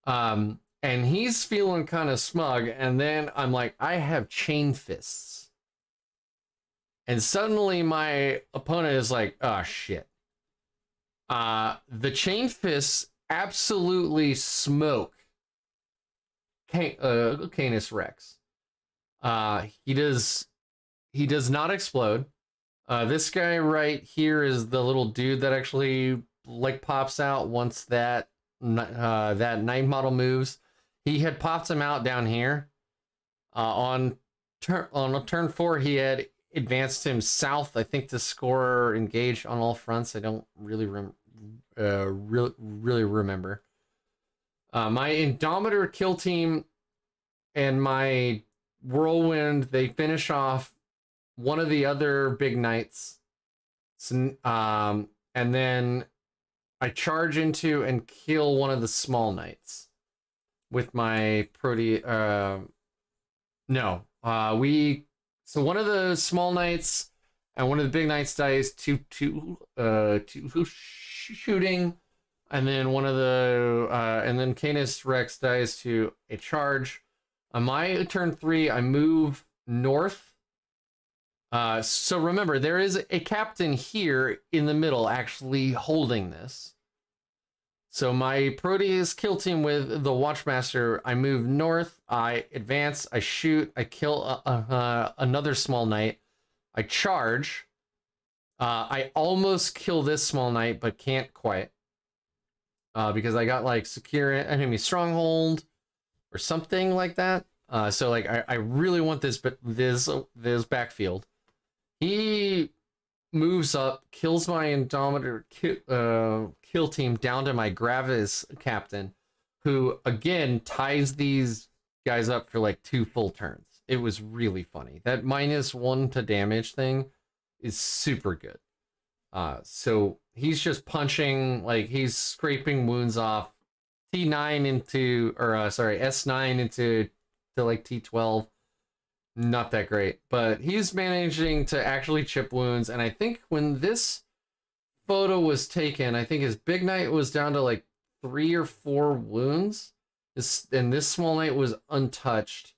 And he's feeling kind of smug. And then I'm like, I have chain fists. And suddenly my opponent is like, oh, shit. The chain fists absolutely smoke Canis Rex. He does not explode. This guy right here is the little dude that actually like pops out once that night model moves. He had popped him out down here. On turn 4, he had advanced him south, I think, to score engage on all fronts. I don't really really remember. My Indomitor kill team and my Whirlwind, they finish off one of the other big knights. And then I charge into and kill one of the small knights with my so one of the small knights and one of the big knights dies to shooting, and then one of the and then Canis Rex dies to a charge. On my turn 3, I move north. So remember, there is a captain here in the middle actually holding this. So my Proteus kill team with the Watchmaster, I move north, I advance, I shoot, I kill another small knight, I charge. I almost kill this small knight, but can't quite. Because I got like secure enemy stronghold or something like that. So like I really want this backfield. He moves up, kills my Indomitor kill team down to my Gravis captain, who again ties these guys up for like 2 full turns. It was really funny. That -1 to damage thing is super good. So he's just punching, like he's scraping wounds off T9 into, or S9 into like T12. Not that great, but he's managing to actually chip wounds. And I think when this photo was taken, I think his big knight was down to like 3 or 4 wounds. And this small knight was untouched.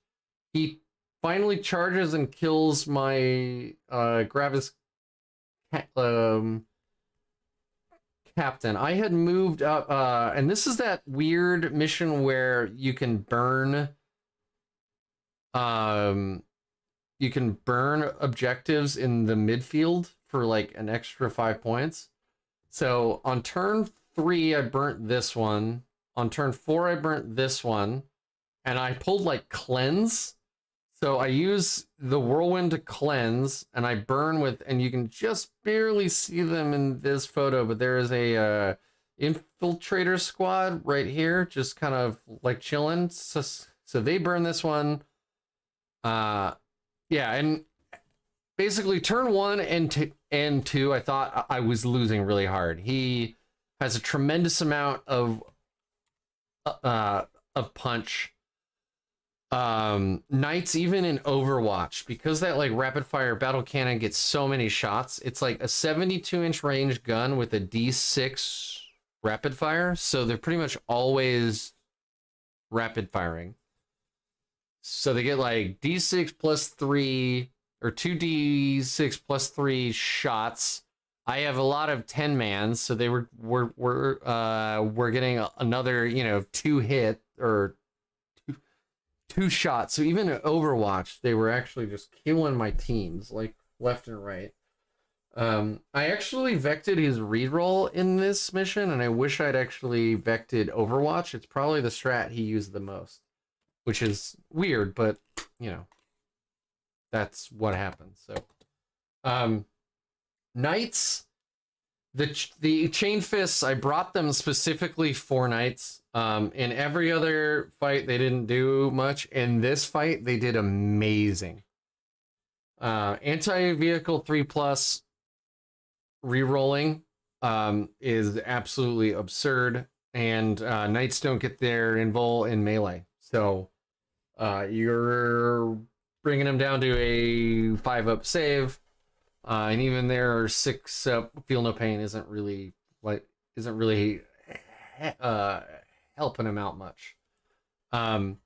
He finally charges and kills my Gravis captain. I had moved up, and this is that weird mission where you can burn objectives in the midfield for like an extra 5 points. So on turn 3, I burnt this one. On turn 4, I burnt this one, and I pulled like cleanse. So I use the whirlwind to cleanse, and I burn with, and you can just barely see them in this photo, but there is a infiltrator squad right here, just kind of like chilling. So they burn this one. Yeah, and basically turn 1 and 2, I thought I was losing really hard. He has a tremendous amount of punch. Knights, even in Overwatch, because that like rapid fire battle cannon gets so many shots, it's like a 72-inch range gun with a D6 rapid fire, so they're pretty much always rapid firing. So they get like D6 plus 3 or 2D6 plus 3 shots. I have a lot of 10-mans, so they we're getting another 2 hit or 2 shots. So even in Overwatch, they were actually just killing my teams like left and right. I actually vected his reroll in this mission, and I wish I'd actually vected Overwatch. It's probably the strat he used the most, which is weird, but that's what happens. So Knights, the chain fists, I brought them specifically for Knights. In every other fight, they didn't do much. In this fight, they did amazing. Anti-vehicle 3+ rerolling is absolutely absurd, and Knights don't get their invul in melee. So you're bringing them down to a 5-up save. And even their 6-up feel no pain isn't really helping him out much. And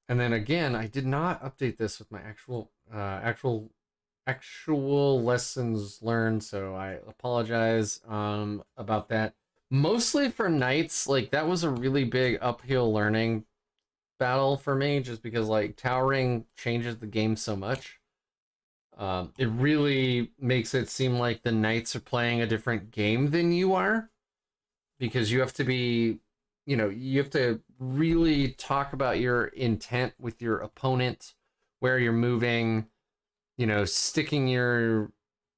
then again, I did not update this with my actual lessons learned, so I apologize about that. Mostly for Knights, like that was a really big uphill learning battle for me, just because like towering changes the game so much. It really makes it seem like the Knights are playing a different game than you are, because you have to be, you have to really talk about your intent with your opponent, where you're moving, sticking your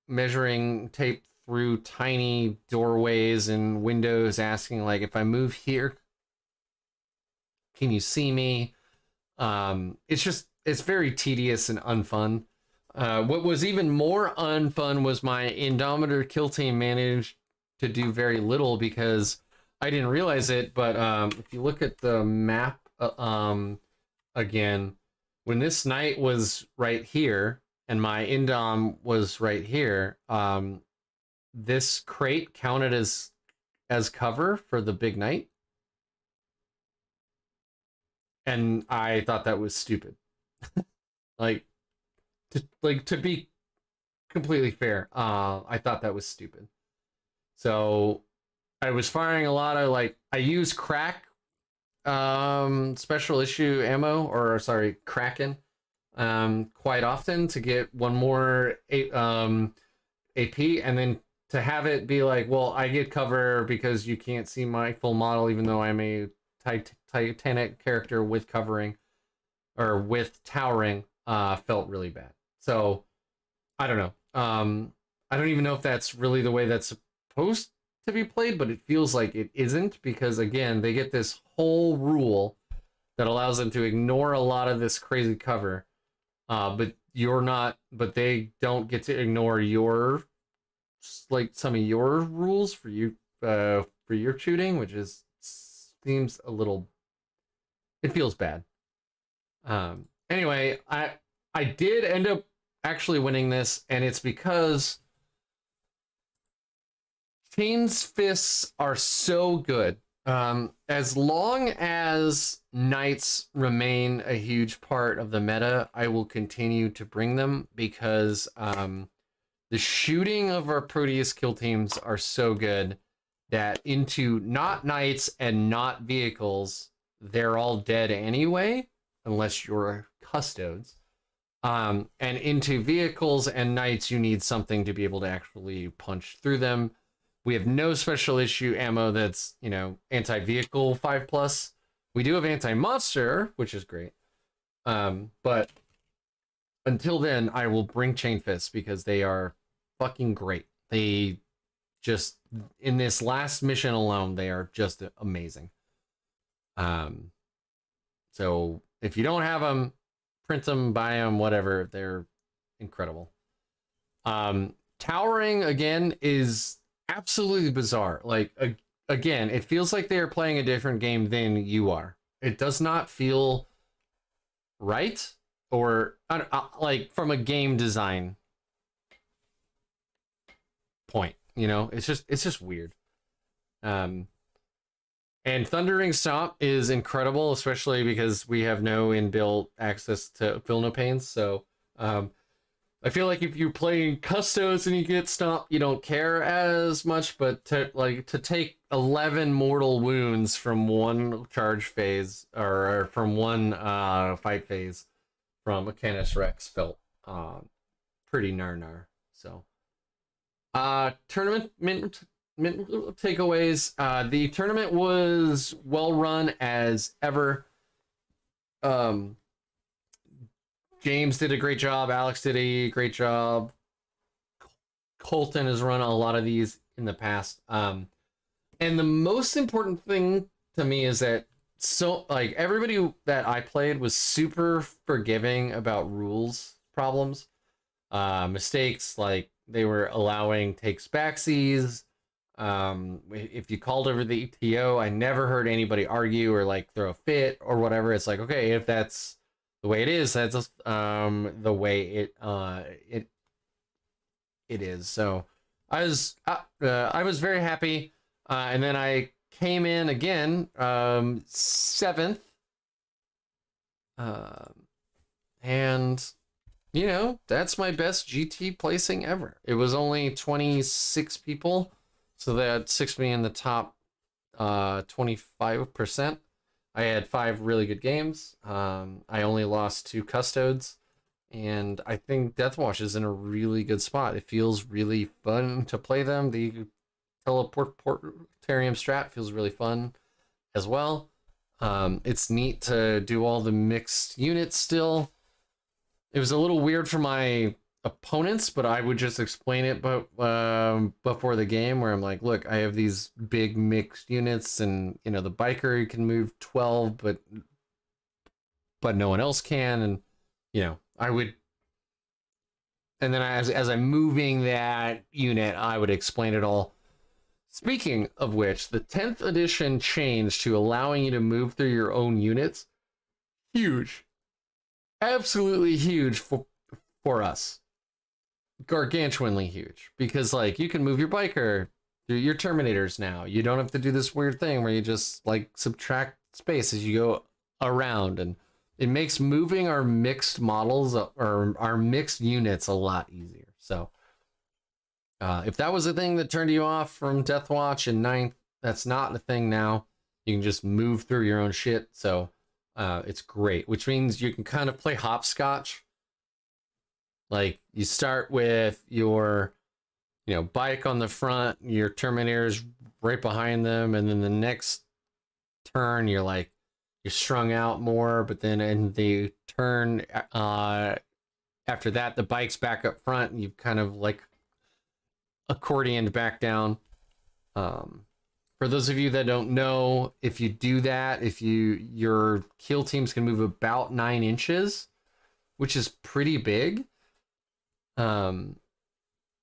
measuring tape through tiny doorways and windows, asking like, if I move here, can you see me? It's it's very tedious and unfun. What was even more unfun was my Indomitor kill team managed to do very little because I didn't realize it, but if you look at the map again, when this knight was right here and my Indom was right here, this crate counted as cover for the big knight. And I thought that was stupid. To be completely fair, I thought that was stupid. So I was firing a lot of I use crack special issue ammo, or sorry, Kraken, quite often to get one more AP, and then to have it be like, well, I get cover because you can't see my full model, even though I'm a Titanic character with covering or with towering, felt really bad. So I don't know. I don't even know if that's really the way that's supposed to be played, but it feels like it isn't, because again, they get this whole rule that allows them to ignore a lot of this crazy cover, but they don't get to ignore your some of your rules for you for your shooting, which seems a little, it feels bad. Anyway, I did end up actually winning this, and it's because Chain's Fists are so good. As long as Knights remain a huge part of the meta, I will continue to bring them, because the shooting of our Proteus kill teams are so good that into not Knights and not vehicles, they're all dead anyway, unless you're Custodes. And into vehicles and Knights, you need something to be able to actually punch through them. We have no special issue ammo that's, anti-vehicle 5+. We do have anti-monster, which is great. But until then, I will bring Chain Fists because they are fucking great. They just, in this last mission alone, they are just amazing. So if you don't have them, print them, buy them, whatever. They're incredible. Towering, again, is absolutely bizarre. Again, it feels like they are playing a different game than you are. It does not feel right, or from a game design point. It's just weird. And Thundering Stomp is incredible, especially because we have no inbuilt access to Feel No Pains. So I feel like if you're playing Custodes and you get Stomp, you don't care as much. But to take 11 mortal wounds from one charge phase, or from one fight phase from a Canis Rex, felt pretty nar. So tournament takeaways. The tournament was well run as ever. James did a great job. Alex did a great job. Colton has run a lot of these in the past. And the most important thing to me is that everybody that I played was super forgiving about rules problems, mistakes. Like they were allowing takes backsies. If you called over the ETO, I never heard anybody argue or throw a fit or whatever. It's like, okay, if that's the way it is, that's the way it is. So I was very happy, and then I came in again 7th, and that's my best GT placing ever. It was only 26 people. So that sticks me in the top 25%. I had 5 really good games. I only lost 2 Custodes. And I think Deathwatch is in a really good spot. It feels really fun to play them. The Teleportarium strat feels really fun as well. It's neat to do all the mixed units still. It was a little weird for my opponents, but I would just explain it before the game, where I'm like, look, I have these big mixed units, and the biker can move 12, but no one else can, and you know, I would, and then as I'm moving that unit, I would explain it all. Speaking of which, the 10th edition change to allowing you to move through your own units, huge. Absolutely huge for us. Gargantuanly huge. Because, like, you can move your biker through your Terminators now. You don't have to do this weird thing where you just, like, subtract space as you go around. And it makes moving our mixed models or our mixed units a lot easier. So, if that was a thing that turned you off from Deathwatch in 9th, that's not the thing now. You can just move through your own shit. So, it's great, which means you can kind of play hopscotch. Like, you start with your, you know, bike on the front, your Terminators right behind them, and then the next turn you're strung out more, but then in the turn after that, the bike's back up front, and you've kind of like accordioned back down. For those of you that don't know, if you do that, your kill teams can move about 9 inches, which is pretty big.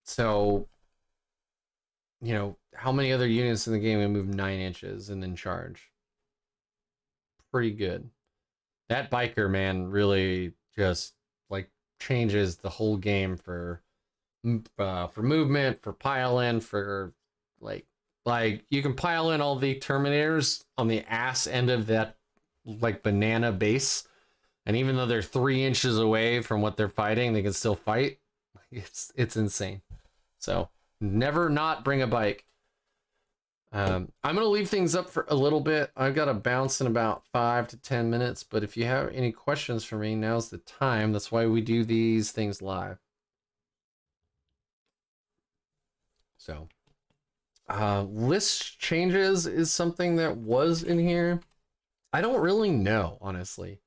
So, you know, how many other units in the game can move 9 inches and then charge? Pretty good. That biker, man, really just like changes the whole game for movement, for pile in, for like you can pile in all the Terminators on the ass end of that like banana base, and even though they're 3 inches away from what they're fighting, they can still fight. It's insane. So never not bring a bike. I'm gonna leave things up for a little bit. I've got to bounce in about 5 to 10 minutes, but if you have any questions for me, now's the time. That's why we do these things live. So list changes is something that was in here. I don't really know, honestly,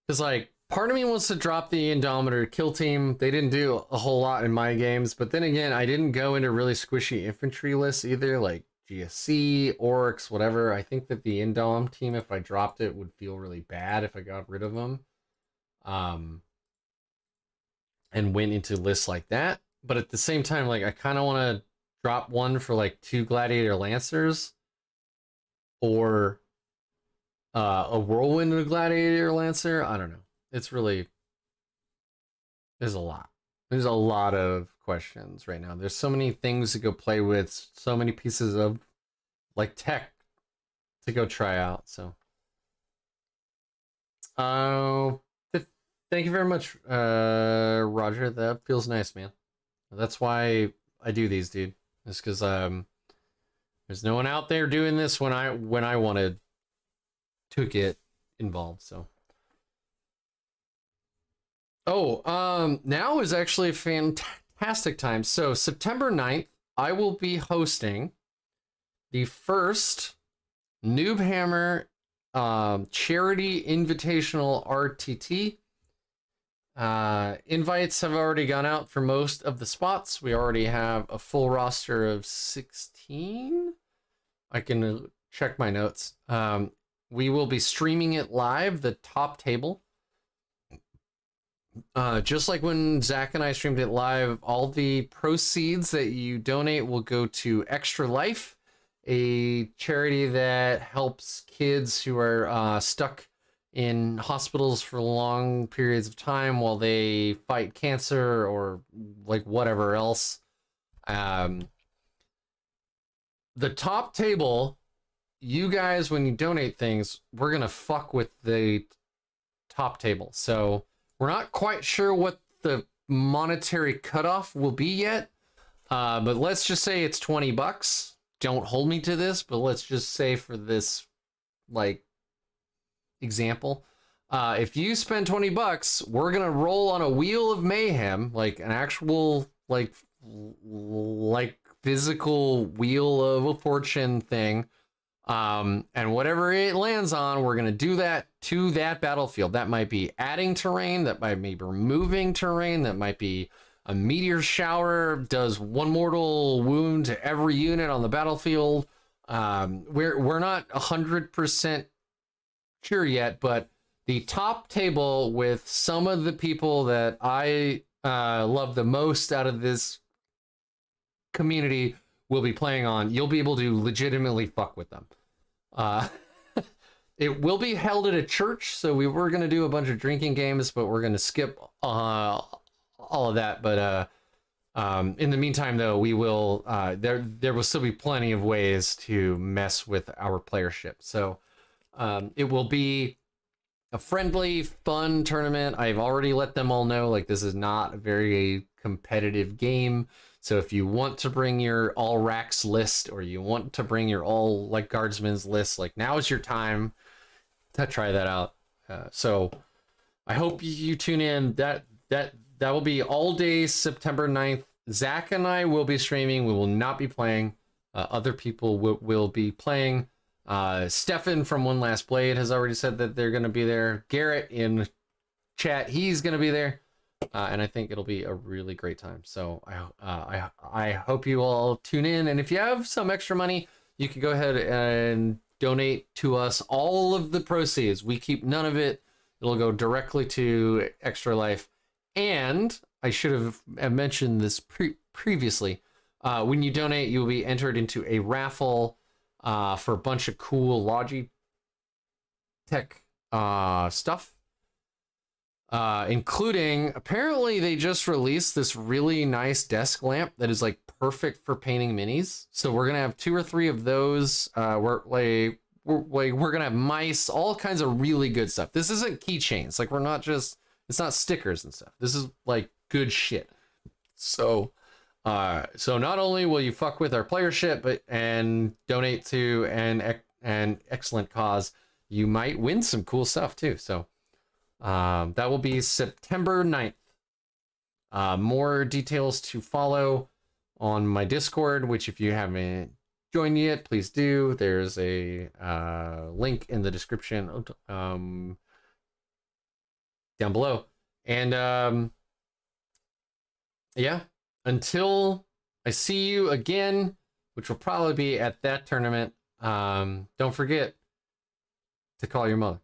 because like part of me wants to drop the Indomitor kill team. They didn't do a whole lot in my games, but then again, I didn't go into really squishy infantry lists either, like GSC, Orcs, whatever. I think that the Indom team, if I dropped it, would feel really bad if I got rid of them, and went into lists like that. But at the same time, like I kind of want to drop one for like 2 Gladiator Lancers, or a Whirlwind and a Gladiator Lancer. I don't know. It's really, there's a lot of questions right now. There's so many things to go play with, so many pieces of like tech to go try out. So thank you very much, Roger. That feels nice, man. That's why I do these, dude. It's because there's no one out there doing this when I wanted to get involved. So now is actually a fantastic time. So September 9th, I will be hosting the first NoobHammer charity invitational RTT. Invites have already gone out for most of the spots. We already have a full roster of 16. I can check my notes. We will be streaming it live, the top table. Just like when Zach and I streamed it live, all the proceeds that you donate will go to Extra Life, a charity that helps kids who are stuck in hospitals for long periods of time while they fight cancer or like whatever else. The top table, you guys, when you donate things, we're gonna fuck with the top table. So we're not quite sure what the monetary cutoff will be yet, but let's just say it's $20. Don't hold me to this, but let's just say for this like example, if you spend $20, we're gonna roll on a wheel of mayhem, like an actual like physical wheel of a fortune thing, and whatever it lands on, we're gonna do that to that battlefield. That might be adding terrain, that might be removing terrain, that might be a meteor shower does 1 mortal wound to every unit on the battlefield. We're not 100% sure yet, but the top table with some of the people that I love the most out of this community will be playing on. You'll be able to legitimately fuck with them. It will be held at a church, so we were going to do a bunch of drinking games, but we're going to skip all of that. But in the meantime, though, we will there will still be plenty of ways to mess with our playership. So it will be a friendly, fun tournament. I've already let them all know, like, this is not a very competitive game. So if you want to bring your all racks list, or you want to bring your all like guardsmen's list, like, now is your time to try that out. So I hope you tune in. That will be all day September 9th. Zach and I will be streaming. We will not be playing. Other people will be playing. Stefan from One Last Blade has already said that they're going to be there. Garrett in chat, he's going to be there. And I think it'll be a really great time. So I hope you all tune in. And if you have some extra money, you can go ahead and donate to us. All of the proceeds, we keep none of it. It'll go directly to Extra Life. And I should have mentioned this previously. When you donate, you'll be entered into a raffle for a bunch of cool Logitech stuff. Including, apparently they just released this really nice desk lamp that is like perfect for painting minis. So we're gonna have 2 or 3 of those. We're gonna have mice, all kinds of really good stuff. This isn't keychains. Like, we're not just, it's not stickers and stuff. This is like good shit. So not only will you fuck with our playership, but and donate to an excellent cause, you might win some cool stuff too. So that will be September 9th. More details to follow on my Discord, which if you haven't joined yet, please do. There's a link in the description down below. And yeah, until I see you again, which will probably be at that tournament, don't forget to call your mother.